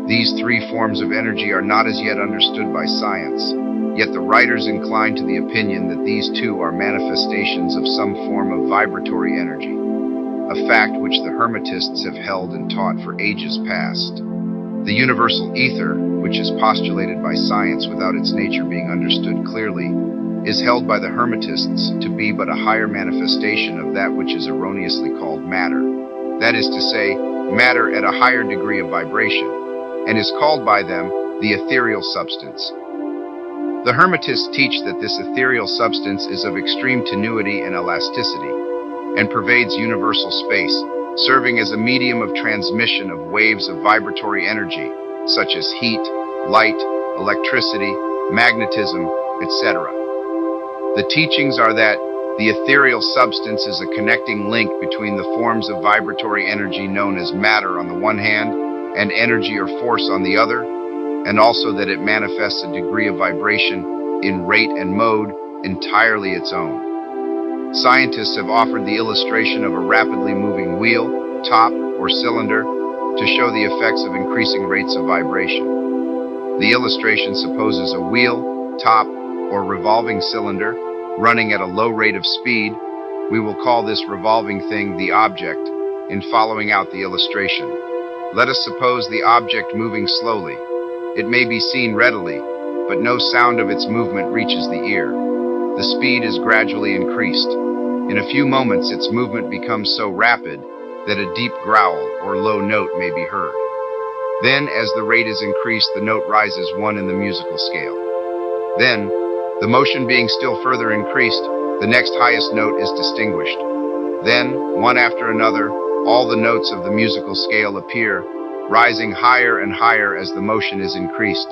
These three forms of energy are not as yet understood by science, yet the writers incline to the opinion that these two are manifestations of some form of vibratory energy. a fact which the Hermetists have held and taught for ages past. The universal ether, which is postulated by science without its nature being understood clearly, is held by the Hermetists to be but a higher manifestation of that which is erroneously called matter. That is to say, matter at a higher degree of vibration, and is called by them the ethereal substance. The Hermetists teach that this ethereal substance is of extreme tenuity and elasticity, and pervades universal space, serving as a medium of transmission of waves of vibratory energy, such as heat, light, electricity, magnetism, etc. The teachings are that the ethereal substance is a connecting link between the forms of vibratory energy known as matter on the one hand, and energy or force on the other, and also that it manifests a degree of vibration in rate and mode entirely its own. Scientists have offered the illustration of a rapidly moving wheel, top, or cylinder to show the effects of increasing rates of vibration. The illustration supposes a wheel, top, or revolving cylinder running at a low rate of speed. We will call this revolving thing the object in following out the illustration. Let us suppose the object moving slowly. It may be seen readily, but no sound of its movement reaches the ear. The speed is gradually increased. In a few moments, its movement becomes so rapid that a deep growl or low note may be heard. Then, as the rate is increased, the note rises one in the musical scale. Then, the motion being still further increased, the next highest note is distinguished. Then, one after another, all the notes of the musical scale appear, rising higher and higher as the motion is increased.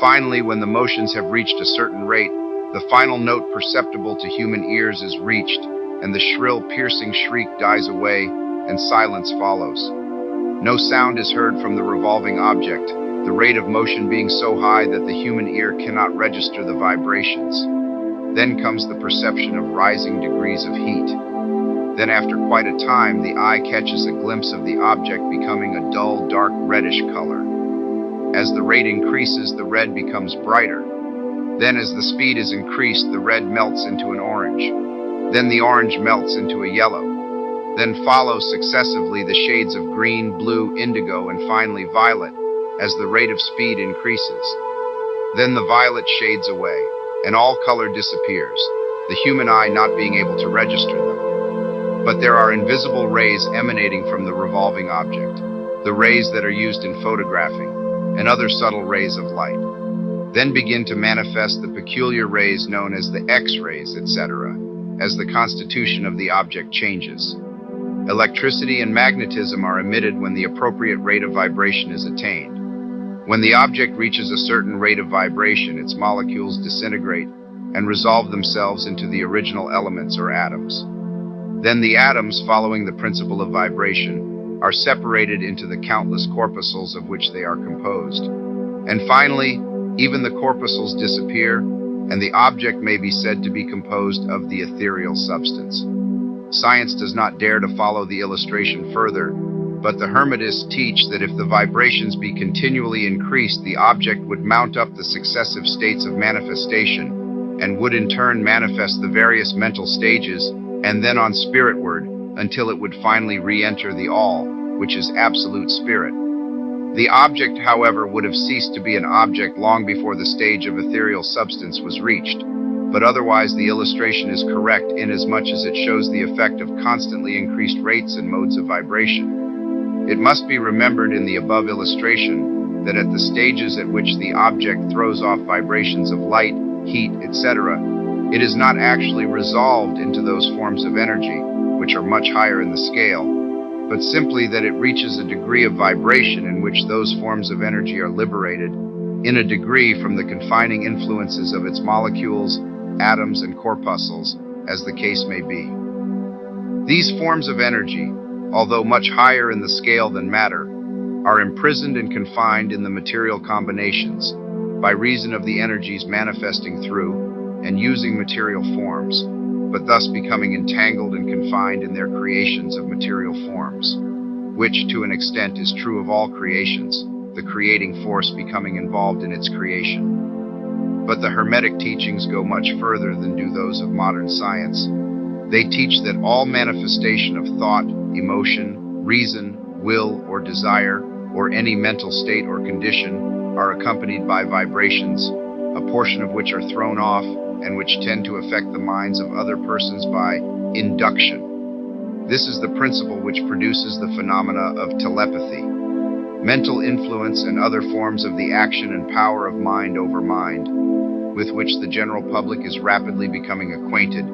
Finally, when the motions have reached a certain rate, the final note perceptible to human ears is reached, and the shrill, piercing shriek dies away, and silence follows. No sound is heard from the revolving object, the rate of motion being so high that the human ear cannot register the vibrations. Then comes the perception of rising degrees of heat. Then after quite a time, the eye catches a glimpse of the object becoming a dull, dark reddish color. As the rate increases, the red becomes brighter. Then as the speed is increased, the red melts into an orange. Then the orange melts into a yellow. Then follow successively the shades of green, blue, indigo, and finally violet, as the rate of speed increases. Then the violet shades away, and all color disappears, the human eye not being able to register them. But there are invisible rays emanating from the revolving object, the rays that are used in photographing, and other subtle rays of light. Then begin to manifest the peculiar rays known as the X-rays, etc., as the constitution of the object changes. Electricity and magnetism are emitted when the appropriate rate of vibration is attained. When the object reaches a certain rate of vibration, its molecules disintegrate and resolve themselves into the original elements or atoms. Then the atoms, following the principle of vibration, are separated into the countless corpuscles of which they are composed. And finally, even the corpuscles disappear, and the object may be said to be composed of the ethereal substance. Science does not dare to follow the illustration further, but the Hermetists teach that if the vibrations be continually increased, the object would mount up the successive states of manifestation, and would in turn manifest the various mental stages, and then on spiritward, until it would finally re-enter the All, which is absolute spirit. The object, however, would have ceased to be an object long before the stage of ethereal substance was reached, but otherwise the illustration is correct inasmuch as it shows the effect of constantly increased rates and modes of vibration. It must be remembered in the above illustration that at the stages at which the object throws off vibrations of light, heat, etc., it is not actually resolved into those forms of energy, which are much higher in the scale, but simply that it reaches a degree of vibration in which those forms of energy are liberated, in a degree from the confining influences of its molecules, atoms, and corpuscles, as the case may be. These forms of energy, although much higher in the scale than matter, are imprisoned and confined in the material combinations, by reason of the energies manifesting through and using material forms, but thus becoming entangled and confined in their creations of material forms, which to an extent is true of all creations, the creating force becoming involved in its creation. But the Hermetic teachings go much further than do those of modern science. They teach that all manifestation of thought, emotion, reason, will, or desire, or any mental state or condition, are accompanied by vibrations, a portion of which are thrown off and which tend to affect the minds of other persons by induction. This is the principle which produces the phenomena of telepathy, mental influence, and other forms of the action and power of mind over mind, with which the general public is rapidly becoming acquainted,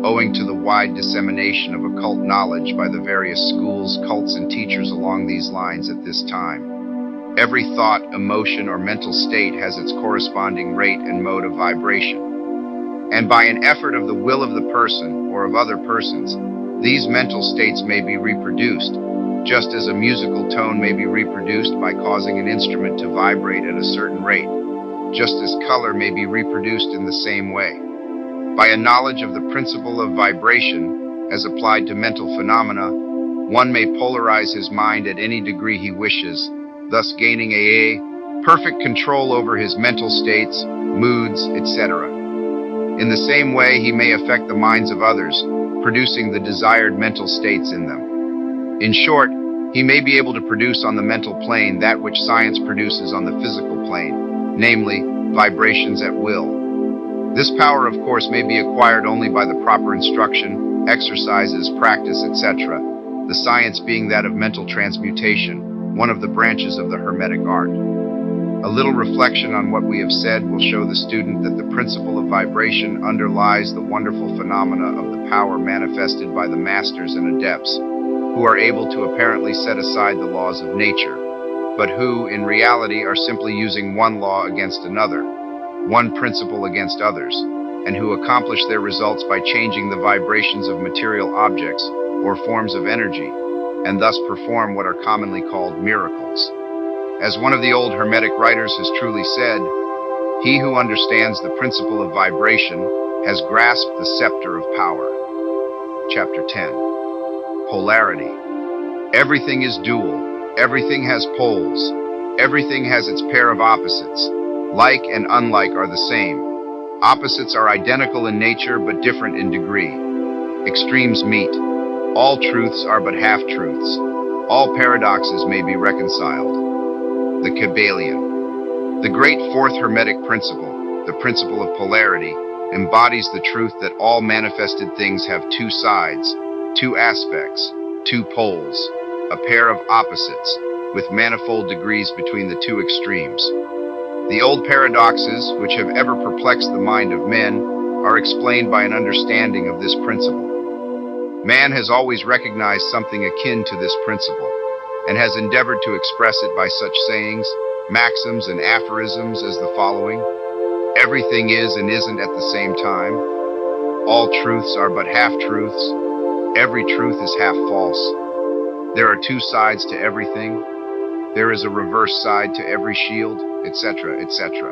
owing to the wide dissemination of occult knowledge by the various schools, cults, and teachers along these lines at this time. Every thought, emotion, or mental state has its corresponding rate and mode of vibration. And by an effort of the will of the person or of other persons, these mental states may be reproduced, just as a musical tone may be reproduced by causing an instrument to vibrate at a certain rate, just as color may be reproduced in the same way. By a knowledge of the principle of vibration, as applied to mental phenomena, one may polarize his mind at any degree he wishes, thus gaining a perfect control over his mental states, moods, etc. In the same way, he may affect the minds of others, producing the desired mental states in them. In short, he may be able to produce on the mental plane that which science produces on the physical plane, namely, vibrations at will. This power, of course, may be acquired only by the proper instruction, exercises, practice, etc., the science being that of mental transmutation, one of the branches of the Hermetic art. A little reflection on what we have said will show the student that the principle of vibration underlies the wonderful phenomena of the power manifested by the masters and adepts, who are able to apparently set aside the laws of nature, but who, in reality, are simply using one law against another, one principle against others, and who accomplish their results by changing the vibrations of material objects or forms of energy, and thus perform what are commonly called miracles. As one of the old Hermetic writers has truly said, "He who understands the principle of vibration has grasped the scepter of power." Chapter 10. Polarity. Everything is dual. Everything has poles. Everything has its pair of opposites. Like and unlike are the same. Opposites are identical in nature but different in degree. Extremes meet. All truths are but half-truths. All paradoxes may be reconciled. The Kybalion. The great fourth Hermetic principle, the principle of polarity, embodies the truth that all manifested things have two sides, two aspects, two poles, a pair of opposites, with manifold degrees between the two extremes. The old paradoxes, which have ever perplexed the mind of men, are explained by an understanding of this principle. Man has always recognized something akin to this principle, and has endeavored to express it by such sayings, maxims, and aphorisms as the following: everything is and isn't at the same time. All truths are but half-truths. Every truth is half false. There are two sides to everything. There is a reverse side to every shield, etc., etc.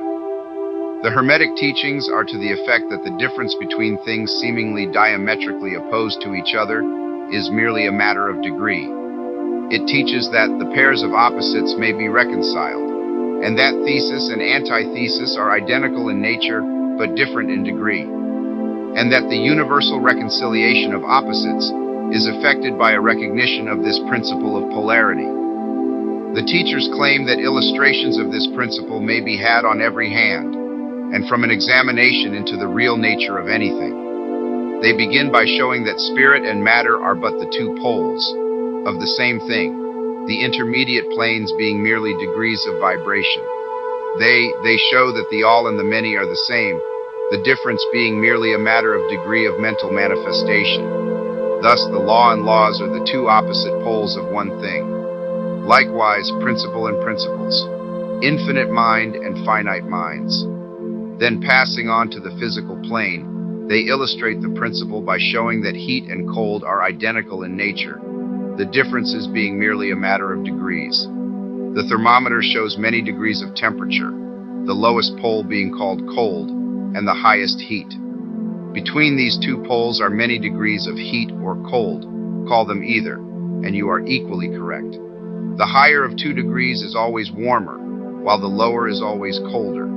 The Hermetic teachings are to the effect that the difference between things seemingly diametrically opposed to each other is merely a matter of degree. It teaches that the pairs of opposites may be reconciled, and that thesis and antithesis are identical in nature but different in degree, and that the universal reconciliation of opposites is effected by a recognition of this principle of polarity. The teachers claim that illustrations of this principle may be had on every hand, and from an examination into the real nature of anything. They begin by showing that spirit and matter are but the two poles of the same thing, the intermediate planes being merely degrees of vibration. They show that the all and the many are the same, the difference being merely a matter of degree of mental manifestation. Thus, the law and laws are the two opposite poles of one thing. Likewise, principle and principles, infinite mind and finite minds. Then passing on to the physical plane, they illustrate the principle by showing that heat and cold are identical in nature, the differences being merely a matter of degrees. The thermometer shows many degrees of temperature, the lowest pole being called cold, and the highest heat. Between these two poles are many degrees of heat or cold. Call them either, and you are equally correct. The higher of 2 degrees is always warmer, while the lower is always colder.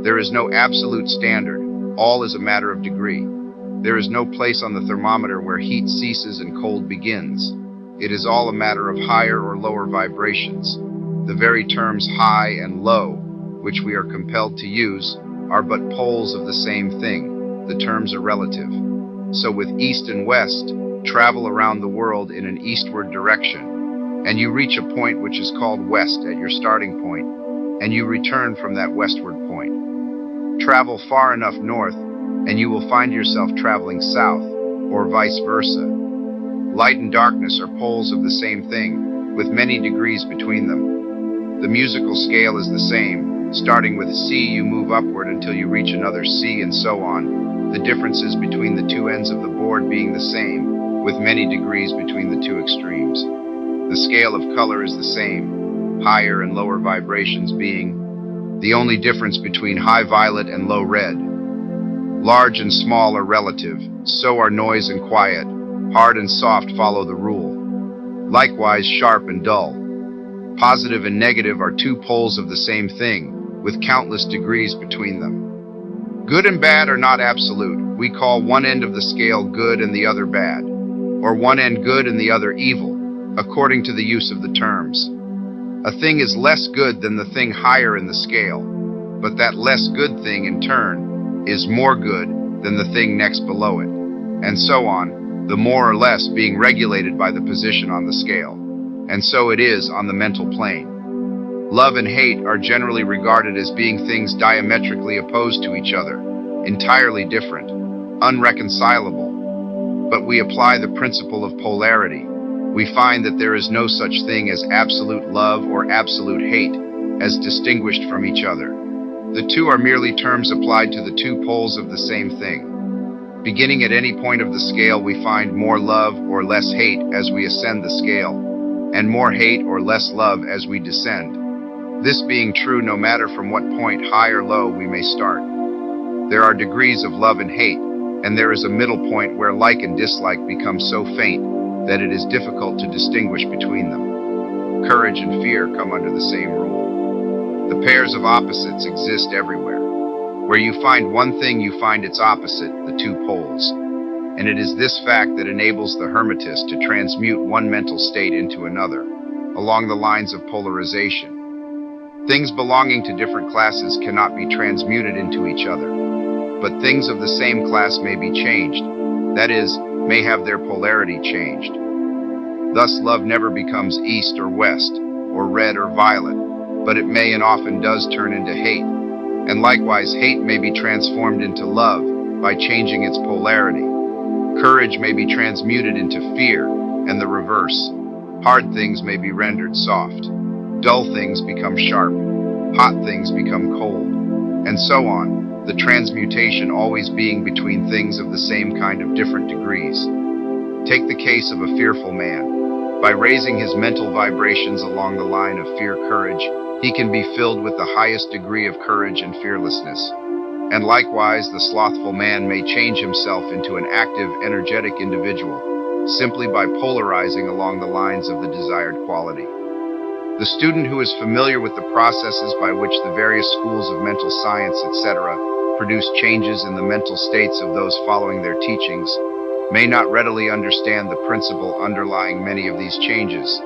There is no absolute standard. All is a matter of degree. There is no place on the thermometer where heat ceases and cold begins. It is all a matter of higher or lower vibrations. The very terms high and low, which we are compelled to use, are but poles of the same thing. The terms are relative. So with east and west, travel around the world in an eastward direction, and you reach a point which is called west at your starting point, and you return from that westward point. Travel far enough north, and you will find yourself traveling south, or vice versa. Light and darkness are poles of the same thing, with many degrees between them. The musical scale is the same. Starting with C, you move upward until you reach another C, and so on. The differences between the two ends of the board being the same, with many degrees between the two extremes. The scale of color is the same, higher and lower vibrations being the only difference between high violet and low red. Large and small are relative, so are noise and quiet. Hard and soft follow the rule. Likewise, sharp and dull. Positive and negative are two poles of the same thing, with countless degrees between them. Good and bad are not absolute. We call one end of the scale good and the other bad, or one end good and the other evil, according to the use of the terms. A thing is less good than the thing higher in the scale, but that less good thing, in turn, is more good than the thing next below it, and so on, the more or less being regulated by the position on the scale. And so it is on the mental plane. Love and hate are generally regarded as being things diametrically opposed to each other, entirely different, unreconcilable. But we apply the principle of polarity. We find that there is no such thing as absolute love or absolute hate, as distinguished from each other. The two are merely terms applied to the two poles of the same thing. Beginning at any point of the scale, we find more love or less hate as we ascend the scale, and more hate or less love as we descend. This being true no matter from what point, high or low, we may start. There are degrees of love and hate, and there is a middle point where like and dislike become so faint that it is difficult to distinguish between them. Courage and fear come under the same rule. The pairs of opposites exist everywhere. Where you find one thing, you find its opposite, the two poles. And it is this fact that enables the hermetist to transmute one mental state into another, along the lines of polarization. Things belonging to different classes cannot be transmuted into each other, but things of the same class may be changed, that is, may have their polarity changed. Thus, love never becomes east or west, or red or violet, but it may and often does turn into hate. And likewise, hate may be transformed into love by changing its polarity. Courage may be transmuted into fear, and the reverse. Hard things may be rendered soft. Dull things become sharp. Hot things become cold. And so on, the transmutation always being between things of the same kind of different degrees. Take the case of a fearful man. By raising his mental vibrations along the line of fear-courage, he can be filled with the highest degree of courage and fearlessness. And likewise, the slothful man may change himself into an active, energetic individual, simply by polarizing along the lines of the desired quality. The student who is familiar with the processes by which the various schools of mental science, etc., produce changes in the mental states of those following their teachings, may not readily understand the principle underlying many of these changes.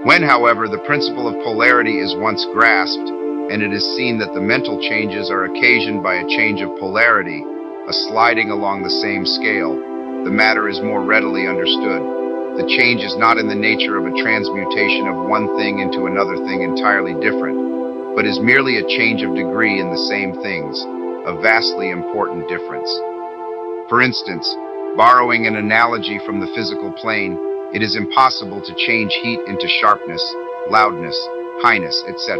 When, however, the principle of polarity is once grasped, and it is seen that the mental changes are occasioned by a change of polarity, a sliding along the same scale, the matter is more readily understood. The change is not in the nature of a transmutation of one thing into another thing entirely different, but is merely a change of degree in the same things, a vastly important difference. For instance, borrowing an analogy from the physical plane, it is impossible to change heat into sharpness, loudness, highness, etc.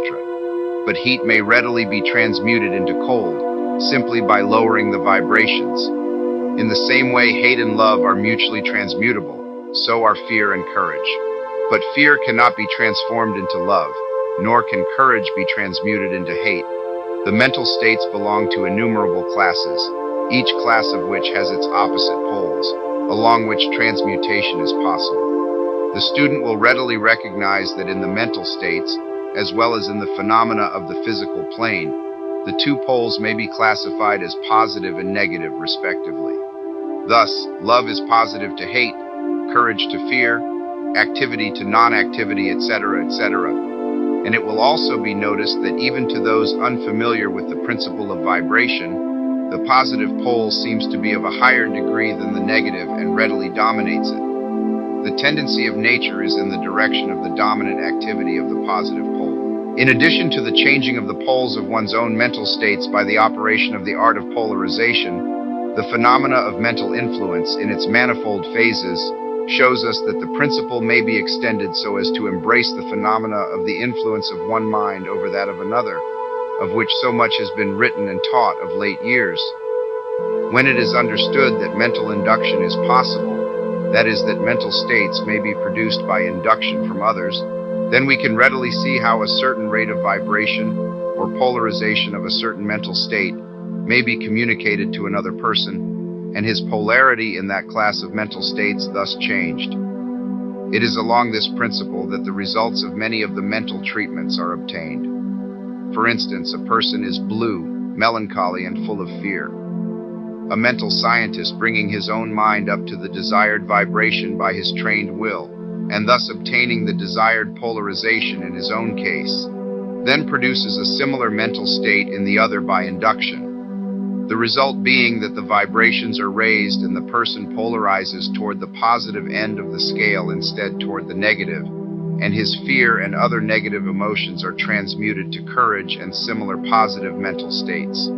But heat may readily be transmuted into cold, simply by lowering the vibrations. In the same way, hate and love are mutually transmutable, so are fear and courage. But fear cannot be transformed into love, nor can courage be transmuted into hate. The mental states belong to innumerable classes, each class of which has its opposite poles, along which transmutation is possible. The student will readily recognize that in the mental states, as well as in the phenomena of the physical plane, the two poles may be classified as positive and negative, respectively. Thus, love is positive to hate, courage to fear, activity to non-activity, etc., etc. And it will also be noticed that even to those unfamiliar with the principle of vibration, the positive pole seems to be of a higher degree than the negative and readily dominates it. The tendency of nature is in the direction of the dominant activity of the positive pole. In addition to the changing of the poles of one's own mental states by the operation of the art of polarization, the phenomena of mental influence in its manifold phases shows us that the principle may be extended so as to embrace the phenomena of the influence of one mind over that of another, of which so much has been written and taught of late years. When it is understood that mental induction is possible, that is, that mental states may be produced by induction from others, then we can readily see how a certain rate of vibration or polarization of a certain mental state may be communicated to another person, and his polarity in that class of mental states thus changed. It is along this principle that the results of many of the mental treatments are obtained. For instance, a person is blue, melancholy, and full of fear. A mental scientist bringing his own mind up to the desired vibration by his trained will, and thus obtaining the desired polarization in his own case, then produces a similar mental state in the other by induction. The result being that the vibrations are raised and the person polarizes toward the positive end of the scale instead toward the negative, and his fear and other negative emotions are transmuted to courage and similar positive mental states.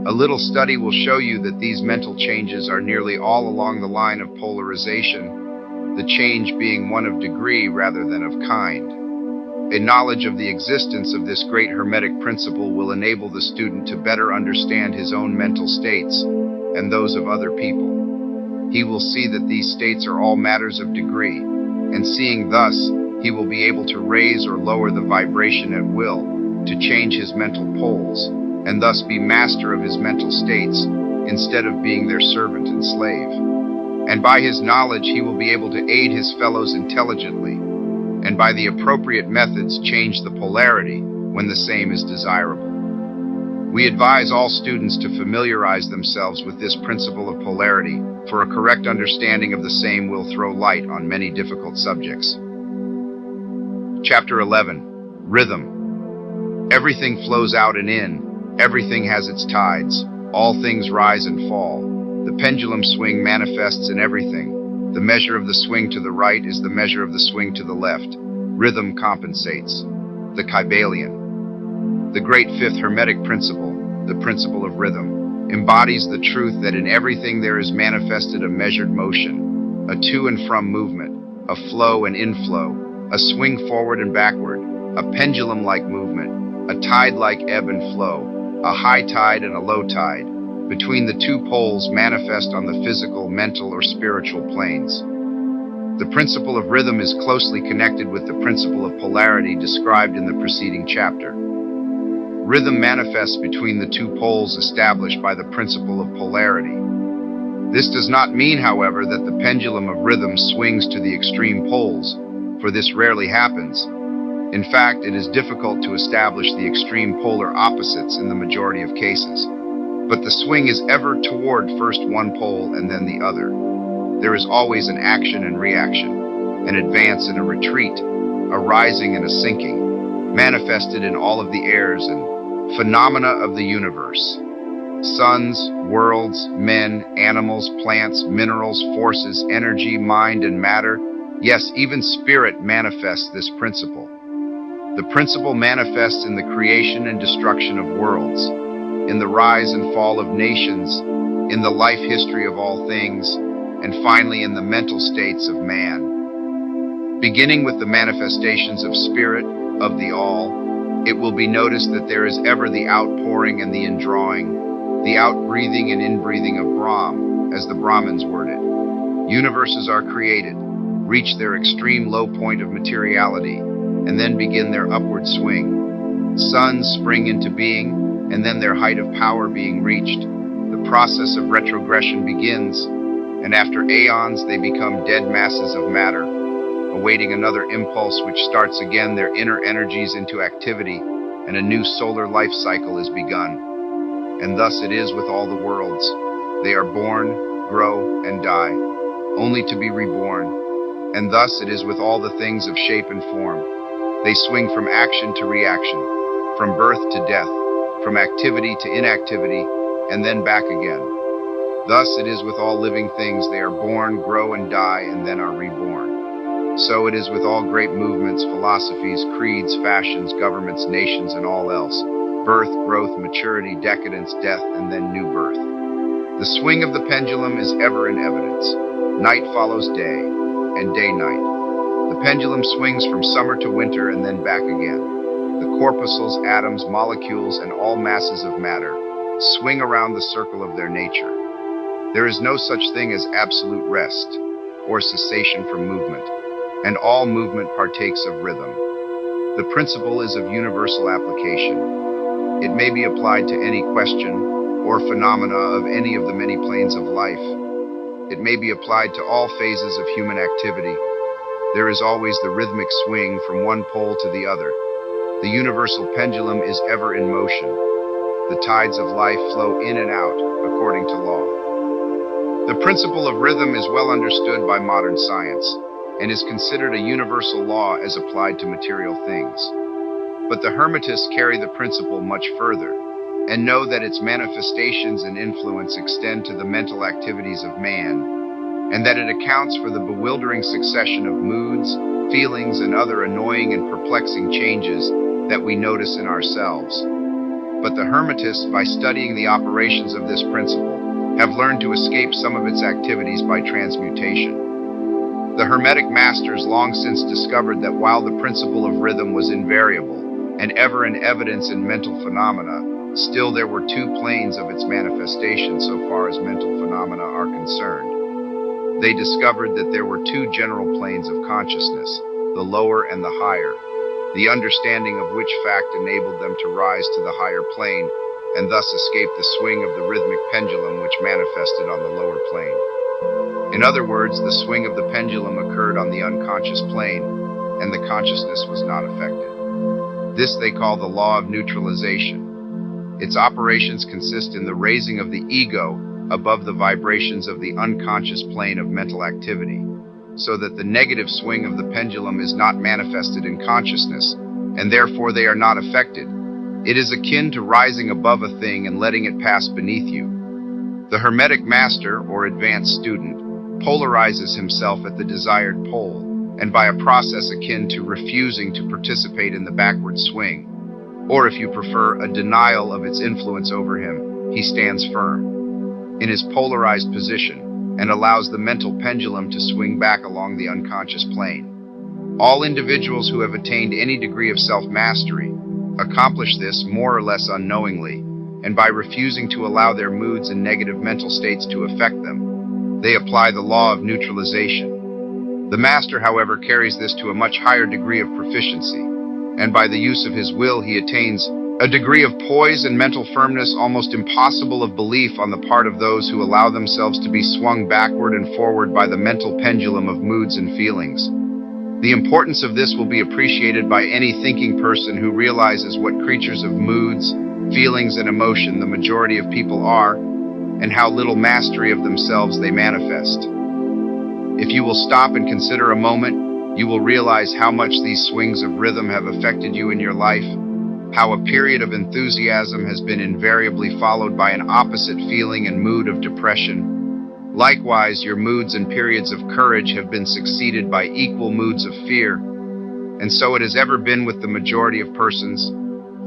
A little study will show you that these mental changes are nearly all along the line of polarization, the change being one of degree rather than of kind. A knowledge of the existence of this great Hermetic principle will enable the student to better understand his own mental states and those of other people. He will see that these states are all matters of degree, and seeing thus, he will be able to raise or lower the vibration at will, to change his mental poles, and thus be master of his mental states, instead of being their servant and slave. And by his knowledge he will be able to aid his fellows intelligently, and by the appropriate methods change the polarity when the same is desirable. We advise all students to familiarize themselves with this principle of polarity, for a correct understanding of the same will throw light on many difficult subjects. Chapter 11. Rhythm. Everything flows out and in. Everything has its tides. All things rise and fall. The pendulum swing manifests in everything. The measure of the swing to the right is the measure of the swing to the left. Rhythm compensates. The Kybalion. The great fifth Hermetic principle, the principle of rhythm, embodies the truth that in everything there is manifested a measured motion, a to and from movement, a flow and inflow, a swing forward and backward, a pendulum-like movement, a tide-like ebb and flow, a high tide and a low tide, between the two poles manifest on the physical, mental, or spiritual planes. The principle of rhythm is closely connected with the principle of polarity described in the preceding chapter. Rhythm manifests between the two poles established by the principle of polarity. This does not mean, however, that the pendulum of rhythm swings to the extreme poles, for this rarely happens. In fact, it is difficult to establish the extreme polar opposites in the majority of cases. But the swing is ever toward first one pole and then the other. There is always an action and reaction, an advance and a retreat, a rising and a sinking, manifested in all of the airs and phenomena of the universe. Suns, worlds, men, animals, plants, minerals, forces, energy, mind, and matter, yes, even spirit manifests this principle. The principle manifests in the creation and destruction of worlds, in the rise and fall of nations, in the life history of all things, and finally in the mental states of man. Beginning with the manifestations of spirit, of the all, it will be noticed that there is ever the outpouring and the indrawing, the outbreathing and inbreathing of Brahm, as the Brahmins word it. Universes are created, reach their extreme low point of materiality, and then begin their upward swing. Suns spring into being, and then their height of power being reached, the process of retrogression begins, and after aeons they become dead masses of matter, awaiting another impulse which starts again their inner energies into activity, and a new solar life cycle is begun. And thus it is with all the worlds. They are born, grow, and die, only to be reborn. and thus it is with all the things of shape and form. They swing from action to reaction, from birth to death, from activity to inactivity, and then back again. Thus it is with all living things. They are born, grow, and die, and then are reborn. So it is with all great movements, philosophies, creeds, fashions, governments, nations, and all else. Birth, growth, maturity, decadence, death, and then new birth. The swing of the pendulum is ever in evidence. Night follows day, and day night. The pendulum swings from summer to winter and then back again. The corpuscles, atoms, molecules, and all masses of matter swing around the circle of their nature. There is no such thing as absolute rest or cessation from movement, and all movement partakes of rhythm. The principle is of universal application. It may be applied to any question or phenomena of any of the many planes of life. It may be applied to all phases of human activity. There is always the rhythmic swing from one pole to the other. The universal pendulum is ever in motion. The tides of life flow in and out according to law. The principle of rhythm is well understood by modern science and is considered a universal law as applied to material things. But the Hermetists carry the principle much further and know that its manifestations and influence extend to the mental activities of man, and that it accounts for the bewildering succession of moods, feelings, and other annoying and perplexing changes that we notice in ourselves. But the Hermetists, by studying the operations of this principle, have learned to escape some of its activities by transmutation. The Hermetic masters long since discovered that while the principle of rhythm was invariable and ever in evidence in mental phenomena, still there were two planes of its manifestation so far as mental phenomena are concerned. They discovered that there were two general planes of consciousness, the lower and the higher, the understanding of which fact enabled them to rise to the higher plane and thus escape the swing of the rhythmic pendulum which manifested on the lower plane. In other words, the swing of the pendulum occurred on the unconscious plane, and the consciousness was not affected. This they call the law of neutralization. Its operations consist in the raising of the ego above the vibrations of the unconscious plane of mental activity, so that the negative swing of the pendulum is not manifested in consciousness, and therefore they are not affected. It is akin to rising above a thing and letting it pass beneath you. The Hermetic master, or advanced student, polarizes himself at the desired pole, and by a process akin to refusing to participate in the backward swing, or if you prefer, a denial of its influence over him, he stands firm in his polarized position and allows the mental pendulum to swing back along the unconscious plane. All individuals who have attained any degree of self-mastery accomplish this more or less unknowingly, and by refusing to allow their moods and negative mental states to affect them, they apply the law of neutralization. The master, however, carries this to a much higher degree of proficiency, and by the use of his will he attains a degree of poise and mental firmness almost impossible of belief on the part of those who allow themselves to be swung backward and forward by the mental pendulum of moods and feelings. The importance of this will be appreciated by any thinking person who realizes what creatures of moods, feelings, and emotion the majority of people are, and how little mastery of themselves they manifest. If you will stop and consider a moment, you will realize how much these swings of rhythm have affected you in your life, how a period of enthusiasm has been invariably followed by an opposite feeling and mood of depression. Likewise, your moods and periods of courage have been succeeded by equal moods of fear, and so it has ever been with the majority of persons.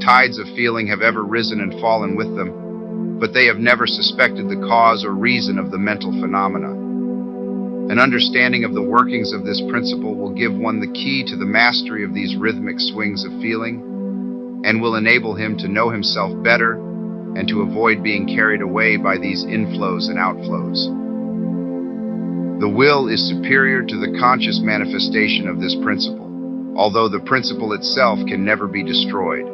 Tides of feeling have ever risen and fallen with them, but they have never suspected the cause or reason of the mental phenomena. An understanding of the workings of this principle will give one the key to the mastery of these rhythmic swings of feeling, and will enable him to know himself better and to avoid being carried away by these inflows and outflows. The will is superior to the conscious manifestation of this principle, although the principle itself can never be destroyed.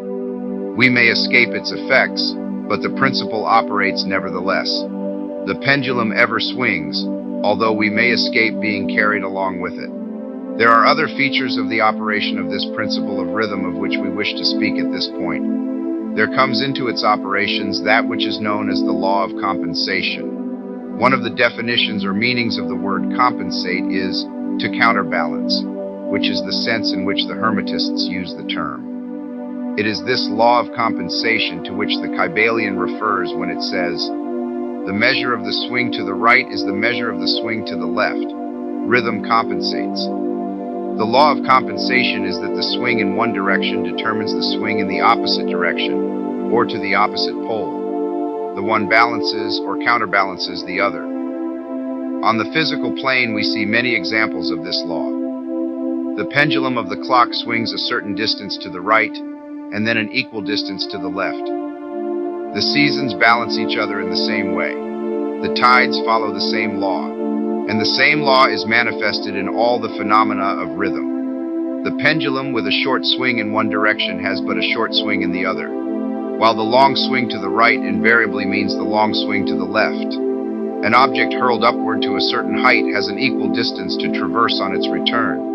We may escape its effects, but the principle operates nevertheless. The pendulum ever swings, although we may escape being carried along with it. There are other features of the operation of this principle of rhythm of which we wish to speak at this point. There comes into its operations that which is known as the law of compensation. One of the definitions or meanings of the word compensate is to counterbalance, which is the sense in which the Hermetists use the term. It is this law of compensation to which the Kybalion refers when it says, "The measure of the swing to the right is the measure of the swing to the left. Rhythm compensates." The law of compensation is that the swing in one direction determines the swing in the opposite direction, or to the opposite pole. The one balances or counterbalances the other. On the physical plane, we see many examples of this law. The pendulum of the clock swings a certain distance to the right, and then an equal distance to the left. The seasons balance each other in the same way. The tides follow the same law, and the same law is manifested in all the phenomena of rhythm. The pendulum with a short swing in one direction has but a short swing in the other, while the long swing to the right invariably means the long swing to the left. An object hurled upward to a certain height has an equal distance to traverse on its return.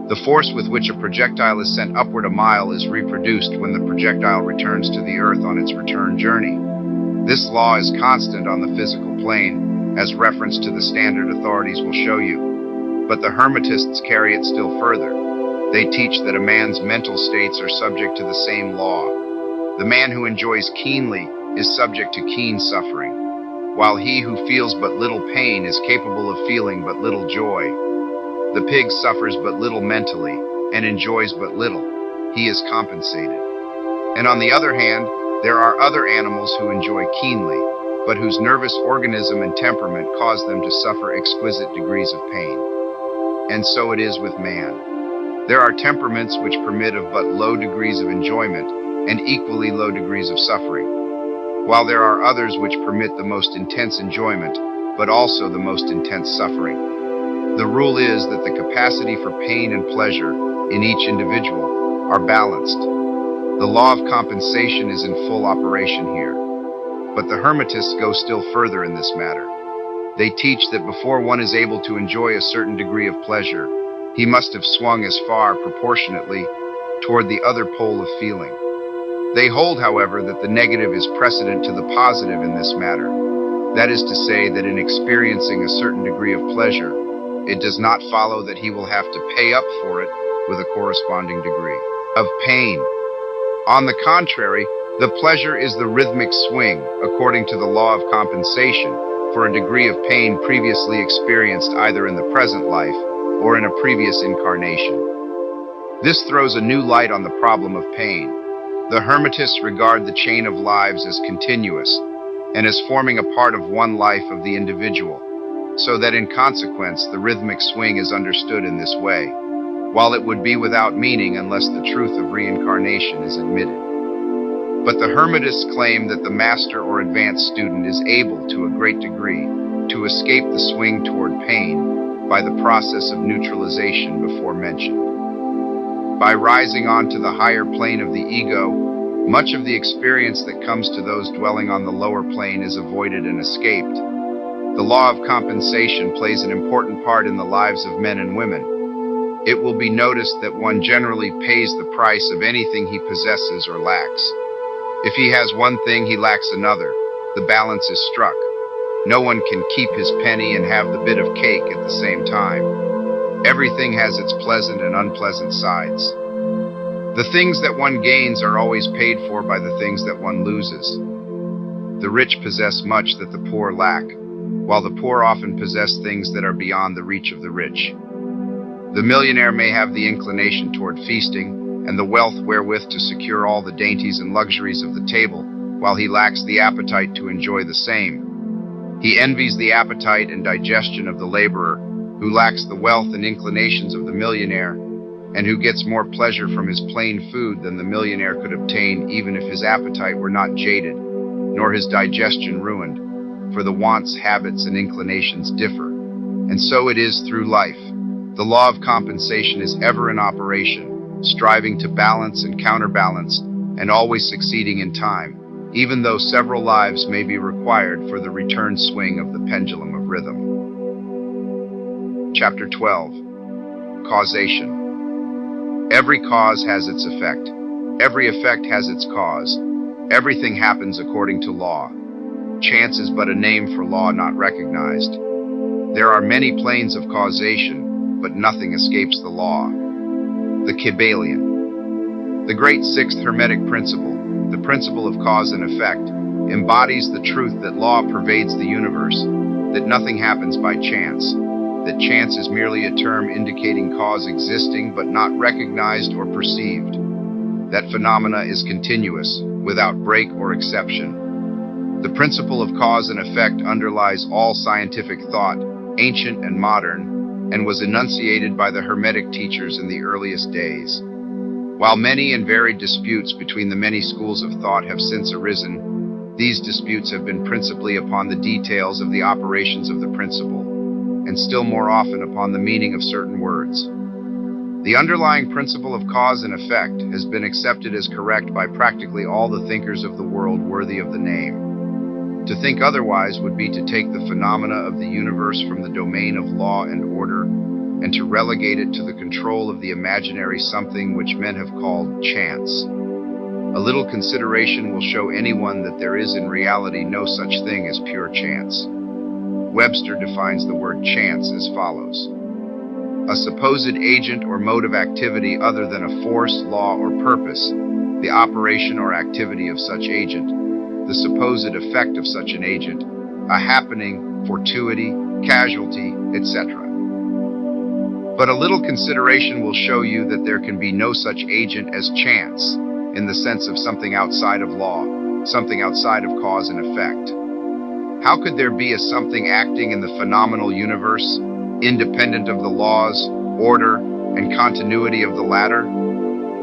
The force with which a projectile is sent upward a mile is reproduced when the projectile returns to the Earth on its return journey. This law is constant on the physical plane, as reference to the standard authorities will show you. But the Hermetists carry it still further. They teach that a man's mental states are subject to the same law. The man who enjoys keenly is subject to keen suffering, while he who feels but little pain is capable of feeling but little joy. The pig suffers but little mentally and enjoys but little. He is compensated. And on the other hand, there are other animals who enjoy keenly, but whose nervous organism and temperament cause them to suffer exquisite degrees of pain. And so it is with man. There are temperaments which permit of but low degrees of enjoyment and equally low degrees of suffering, while there are others which permit the most intense enjoyment, but also the most intense suffering. The rule is that the capacity for pain and pleasure in each individual are balanced. The law of compensation is in full operation here. But the Hermetists go still further in this matter. They teach that before one is able to enjoy a certain degree of pleasure, he must have swung as far proportionately toward the other pole of feeling. They hold, however, that the negative is precedent to the positive in this matter. That is to say that in experiencing a certain degree of pleasure, it does not follow that he will have to pay up for it with a corresponding degree of pain. On the contrary, the pleasure is the rhythmic swing, according to the law of compensation, for a degree of pain previously experienced either in the present life or in a previous incarnation. This throws a new light on the problem of pain. The Hermetists regard the chain of lives as continuous and as forming a part of one life of the individual, so that in consequence the rhythmic swing is understood in this way, while it would be without meaning unless the truth of reincarnation is admitted. But the Hermetists claim that the master or advanced student is able, to a great degree, to escape the swing toward pain by the process of neutralization before mentioned. By rising onto the higher plane of the ego, much of the experience that comes to those dwelling on the lower plane is avoided and escaped. The law of compensation plays an important part in the lives of men and women. It will be noticed that one generally pays the price of anything he possesses or lacks. If he has one thing, he lacks another. The balance is struck. No one can keep his penny and have the bit of cake at the same time. Everything has its pleasant and unpleasant sides. The things that one gains are always paid for by the things that one loses. The rich possess much that the poor lack, while the poor often possess things that are beyond the reach of the rich. The millionaire may have the inclination toward feasting, and the wealth wherewith to secure all the dainties and luxuries of the table, while he lacks the appetite to enjoy the same. He envies the appetite and digestion of the laborer, who lacks the wealth and inclinations of the millionaire, and who gets more pleasure from his plain food than the millionaire could obtain even if his appetite were not jaded, nor his digestion ruined, for the wants, habits, and inclinations differ. And so it is through life. The law of compensation is ever in operation, striving to balance and counterbalance, and always succeeding in time, even though several lives may be required for the return swing of the pendulum of rhythm. Chapter 12. Causation. Every cause has its effect. Every effect has its cause. Everything happens according to law. Chance is but a name for law not recognized. There are many planes of causation, but nothing escapes the law. The Kybalion. The great sixth Hermetic principle, the principle of cause and effect, embodies the truth that law pervades the universe, that nothing happens by chance, that chance is merely a term indicating cause existing but not recognized or perceived, that phenomena is continuous, without break or exception. The principle of cause and effect underlies all scientific thought, ancient and modern, and was enunciated by the Hermetic teachers in the earliest days. While many and varied disputes between the many schools of thought have since arisen, these disputes have been principally upon the details of the operations of the principle, and still more often upon the meaning of certain words. The underlying principle of cause and effect has been accepted as correct by practically all the thinkers of the world worthy of the name. To think otherwise would be to take the phenomena of the universe from the domain of law and order, and to relegate it to the control of the imaginary something which men have called chance. A little consideration will show anyone that there is in reality no such thing as pure chance. Webster defines the word chance as follows: a supposed agent or mode of activity other than a force, law, or purpose, the operation or activity of such agent, the supposed effect of such an agent, a happening, fortuity, casualty, etc. But a little consideration will show you that there can be no such agent as chance, in the sense of something outside of law, something outside of cause and effect. How could there be a something acting in the phenomenal universe, independent of the laws, order, and continuity of the latter?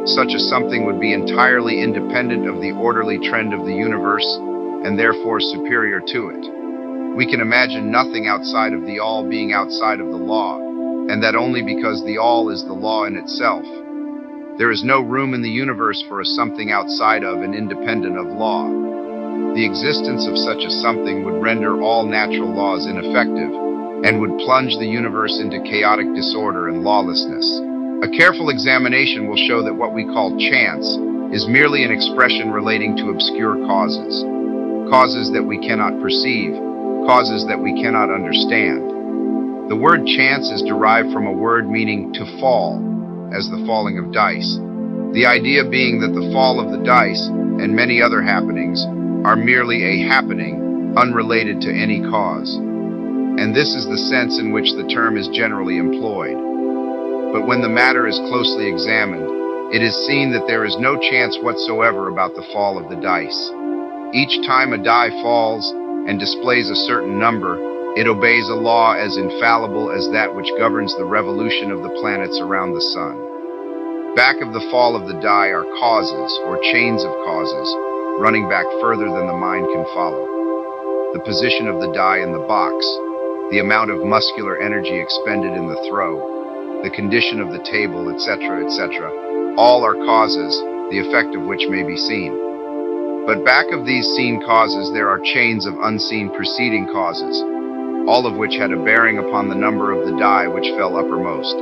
Such a something would be entirely independent of the orderly trend of the universe, and therefore superior to it. We can imagine nothing outside of the all being outside of the law, and that only because the all is the law in itself. There is no room in the universe for a something outside of and independent of law. The existence of such a something would render all natural laws ineffective, and would plunge the universe into chaotic disorder and lawlessness. A careful examination will show that what we call chance is merely an expression relating to obscure causes, causes that we cannot perceive, causes that we cannot understand. The word chance is derived from a word meaning to fall, as the falling of dice. The idea being that the fall of the dice, and many other happenings, are merely a happening, unrelated to any cause. And this is the sense in which the term is generally employed. But when the matter is closely examined, it is seen that there is no chance whatsoever about the fall of the dice. Each time a die falls and displays a certain number, it obeys a law as infallible as that which governs the revolution of the planets around the sun. Back of the fall of the die are causes, or chains of causes, running back further than the mind can follow. The position of the die in the box, the amount of muscular energy expended in the throw, the condition of the table, etc., etc., all are causes, the effect of which may be seen. But back of these seen causes there are chains of unseen preceding causes, all of which had a bearing upon the number of the die which fell uppermost.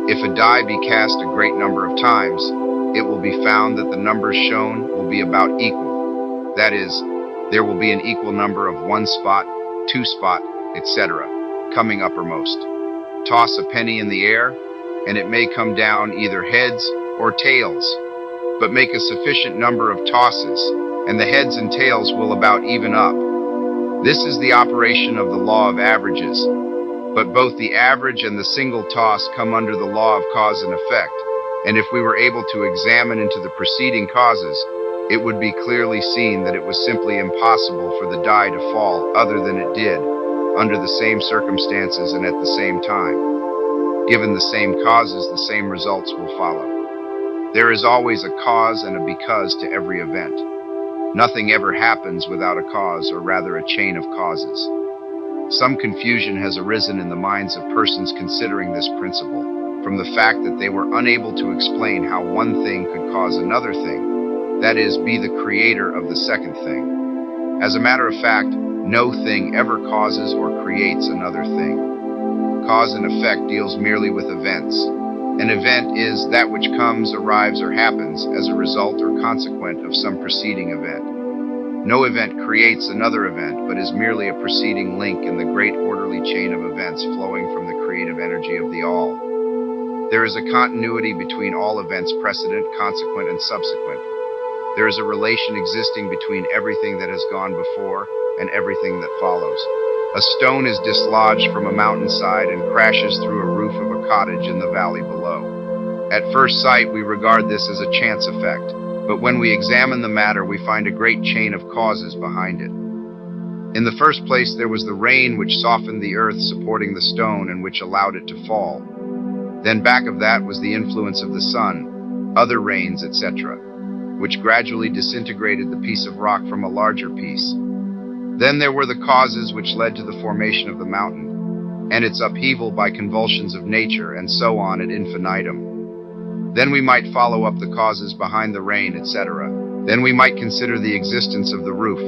If a die be cast a great number of times, it will be found that the numbers shown will be about equal. That is, there will be an equal number of one spot, two spot, etc., coming uppermost. Toss a penny in the air, and it may come down either heads or tails. But make a sufficient number of tosses, and the heads and tails will about even up. This is the operation of the law of averages. But both the average and the single toss come under the law of cause and effect, and if we were able to examine into the preceding causes, it would be clearly seen that it was simply impossible for the die to fall other than it did, under the same circumstances and at the same time. Given the same causes, the same results will follow. There is always a cause and a because to every event. Nothing ever happens without a cause, or rather a chain of causes. Some confusion has arisen in the minds of persons considering this principle, from the fact that they were unable to explain how one thing could cause another thing, that is, be the creator of the second thing. As a matter of fact, no thing ever causes or creates another thing. Cause and effect deals merely with events. An event is that which comes, arrives, or happens as a result or consequent of some preceding event. No event creates another event, but is merely a preceding link in the great orderly chain of events flowing from the creative energy of the all. There is a continuity between all events precedent, consequent, and subsequent. There is a relation existing between everything that has gone before and everything that follows. A stone is dislodged from a mountainside and crashes through a roof of a cottage in the valley below. At first sight, we regard this as a chance effect, but when we examine the matter, we find a great chain of causes behind it. In the first place, there was the rain which softened the earth supporting the stone and which allowed it to fall. Then back of that was the influence of the sun, other rains, etc., which gradually disintegrated the piece of rock from a larger piece. Then there were the causes which led to the formation of the mountain, and its upheaval by convulsions of nature, and so on ad infinitum. Then we might follow up the causes behind the rain, etc. Then we might consider the existence of the roof.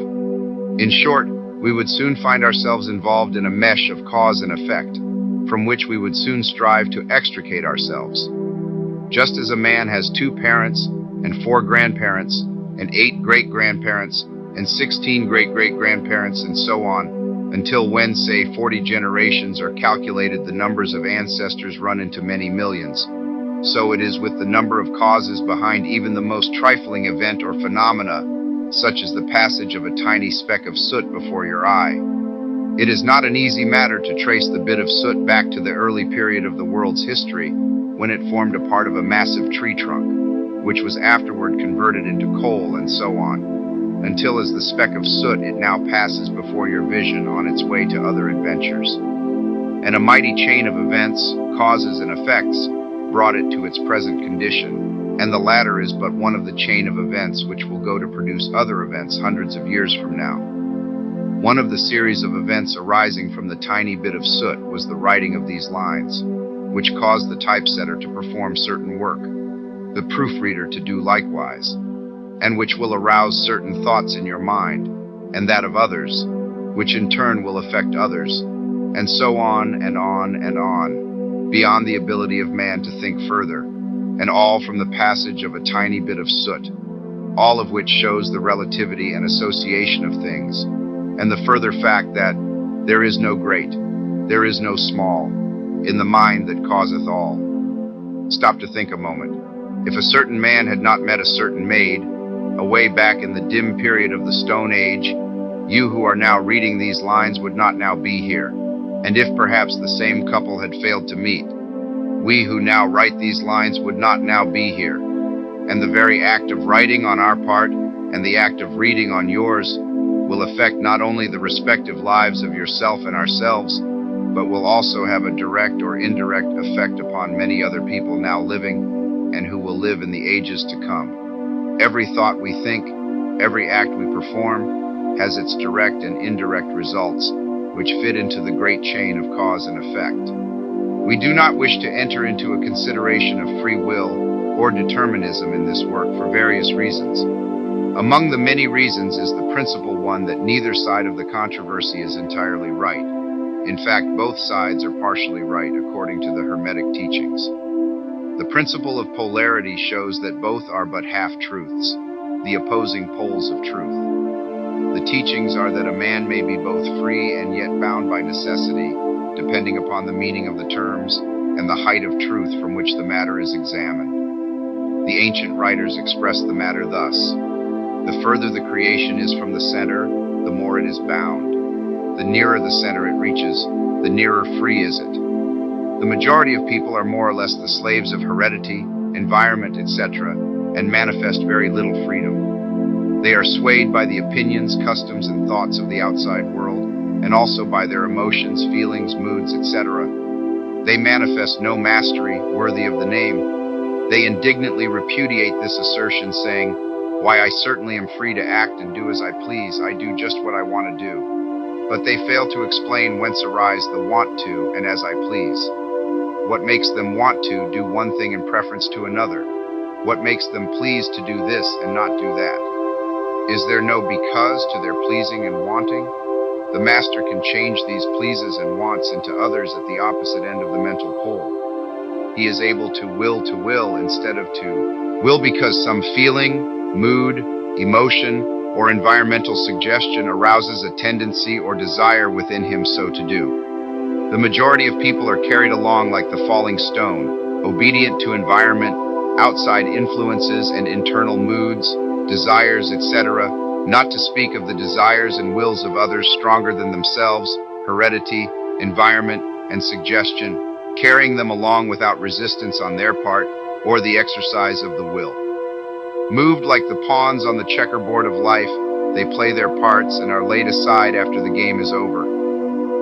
In short, we would soon find ourselves involved in a mesh of cause and effect, from which we would soon strive to extricate ourselves. Just as a man has 2 parents, and 4 grandparents, and 8 great-grandparents, and 16 great-great-grandparents, and so on, until when, say, 40 generations are calculated, the numbers of ancestors run into many millions. So it is with the number of causes behind even the most trifling event or phenomena, such as the passage of a tiny speck of soot before your eye. It is not an easy matter to trace the bit of soot back to the early period of the world's history, when it formed a part of a massive tree trunk, which was afterward converted into coal, and so on, until as the speck of soot it now passes before your vision on its way to other adventures. And a mighty chain of events, causes, and effects brought it to its present condition, and the latter is but one of the chain of events which will go to produce other events hundreds of years from now. One of the series of events arising from the tiny bit of soot was the writing of these lines, which caused the typesetter to perform certain work, the proofreader to do likewise, and which will arouse certain thoughts in your mind, and that of others, which in turn will affect others, and so on and on and on, beyond the ability of man to think further, and all from the passage of a tiny bit of soot, all of which shows the relativity and association of things, and the further fact that there is no great, there is no small, in the mind that causeth all. Stop to think a moment. If a certain man had not met a certain maid, away back in the dim period of the Stone Age, you who are now reading these lines would not now be here. And if perhaps the same couple had failed to meet, we who now write these lines would not now be here. And the very act of writing on our part, and the act of reading on yours, will affect not only the respective lives of yourself and ourselves, but will also have a direct or indirect effect upon many other people now living, and who will live in the ages to come. Every thought we think, every act we perform, has its direct and indirect results, which fit into the great chain of cause and effect. We do not wish to enter into a consideration of free will or determinism in this work for various reasons. Among the many reasons is the principal one that neither side of the controversy is entirely right. In fact, both sides are partially right according to the Hermetic teachings. The principle of polarity shows that both are but half-truths, the opposing poles of truth. The teachings are that a man may be both free and yet bound by necessity, depending upon the meaning of the terms and the height of truth from which the matter is examined. The ancient writers express the matter thus: the further the creation is from the center, the more it is bound. The nearer the center it reaches, the nearer free is it. The majority of people are more or less the slaves of heredity, environment, etc., and manifest very little freedom. They are swayed by the opinions, customs, and thoughts of the outside world, and also by their emotions, feelings, moods, etc. They manifest no mastery worthy of the name. They indignantly repudiate this assertion, saying, "Why, I certainly am free to act and do as I please. I do just what I want to do." But they fail to explain whence arise the want to and as I please. What makes them want to do one thing in preference to another? What makes them please to do this and not do that? Is there no because to their pleasing and wanting? The master can change these pleases and wants into others at the opposite end of the mental pole. He is able to will instead of to will because some feeling, mood, emotion, or environmental suggestion arouses a tendency or desire within him so to do. The majority of people are carried along like the falling stone, obedient to environment, outside influences and internal moods, desires, etc., not to speak of the desires and wills of others stronger than themselves, heredity, environment, and suggestion, carrying them along without resistance on their part or the exercise of the will. Moved like the pawns on the checkerboard of life, they play their parts and are laid aside after the game is over.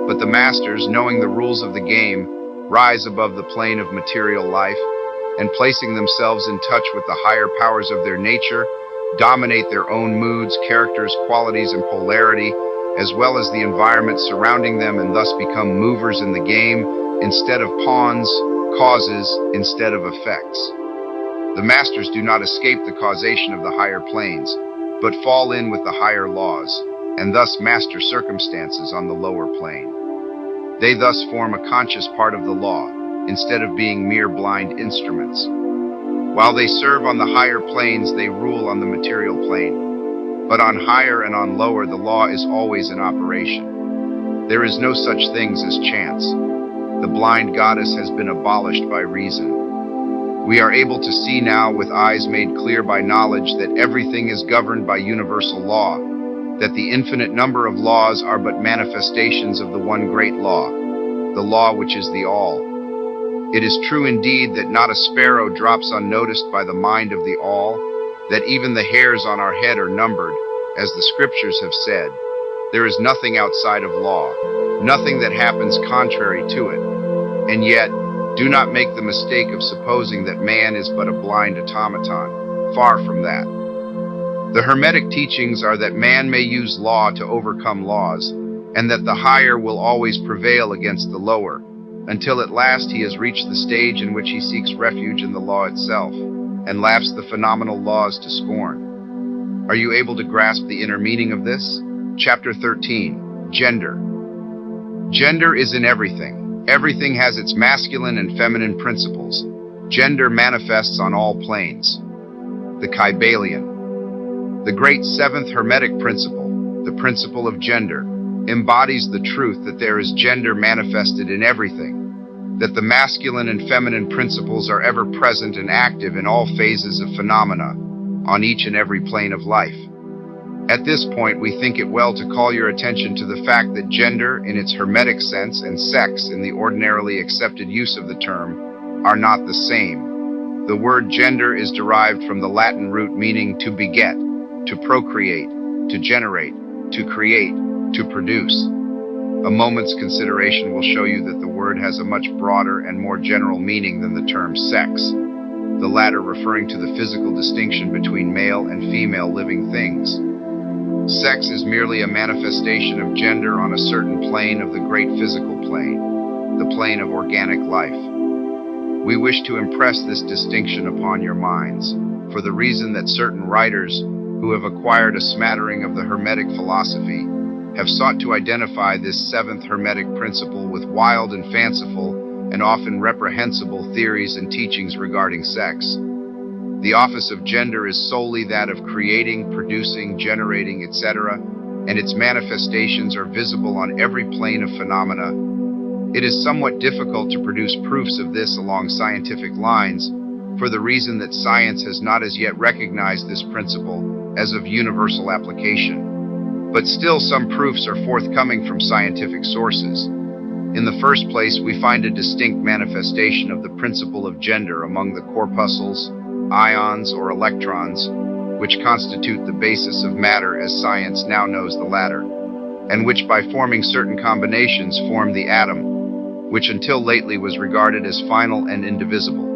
But the masters, knowing the rules of the game, rise above the plane of material life, and placing themselves in touch with the higher powers of their nature, dominate their own moods, characters, qualities, and polarity, as well as the environment surrounding them, and thus become movers in the game instead of pawns, causes instead of effects. The masters do not escape the causation of the higher planes, but fall in with the higher laws, and thus master circumstances on the lower plane. They thus form a conscious part of the law, instead of being mere blind instruments. While they serve on the higher planes, they rule on the material plane. But on higher and on lower, the law is always in operation. There is no such things as chance. The blind goddess has been abolished by reason. We are able to see now with eyes made clear by knowledge that everything is governed by universal law, that the infinite number of laws are but manifestations of the one great law, the law which is the all. It is true indeed that not a sparrow drops unnoticed by the mind of the all, that even the hairs on our head are numbered, as the scriptures have said. There is nothing outside of law, nothing that happens contrary to it. And yet, do not make the mistake of supposing that man is but a blind automaton. Far from that. The Hermetic teachings are that man may use law to overcome laws, and that the higher will always prevail against the lower, until at last he has reached the stage in which he seeks refuge in the law itself, and laughs the phenomenal laws to scorn. Are you able to grasp the inner meaning of this? Chapter 13, Gender. Gender is in everything. Everything has its masculine and feminine principles. Gender manifests on all planes. The Kybalion. The great seventh Hermetic principle, the principle of gender, embodies the truth that there is gender manifested in everything, that the masculine and feminine principles are ever present and active in all phases of phenomena, on each and every plane of life. At this point, we think it well to call your attention to the fact that gender, in its Hermetic sense, and sex, in the ordinarily accepted use of the term, are not the same. The word gender is derived from the Latin root meaning to beget, to procreate, to generate, to create, to produce. A moment's consideration will show you that the word has a much broader and more general meaning than the term sex, the latter referring to the physical distinction between male and female living things. Sex is merely a manifestation of gender on a certain plane of the great physical plane, the plane of organic life. We wish to impress this distinction upon your minds, for the reason that certain writers, who have acquired a smattering of the Hermetic philosophy, have sought to identify this seventh Hermetic principle with wild and fanciful and often reprehensible theories and teachings regarding sex. The office of gender is solely that of creating, producing, generating, etc., and its manifestations are visible on every plane of phenomena. It is somewhat difficult to produce proofs of this along scientific lines, for the reason that science has not as yet recognized this principle as of universal application. But still some proofs are forthcoming from scientific sources. In the first place, we find a distinct manifestation of the principle of gender among the corpuscles, ions, or electrons, which constitute the basis of matter as science now knows the latter, and which by forming certain combinations form the atom, which until lately was regarded as final and indivisible.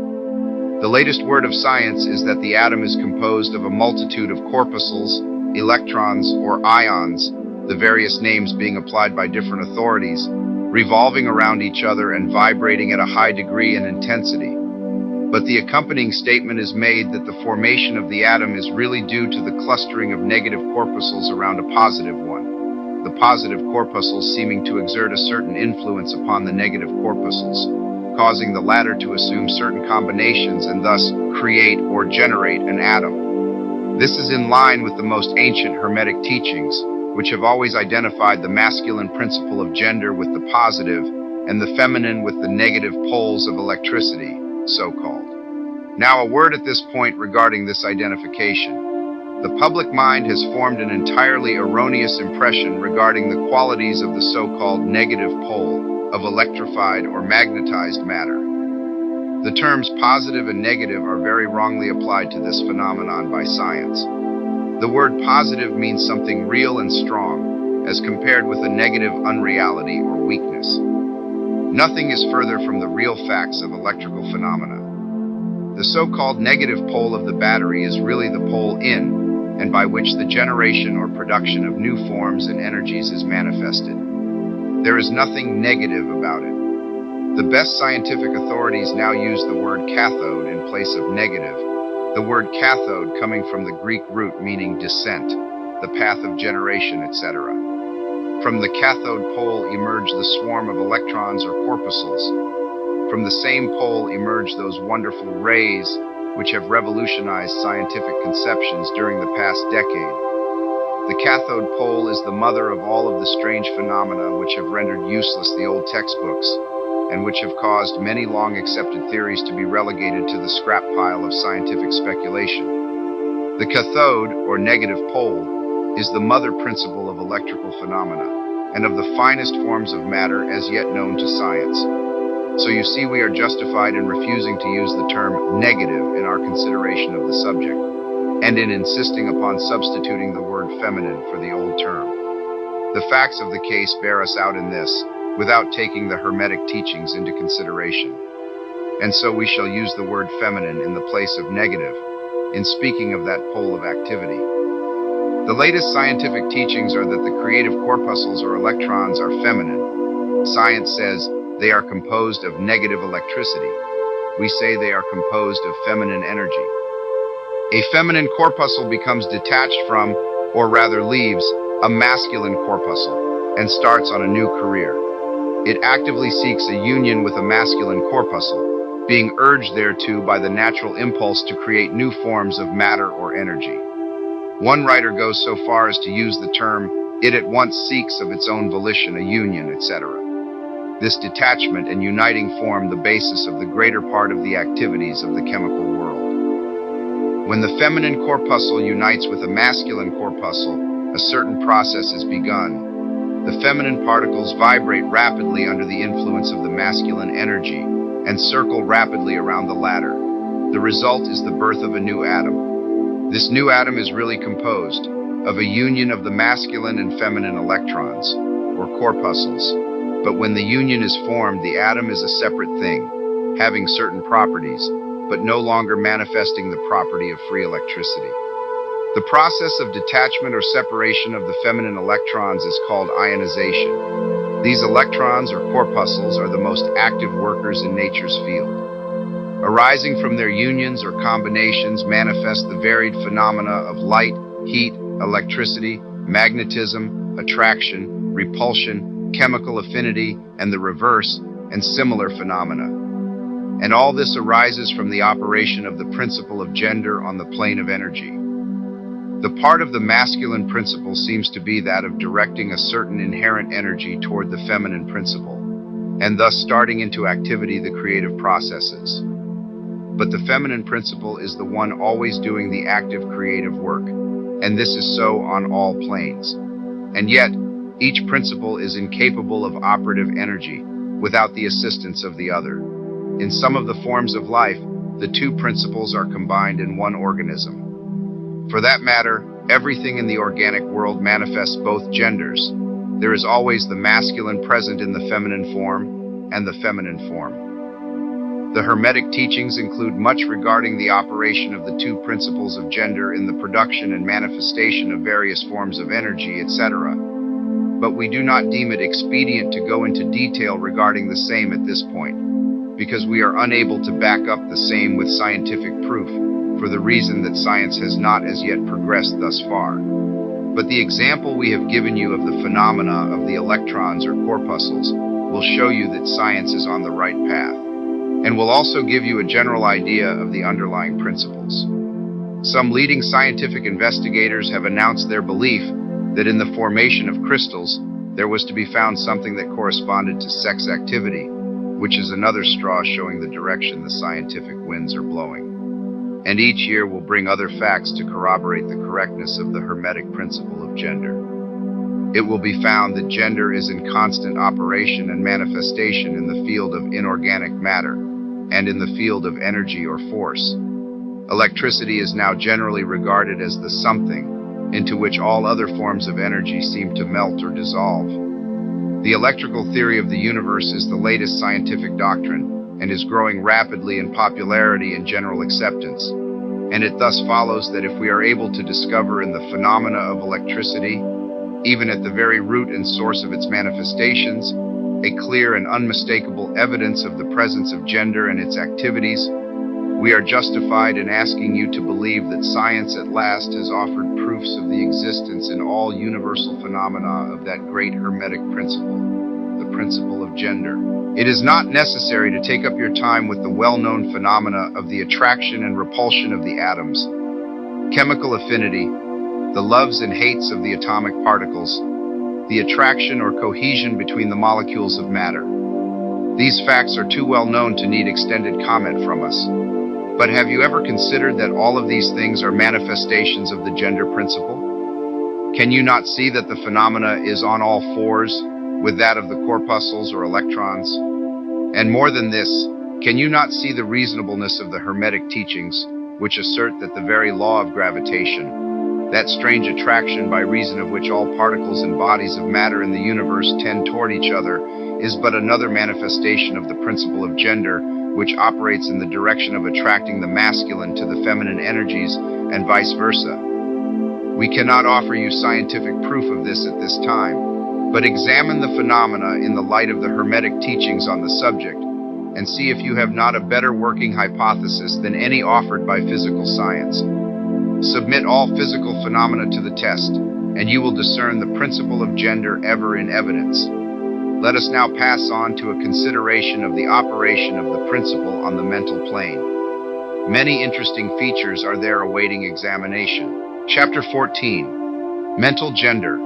The latest word of science is that the atom is composed of a multitude of corpuscles, electrons, or ions, the various names being applied by different authorities, revolving around each other and vibrating at a high degree and intensity. But the accompanying statement is made that the formation of the atom is really due to the clustering of negative corpuscles around a positive one, the positive corpuscles seeming to exert a certain influence upon the negative corpuscles, causing the latter to assume certain combinations and thus create or generate an atom. This is in line with the most ancient Hermetic teachings, which have always identified the masculine principle of gender with the positive and the feminine with the negative poles of electricity, so-called. Now, a word at this point regarding this identification. The public mind has formed an entirely erroneous impression regarding the qualities of the so-called negative pole of electrified or magnetized matter. The terms positive and negative are very wrongly applied to this phenomenon by science. The word positive means something real and strong, as compared with a negative unreality or weakness. Nothing is further from the real facts of electrical phenomena. The so-called negative pole of the battery is really the pole in, and by which the generation or production of new forms and energies is manifested. There is nothing negative about it. The best scientific authorities now use the word cathode in place of negative, the word cathode coming from the Greek root meaning descent, the path of generation, etc. From the cathode pole emerge the swarm of electrons or corpuscles. From the same pole emerge those wonderful rays which have revolutionized scientific conceptions during the past decade. The cathode pole is the mother of all of the strange phenomena which have rendered useless the old textbooks, and which have caused many long-accepted theories to be relegated to the scrap pile of scientific speculation. The cathode, or negative pole, is the mother principle of electrical phenomena, and of the finest forms of matter as yet known to science. So you see, we are justified in refusing to use the term negative in our consideration of the subject, and in insisting upon substituting the word feminine for the old term. The facts of the case bear us out in this, without taking the Hermetic teachings into consideration. And so we shall use the word feminine in the place of negative, in speaking of that pole of activity. The latest scientific teachings are that the creative corpuscles or electrons are feminine. Science says they are composed of negative electricity. We say they are composed of feminine energy. A feminine corpuscle becomes detached from, or rather leaves, a masculine corpuscle, and starts on a new career. It actively seeks a union with a masculine corpuscle, being urged thereto by the natural impulse to create new forms of matter or energy. One writer goes so far as to use the term, it at once seeks of its own volition a union, etc. This detachment and uniting form the basis of the greater part of the activities of the chemical world. When the feminine corpuscle unites with a masculine corpuscle, a certain process is begun. The feminine particles vibrate rapidly under the influence of the masculine energy and circle rapidly around the latter. The result is the birth of a new atom. This new atom is really composed of a union of the masculine and feminine electrons, or corpuscles. But when the union is formed, the atom is a separate thing, having certain properties, but no longer manifesting the property of free electricity. The process of detachment or separation of the feminine electrons is called ionization. These electrons or corpuscles are the most active workers in nature's field. Arising from their unions or combinations manifest the varied phenomena of light, heat, electricity, magnetism, attraction, repulsion, chemical affinity, and the reverse, and similar phenomena. And all this arises from the operation of the principle of gender on the plane of energy. The part of the masculine principle seems to be that of directing a certain inherent energy toward the feminine principle, and thus starting into activity the creative processes. But the feminine principle is the one always doing the active creative work, and this is so on all planes. And yet, each principle is incapable of operative energy without the assistance of the other. In some of the forms of life, the two principles are combined in one organism. For that matter, everything in the organic world manifests both genders. There is always the masculine present in the feminine form, and the feminine form. The Hermetic teachings include much regarding the operation of the two principles of gender in the production and manifestation of various forms of energy, etc. But we do not deem it expedient to go into detail regarding the same at this point, because we are unable to back up the same with scientific proof, for the reason that science has not as yet progressed thus far. But the example we have given you of the phenomena of the electrons or corpuscles will show you that science is on the right path, and will also give you a general idea of the underlying principles. Some leading scientific investigators have announced their belief that in the formation of crystals, there was to be found something that corresponded to sex activity, which is another straw showing the direction the scientific winds are blowing. And each year will bring other facts to corroborate the correctness of the Hermetic principle of gender. It will be found that gender is in constant operation and manifestation in the field of inorganic matter and in the field of energy or force. Electricity is now generally regarded as the something into which all other forms of energy seem to melt or dissolve. The electrical theory of the universe is the latest scientific doctrine and is growing rapidly in popularity and general acceptance. And it thus follows that if we are able to discover in the phenomena of electricity, even at the very root and source of its manifestations, a clear and unmistakable evidence of the presence of gender and its activities, we are justified in asking you to believe that science at last has offered proofs of the existence in all universal phenomena of that great Hermetic principle, the principle of gender. It is not necessary to take up your time with the well-known phenomena of the attraction and repulsion of the atoms, chemical affinity, the loves and hates of the atomic particles, the attraction or cohesion between the molecules of matter. These facts are too well known to need extended comment from us. But have you ever considered that all of these things are manifestations of the gender principle? Can you not see that the phenomena is on all fours with that of the corpuscles or electrons? And more than this, can you not see the reasonableness of the Hermetic teachings, which assert that the very law of gravitation, that strange attraction by reason of which all particles and bodies of matter in the universe tend toward each other, is but another manifestation of the principle of gender, which operates in the direction of attracting the masculine to the feminine energies and vice versa? We cannot offer you scientific proof of this at this time, but examine the phenomena in the light of the Hermetic teachings on the subject, and see if you have not a better working hypothesis than any offered by physical science. Submit all physical phenomena to the test, and you will discern the principle of gender ever in evidence. Let us now pass on to a consideration of the operation of the principle on the mental plane. Many interesting features are there awaiting examination. Chapter 14. Mental Gender.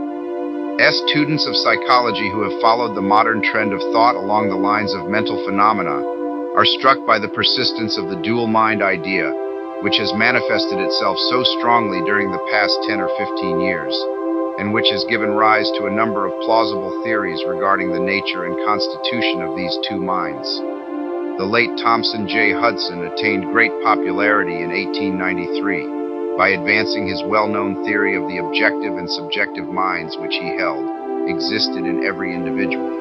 Students of psychology who have followed the modern trend of thought along the lines of mental phenomena are struck by the persistence of the dual mind idea, which has manifested itself so strongly during the past 10 or 15 years, and which has given rise to a number of plausible theories regarding the nature and constitution of these two minds. The late Thomson J. Hudson attained great popularity in 1893 by advancing his well-known theory of the objective and subjective minds, which he held existed in every individual.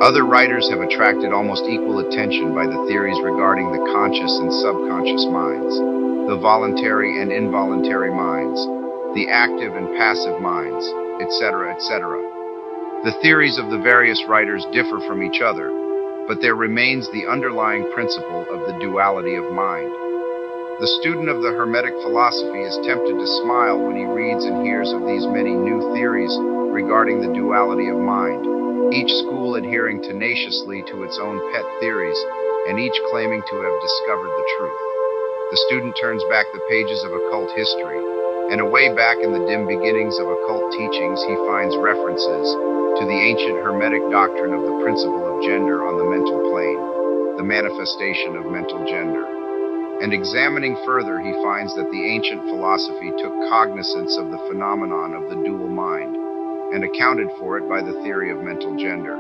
Other writers have attracted almost equal attention by the theories regarding the conscious and subconscious minds, the voluntary and involuntary minds, the active and passive minds, etc., etc. The theories of the various writers differ from each other, but there remains the underlying principle of the duality of mind. The student of the Hermetic philosophy is tempted to smile when he reads and hears of these many new theories regarding the duality of mind, each school adhering tenaciously to its own pet theories, and each claiming to have discovered the truth. The student turns back the pages of occult history, and away back in the dim beginnings of occult teachings he finds references to the ancient Hermetic doctrine of the principle of gender on the mental plane, the manifestation of mental gender. And examining further, he finds that the ancient philosophy took cognizance of the phenomenon of the dual mind, and accounted for it by the theory of mental gender.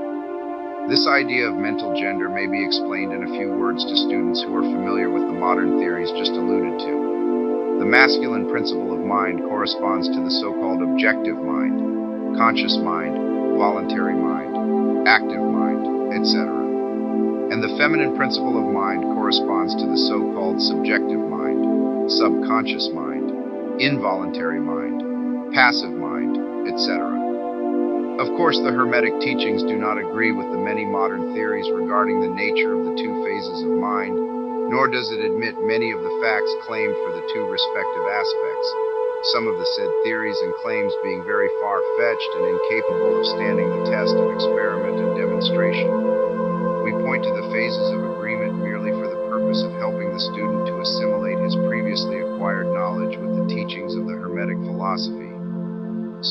This idea of mental gender may be explained in a few words to students who are familiar with the modern theories just alluded to. The masculine principle of mind corresponds to the so-called objective mind, conscious mind, voluntary mind, active mind, etc. And the feminine principle of mind corresponds to the so-called subjective mind, subconscious mind, involuntary mind, passive mind, etc. Of course, the Hermetic teachings do not agree with the many modern theories regarding the nature of the two phases of mind, nor does it admit many of the facts claimed for the two respective aspects, some of the said theories and claims being very far-fetched and incapable of standing the test of experiment and demonstration. We point to the phases of agreement merely for the purpose of helping the student to assimilate his previously acquired knowledge with the teachings of the Hermetic philosophy.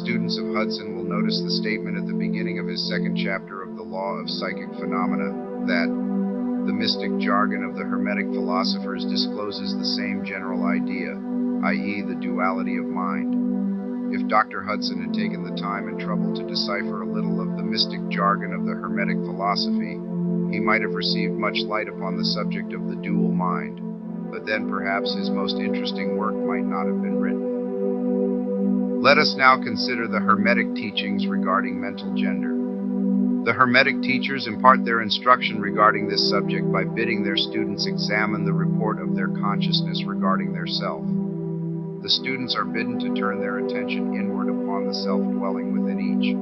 Students of Hudson will notice the statement at the beginning of his second chapter of the Law of Psychic Phenomena that the mystic jargon of the Hermetic philosophers discloses the same general idea, i.e. the duality of mind. If Dr. Hudson had taken the time and trouble to decipher a little of the mystic jargon of the Hermetic philosophy, he might have received much light upon the subject of the dual mind, but then perhaps his most interesting work might not have been written. Let us now consider the Hermetic teachings regarding mental gender. The Hermetic teachers impart their instruction regarding this subject by bidding their students examine the report of their consciousness regarding their self. The students are bidden to turn their attention inward upon the self dwelling within each.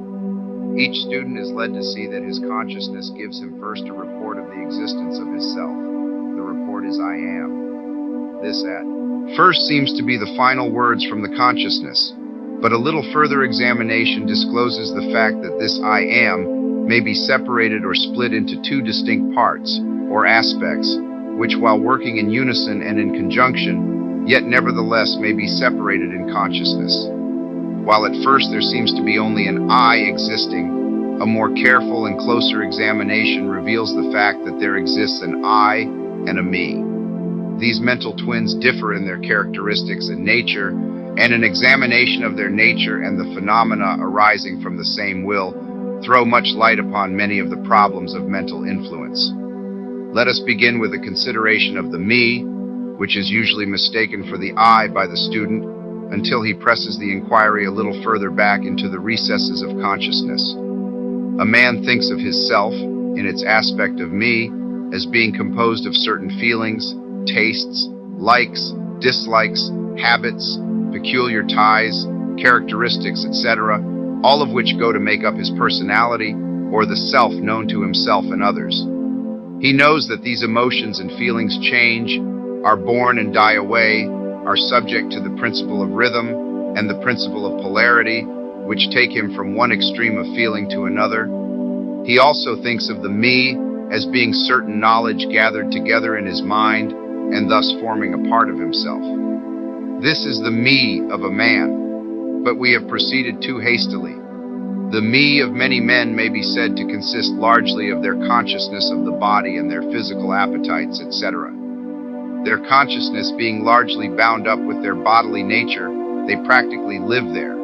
Each student is led to see that his consciousness gives him first a report of the existence of his self. The report is I am. This at first seems to be the final words from the consciousness, but a little further examination discloses the fact that this I am may be separated or split into two distinct parts, or aspects, which while working in unison and in conjunction, yet nevertheless may be separated in consciousness. While at first there seems to be only an I existing, a more careful and closer examination reveals the fact that there exists an I and a me. These mental twins differ in their characteristics and nature, and an examination of their nature and the phenomena arising from the same will throw much light upon many of the problems of mental influence. Let us begin with a consideration of the me, which is usually mistaken for the I by the student, until he presses the inquiry a little further back into the recesses of consciousness. A man thinks of his self, in its aspect of me, as being composed of certain feelings, tastes, likes, dislikes, habits, peculiar ties, characteristics, etc., all of which go to make up his personality, or the self known to himself and others. He knows that these emotions and feelings change, are born and die away, are subject to the principle of rhythm and the principle of polarity, which take him from one extreme of feeling to another. He also thinks of the me as being certain knowledge gathered together in his mind and thus forming a part of himself. This is the me of a man. But we have proceeded too hastily. The me of many men may be said to consist largely of their consciousness of the body and their physical appetites, etc. Their consciousness being largely bound up with their bodily nature, they practically live there.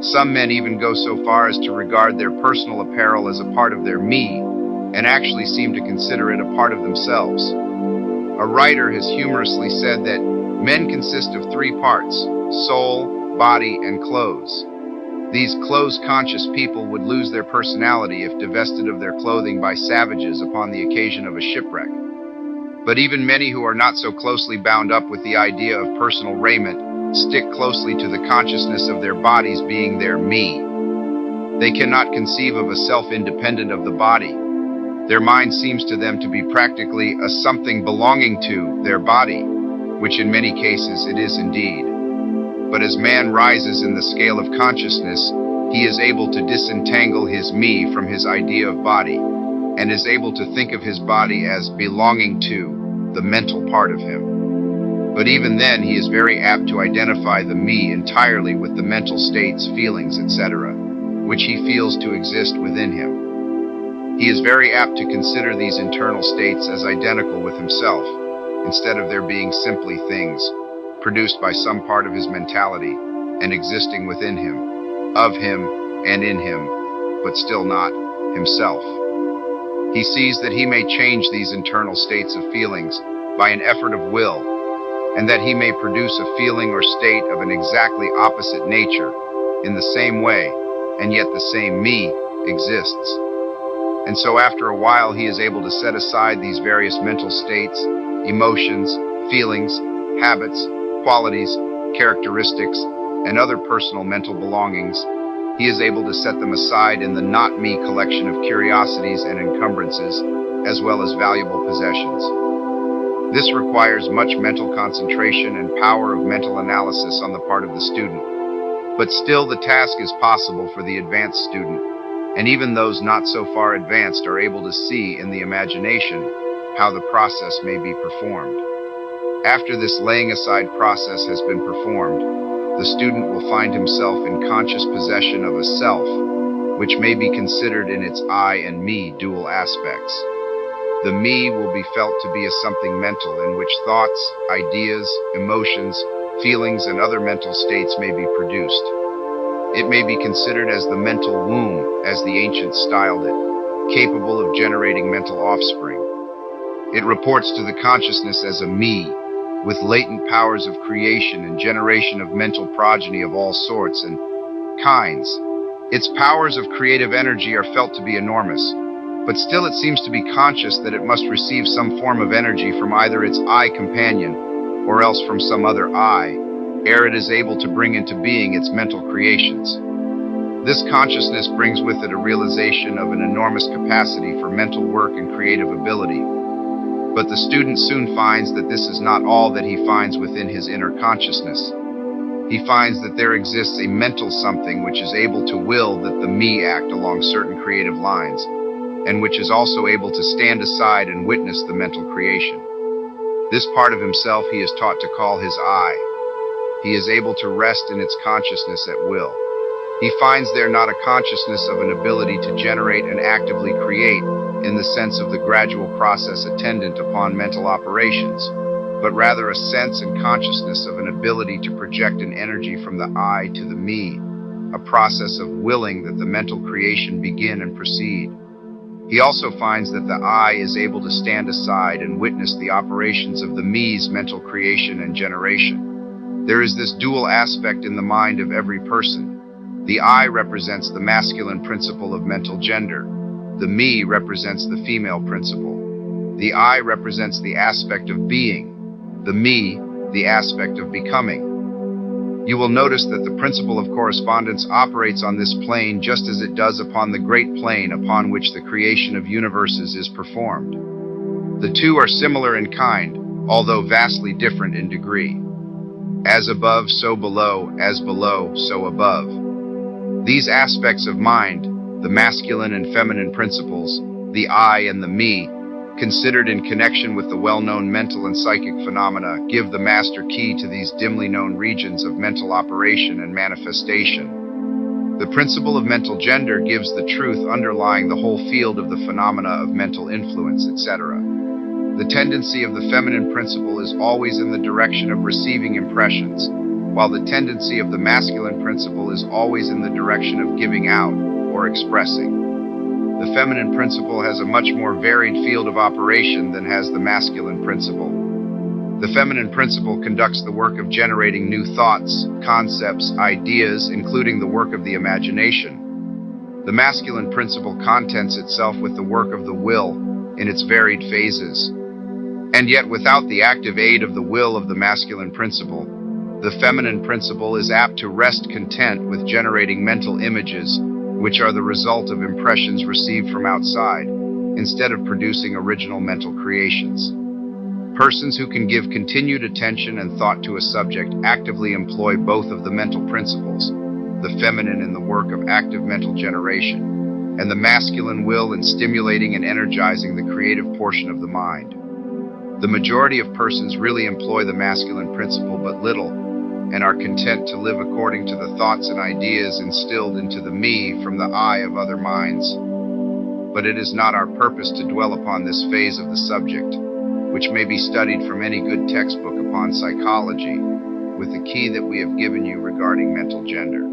Some men even go so far as to regard their personal apparel as a part of their me, and actually seem to consider it a part of themselves. A writer has humorously said that men consist of three parts: soul, body, and clothes. These clothes-conscious people would lose their personality if divested of their clothing by savages upon the occasion of a shipwreck. But even many who are not so closely bound up with the idea of personal raiment stick closely to the consciousness of their bodies being their me. They cannot conceive of a self independent of the body. Their mind seems to them to be practically a something belonging to their body, which in many cases it is indeed. But as man rises in the scale of consciousness, he is able to disentangle his me from his idea of body, and is able to think of his body as belonging to the mental part of him. But even then, he is very apt to identify the me entirely with the mental states, feelings, etc., which he feels to exist within him. He is very apt to consider these internal states as identical with himself, instead of there being simply things produced by some part of his mentality and existing within him, of him and in him, but still not himself. He sees that he may change these internal states of feelings by an effort of will, and that he may produce a feeling or state of an exactly opposite nature in the same way, and yet the same me exists. And so after a while he is able to set aside these various mental states, emotions, feelings, habits, qualities, characteristics, and other personal mental belongings. He is able to set them aside in the not me collection of curiosities and encumbrances, as well as valuable possessions. This requires much mental concentration and power of mental analysis on the part of the student. But still the task is possible for the advanced student, and even those not so far advanced are able to see in the imagination how the process may be performed. After this laying aside process has been performed, the student will find himself in conscious possession of a self, which may be considered in its I and me dual aspects. The me will be felt to be a something mental in which thoughts, ideas, emotions, feelings, and other mental states may be produced. It may be considered as the mental womb, as the ancients styled it, capable of generating mental offspring. It reports to the consciousness as a me, with latent powers of creation and generation of mental progeny of all sorts and kinds. Its powers of creative energy are felt to be enormous, but still it seems to be conscious that it must receive some form of energy from either its I companion or else from some other I, ere it is able to bring into being its mental creations. This consciousness brings with it a realization of an enormous capacity for mental work and creative ability. But the student soon finds that this is not all that he finds within his inner consciousness. He finds that there exists a mental something which is able to will that the me act along certain creative lines, and which is also able to stand aside and witness the mental creation. This part of himself he is taught to call his I. He is able to rest in its consciousness at will. He finds there not a consciousness of an ability to generate and actively create in the sense of the gradual process attendant upon mental operations, but rather a sense and consciousness of an ability to project an energy from the I to the me, a process of willing that the mental creation begin and proceed. He also finds that the I is able to stand aside and witness the operations of the me's mental creation and generation. There is this dual aspect in the mind of every person. The I represents the masculine principle of mental gender. The me represents the female principle. The I represents the aspect of being. The me, the aspect of becoming. You will notice that the principle of correspondence operates on this plane just as it does upon the great plane upon which the creation of universes is performed. The two are similar in kind, although vastly different in degree. As above, so below, as below, so above. These aspects of mind, the masculine and feminine principles, the I and the me, considered in connection with the well-known mental and psychic phenomena, give the master key to these dimly known regions of mental operation and manifestation. The principle of mental gender gives the truth underlying the whole field of the phenomena of mental influence, etc. The tendency of the feminine principle is always in the direction of receiving impressions, while the tendency of the masculine principle is always in the direction of giving out or expressing. The feminine principle has a much more varied field of operation than has the masculine principle. The feminine principle conducts the work of generating new thoughts, concepts, ideas, including the work of the imagination. The masculine principle contents itself with the work of the will in its varied phases. And yet, without the active aid of the will of the masculine principle, the feminine principle is apt to rest content with generating mental images which are the result of impressions received from outside, instead of producing original mental creations. Persons who can give continued attention and thought to a subject actively employ both of the mental principles, the feminine in the work of active mental generation, and the masculine will in stimulating and energizing the creative portion of the mind. The majority of persons really employ the masculine principle but little, and are content to live according to the thoughts and ideas instilled into the me from the I of other minds. But it is not our purpose to dwell upon this phase of the subject, which may be studied from any good textbook upon psychology, with the key that we have given you regarding mental gender.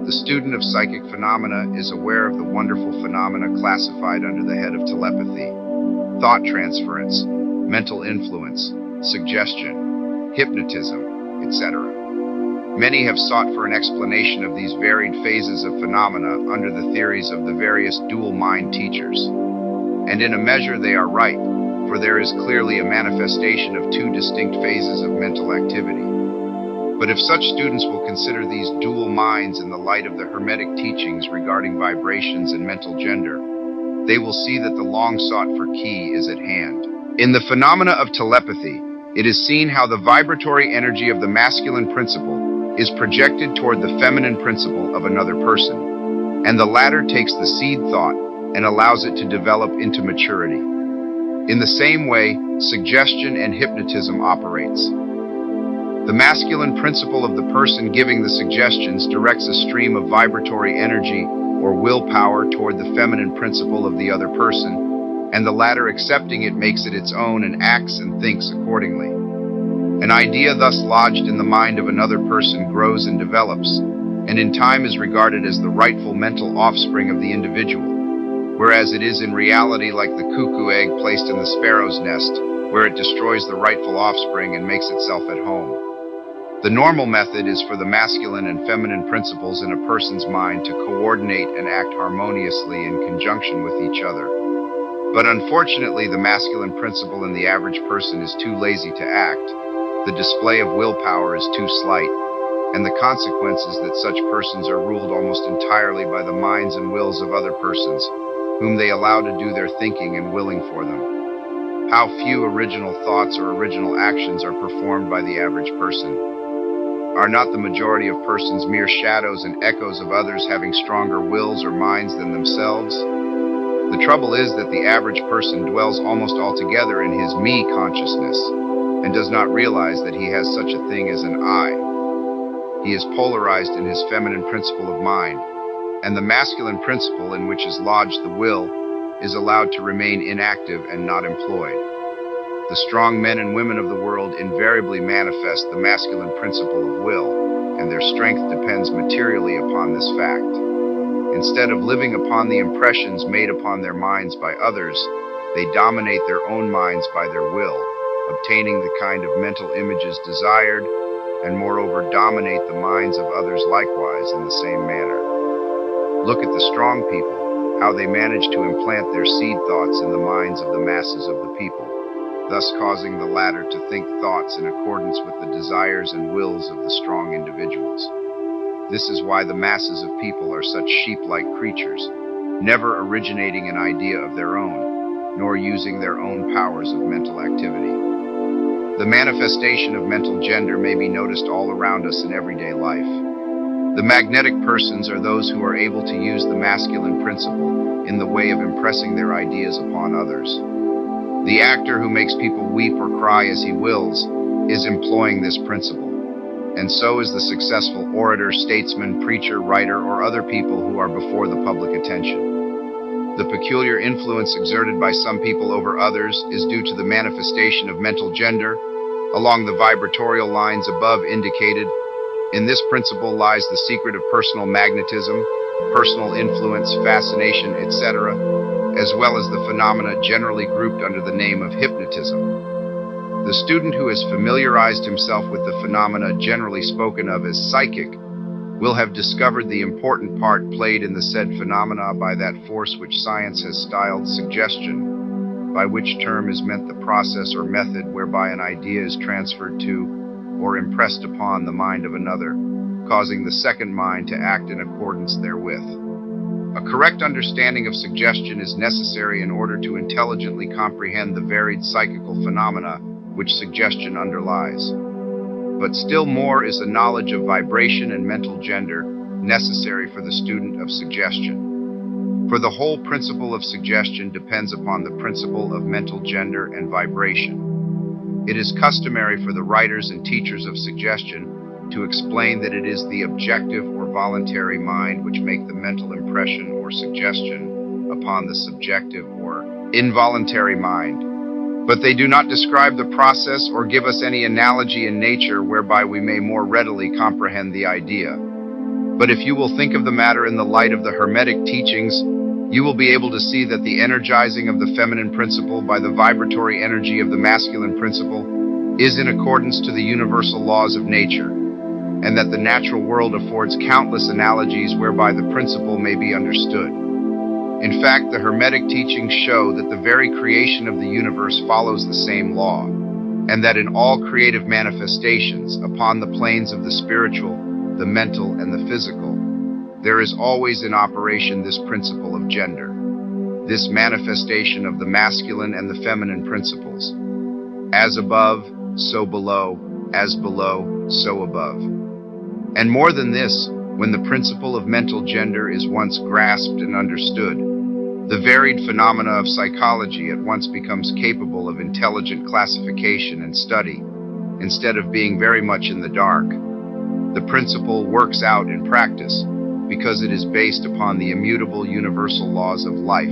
The student of psychic phenomena is aware of the wonderful phenomena classified under the head of telepathy, thought transference, mental influence, suggestion, hypnotism, etc. Many have sought for an explanation of these varied phases of phenomena under the theories of the various dual mind teachers. And in a measure they are right, for there is clearly a manifestation of two distinct phases of mental activity. But if such students will consider these dual minds in the light of the Hermetic teachings regarding vibrations and mental gender, they will see that the long-sought-for key is at hand. In the phenomena of telepathy, it is seen how the vibratory energy of the masculine principle is projected toward the feminine principle of another person, and the latter takes the seed thought and allows it to develop into maturity. In the same way, suggestion and hypnotism operates. The masculine principle of the person giving the suggestions directs a stream of vibratory energy or willpower toward the feminine principle of the other person, and the latter, accepting it, makes it its own and acts and thinks accordingly. An idea thus lodged in the mind of another person grows and develops, and in time is regarded as the rightful mental offspring of the individual, whereas it is in reality like the cuckoo egg placed in the sparrow's nest, where it destroys the rightful offspring and makes itself at home. The normal method is for the masculine and feminine principles in a person's mind to coordinate and act harmoniously in conjunction with each other. But unfortunately, the masculine principle in the average person is too lazy to act, the display of willpower is too slight, and the consequence is that such persons are ruled almost entirely by the minds and wills of other persons, whom they allow to do their thinking and willing for them. How few original thoughts or original actions are performed by the average person. Are not the majority of persons mere shadows and echoes of others having stronger wills or minds than themselves? The trouble is that the average person dwells almost altogether in his me consciousness and does not realize that he has such a thing as an I. He is polarized in his feminine principle of mind, and the masculine principle in which is lodged the will is allowed to remain inactive and not employed. The strong men and women of the world invariably manifest the masculine principle of will, and their strength depends materially upon this fact. Instead of living upon the impressions made upon their minds by others, they dominate their own minds by their will, obtaining the kind of mental images desired, and moreover dominate the minds of others likewise in the same manner. Look at the strong people, how they manage to implant their seed thoughts in the minds of the masses of the people, thus causing the latter to think thoughts in accordance with the desires and wills of the strong individuals. This is why the masses of people are such sheep-like creatures, never originating an idea of their own, nor using their own powers of mental activity. The manifestation of mental gender may be noticed all around us in everyday life. The magnetic persons are those who are able to use the masculine principle in the way of impressing their ideas upon others. The actor who makes people weep or cry as he wills is employing this principle, and so is the successful orator, statesman, preacher, writer, or other people who are before the public attention. The peculiar influence exerted by some people over others is due to the manifestation of mental gender along the vibratorial lines above indicated. In this principle lies the secret of personal magnetism, personal influence, fascination, etc., as well as the phenomena generally grouped under the name of hypnotism. The student who has familiarized himself with the phenomena generally spoken of as psychic will have discovered the important part played in the said phenomena by that force which science has styled suggestion, by which term is meant the process or method whereby an idea is transferred to or impressed upon the mind of another, causing the second mind to act in accordance therewith. A correct understanding of suggestion is necessary in order to intelligently comprehend the varied psychical phenomena which suggestion underlies. But still more is a knowledge of vibration and mental gender necessary for the student of suggestion. For the whole principle of suggestion depends upon the principle of mental gender and vibration. It is customary for the writers and teachers of suggestion to explain that it is the objective or voluntary mind which make the mental impression or suggestion upon the subjective or involuntary mind. But they do not describe the process or give us any analogy in nature whereby we may more readily comprehend the idea. But if you will think of the matter in the light of the Hermetic teachings, you will be able to see that the energizing of the feminine principle by the vibratory energy of the masculine principle is in accordance to the universal laws of nature, and that the natural world affords countless analogies whereby the principle may be understood. In fact, the Hermetic teachings show that the very creation of the universe follows the same law, and that in all creative manifestations upon the planes of the spiritual, the mental, and the physical, there is always in operation this principle of gender, this manifestation of the masculine and the feminine principles. As above, so below, as below, so above. And more than this, when the principle of mental gender is once grasped and understood, the varied phenomena of psychology at once becomes capable of intelligent classification and study, instead of being very much in the dark. The principle works out in practice because it is based upon the immutable universal laws of life.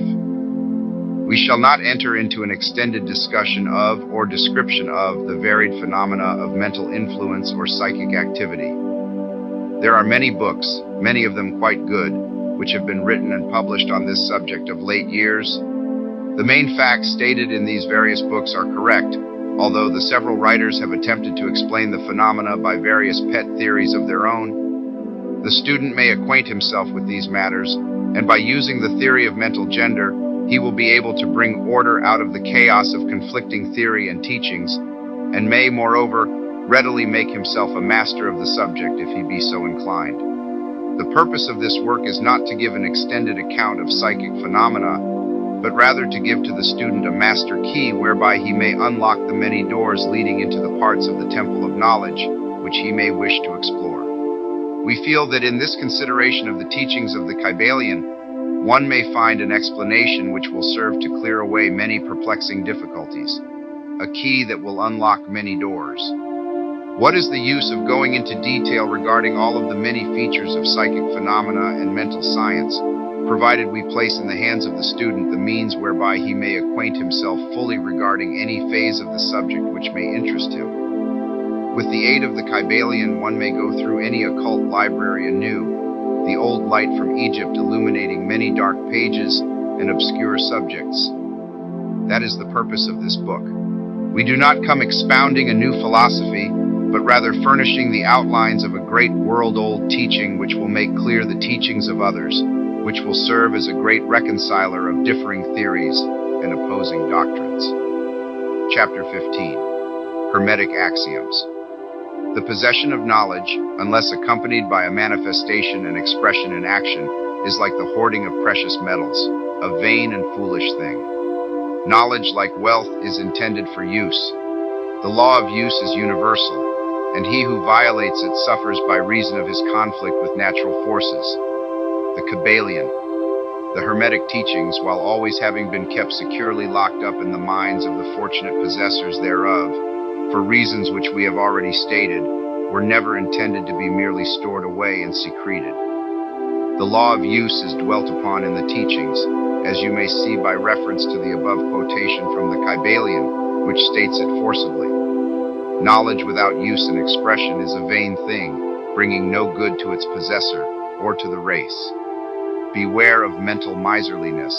We shall not enter into an extended discussion of or description of the varied phenomena of mental influence or psychic activity. There are many books, many of them quite good, which have been written and published on this subject of late years. The main facts stated in these various books are correct, although the several writers have attempted to explain the phenomena by various pet theories of their own. The student may acquaint himself with these matters, and by using the theory of mental gender, he will be able to bring order out of the chaos of conflicting theory and teachings, and may, moreover, readily make himself a master of the subject if he be so inclined. The purpose of this work is not to give an extended account of psychic phenomena, but rather to give to the student a master key whereby he may unlock the many doors leading into the parts of the temple of knowledge which he may wish to explore. We feel that in this consideration of the teachings of the Kybalion, one may find an explanation which will serve to clear away many perplexing difficulties, a key that will unlock many doors. What is the use of going into detail regarding all of the many features of psychic phenomena and mental science, provided we place in the hands of the student the means whereby he may acquaint himself fully regarding any phase of the subject which may interest him? With the aid of the Kybalion, one may go through any occult library anew, the old light from Egypt illuminating many dark pages and obscure subjects. That is the purpose of this book. We do not come expounding a new philosophy, but rather furnishing the outlines of a great world-old teaching which will make clear the teachings of others, which will serve as a great reconciler of differing theories and opposing doctrines. Chapter 15. Hermetic Axioms. The possession of knowledge, unless accompanied by a manifestation and expression in action, is like the hoarding of precious metals, a vain and foolish thing. Knowledge, like wealth, is intended for use. The law of use is universal, and he who violates it suffers by reason of his conflict with natural forces. The Kybalion. The Hermetic teachings, while always having been kept securely locked up in the minds of the fortunate possessors thereof, for reasons which we have already stated, were never intended to be merely stored away and secreted. The law of use is dwelt upon in the teachings, as you may see by reference to the above quotation from the Kybalion, which states it forcibly. Knowledge without use and expression is a vain thing, bringing no good to its possessor or to the race. Beware of mental miserliness,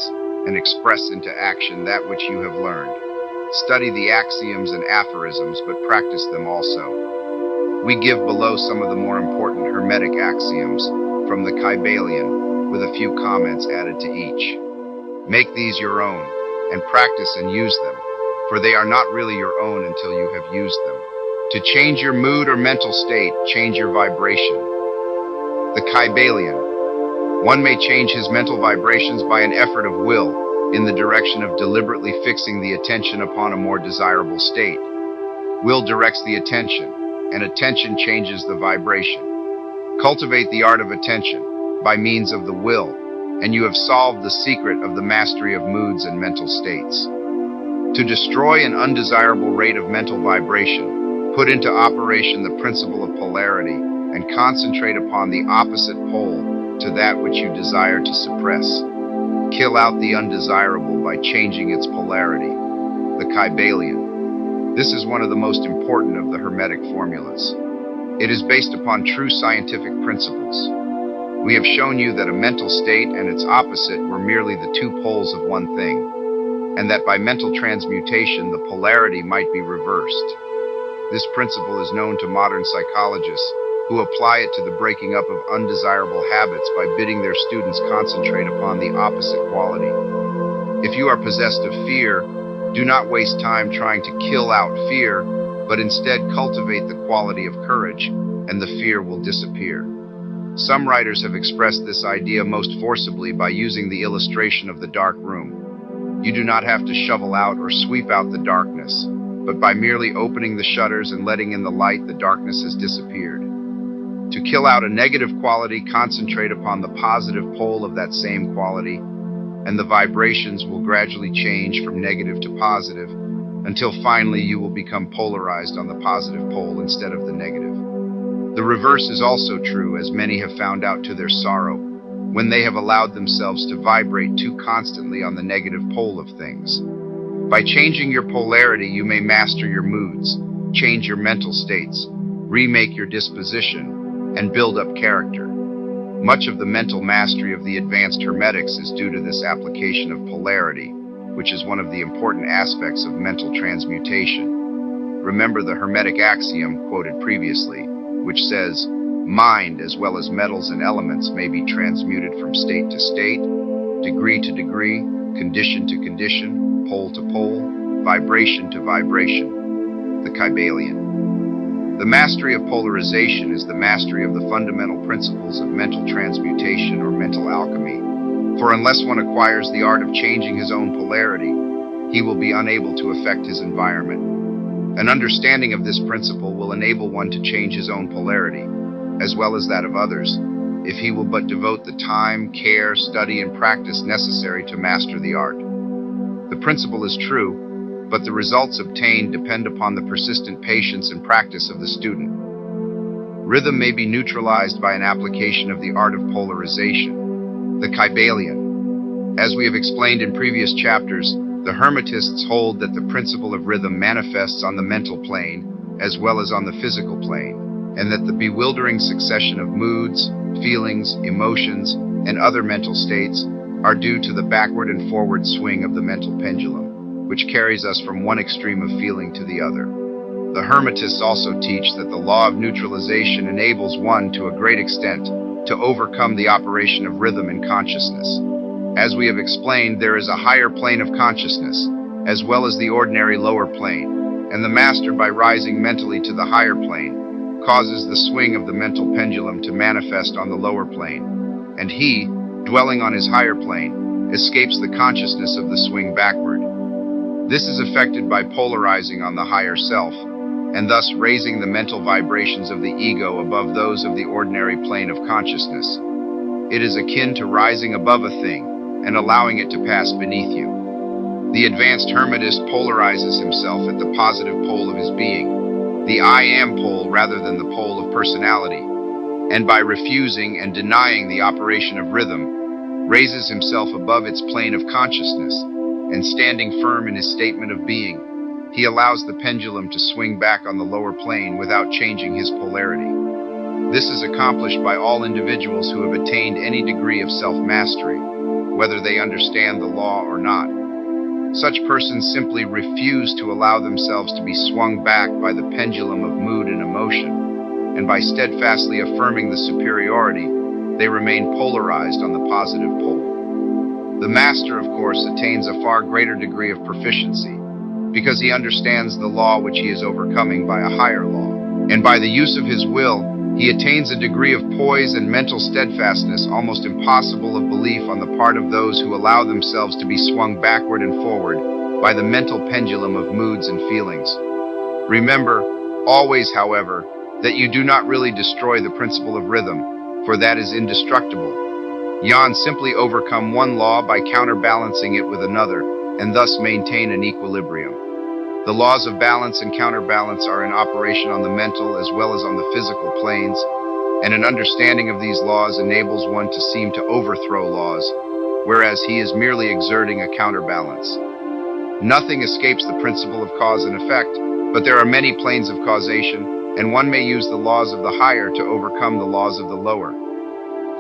and express into action that which you have learned. Study the axioms and aphorisms, but practice them also. We give below some of the more important Hermetic axioms from the Kybalion, with a few comments added to each. Make these your own, and practice and use them, for they are not really your own until you have used them. To change your mood or mental state, change your vibration. The Kybalion. One may change his mental vibrations by an effort of will in the direction of deliberately fixing the attention upon a more desirable state. Will directs the attention, and attention changes the vibration. Cultivate the art of attention by means of the will, and you have solved the secret of the mastery of moods and mental states. To destroy an undesirable rate of mental vibration, put into operation the principle of polarity and concentrate upon the opposite pole to that which you desire to suppress. Kill out the undesirable by changing its polarity. The Kybalion. This is one of the most important of the Hermetic formulas. It is based upon true scientific principles. We have shown you that a mental state and its opposite were merely the two poles of one thing, and that by mental transmutation the polarity might be reversed. This principle is known to modern psychologists, who apply it to the breaking up of undesirable habits by bidding their students concentrate upon the opposite quality. If you are possessed of fear, do not waste time trying to kill out fear, but instead cultivate the quality of courage, and the fear will disappear. Some writers have expressed this idea most forcibly by using the illustration of the dark room. You do not have to shovel out or sweep out the darkness, but by merely opening the shutters and letting in the light, the darkness has disappeared. To kill out a negative quality, concentrate upon the positive pole of that same quality, and the vibrations will gradually change from negative to positive, until finally you will become polarized on the positive pole instead of the negative. The reverse is also true, as many have found out to their sorrow, when they have allowed themselves to vibrate too constantly on the negative pole of things. By changing your polarity, you may master your moods, change your mental states, remake your disposition, and build up character. Much of the mental mastery of the advanced Hermetics is due to this application of polarity, which is one of the important aspects of mental transmutation. Remember the Hermetic axiom quoted previously, which says, mind as well as metals and elements may be transmuted from state to state, degree to degree, condition to condition, pole to pole, vibration to vibration. The Kybalion. The mastery of polarization is the mastery of the fundamental principles of mental transmutation or mental alchemy. For unless one acquires the art of changing his own polarity, he will be unable to affect his environment. An understanding of this principle will enable one to change his own polarity, as well as that of others, if he will but devote the time, care, study, and practice necessary to master the art. The principle is true, but the results obtained depend upon the persistent patience and practice of the student. Rhythm may be neutralized by an application of the art of polarization, the Kybalion. As we have explained in previous chapters, the Hermetists hold that the principle of rhythm manifests on the mental plane as well as on the physical plane, and that the bewildering succession of moods, feelings, emotions, and other mental states are due to the backward and forward swing of the mental pendulum, which carries us from one extreme of feeling to the other. The Hermetists also teach that the law of neutralization enables one to a great extent to overcome the operation of rhythm in consciousness. As we have explained, there is a higher plane of consciousness, as well as the ordinary lower plane, and the master, by rising mentally to the higher plane, causes the swing of the mental pendulum to manifest on the lower plane, and he, dwelling on his higher plane, escapes the consciousness of the swing backward. This is effected by polarizing on the higher self, and thus raising the mental vibrations of the ego above those of the ordinary plane of consciousness. It is akin to rising above a thing and allowing it to pass beneath you. The advanced Hermetist polarizes himself at the positive pole of his being, the I am pole rather than the pole of personality, and by refusing and denying the operation of rhythm, raises himself above its plane of consciousness, and standing firm in his statement of being, he allows the pendulum to swing back on the lower plane without changing his polarity. This is accomplished by all individuals who have attained any degree of self-mastery, whether they understand the law or not. Such persons simply refuse to allow themselves to be swung back by the pendulum of mood and emotion, and by steadfastly affirming the superiority, they remain polarized on the positive pole. The master, of course, attains a far greater degree of proficiency, because he understands the law which he is overcoming by a higher law, and by the use of his will, he attains a degree of poise and mental steadfastness almost impossible of belief on the part of those who allow themselves to be swung backward and forward by the mental pendulum of moods and feelings. Remember, always, however, that you do not really destroy the principle of rhythm, for that is indestructible. Yon simply overcome one law by counterbalancing it with another, and thus maintain an equilibrium. The laws of balance and counterbalance are in operation on the mental as well as on the physical planes, and an understanding of these laws enables one to seem to overthrow laws, whereas he is merely exerting a counterbalance. Nothing escapes the principle of cause and effect, but there are many planes of causation, and one may use the laws of the higher to overcome the laws of the lower.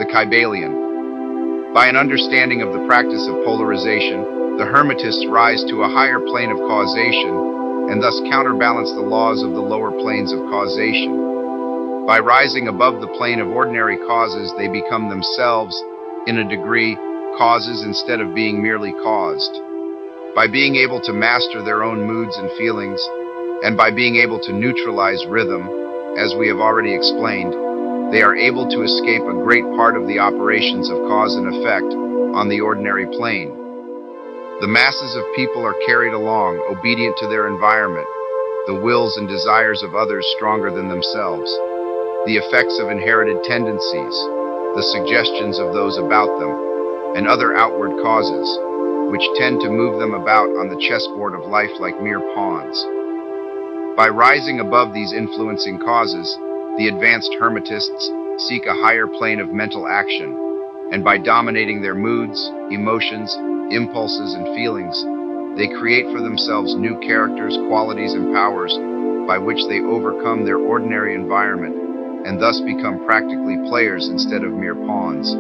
The Kybalion. By an understanding of the practice of polarization, the Hermetists rise to a higher plane of causation, and thus counterbalance the laws of the lower planes of causation. By rising above the plane of ordinary causes, they become themselves, in a degree, causes instead of being merely caused. By being able to master their own moods and feelings, and by being able to neutralize rhythm, as we have already explained, they are able to escape a great part of the operations of cause and effect on the ordinary plane. The masses of people are carried along, obedient to their environment, the wills and desires of others stronger than themselves, the effects of inherited tendencies, the suggestions of those about them, and other outward causes, which tend to move them about on the chessboard of life like mere pawns. By rising above these influencing causes, the advanced Hermetists seek a higher plane of mental action, and by dominating their moods, emotions, impulses, and feelings, they create for themselves new characters, qualities, and powers by which they overcome their ordinary environment and thus become practically players instead of mere pawns.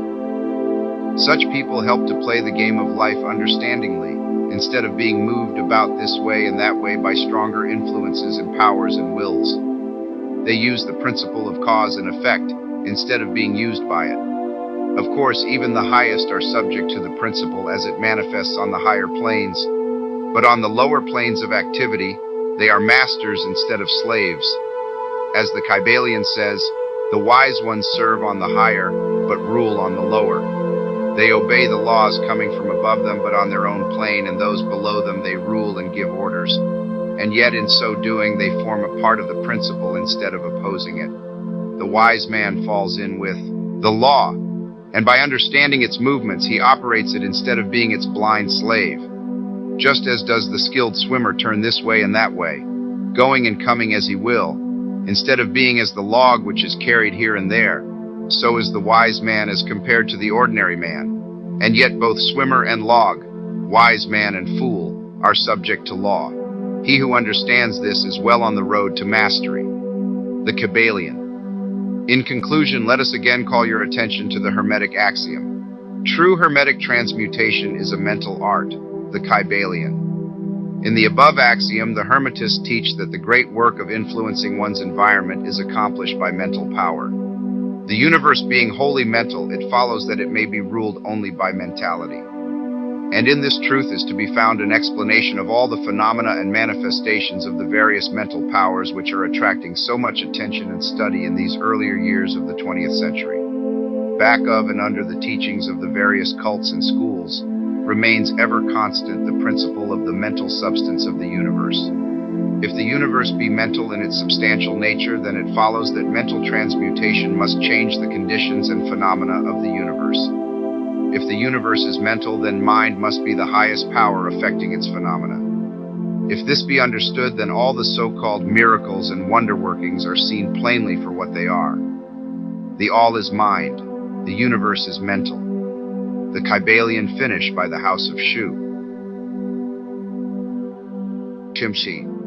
Such people help to play the game of life understandingly, instead of being moved about this way and that way by stronger influences and powers and wills. They use the principle of cause and effect instead of being used by it. Of course, even the highest are subject to the principle as it manifests on the higher planes, but on the lower planes of activity, they are masters instead of slaves. As the Kybalion says, the wise ones serve on the higher, but rule on the lower. They obey the laws coming from above them, but on their own plane, and those below them they rule and give orders. And yet in so doing they form a part of the principle instead of opposing it. The wise man falls in with the law, and by understanding its movements he operates it instead of being its blind slave. Just as does the skilled swimmer turn this way and that way, going and coming as he will, instead of being as the log which is carried here and there, so is the wise man as compared to the ordinary man. And yet both swimmer and log, wise man and fool, are subject to law. He who understands this is well on the road to mastery. The Kybalion. In conclusion, let us again call your attention to the Hermetic axiom. True Hermetic transmutation is a mental art, the Kybalion. In the above axiom, the Hermetists teach that the great work of influencing one's environment is accomplished by mental power. The universe being wholly mental, it follows that it may be ruled only by mentality. And in this truth is to be found an explanation of all the phenomena and manifestations of the various mental powers which are attracting so much attention and study in these earlier years of the 20th century. Back of and under the teachings of the various cults and schools remains ever constant the principle of the mental substance of the universe. If the universe be mental in its substantial nature, then it follows that mental transmutation must change the conditions and phenomena of the universe. If the universe is mental, then mind must be the highest power affecting its phenomena. If this be understood, then all the so-called miracles and wonder workings are seen plainly for what they are. The all is mind, the universe is mental. The Kybalion finish by the House of Shu. Chimshi.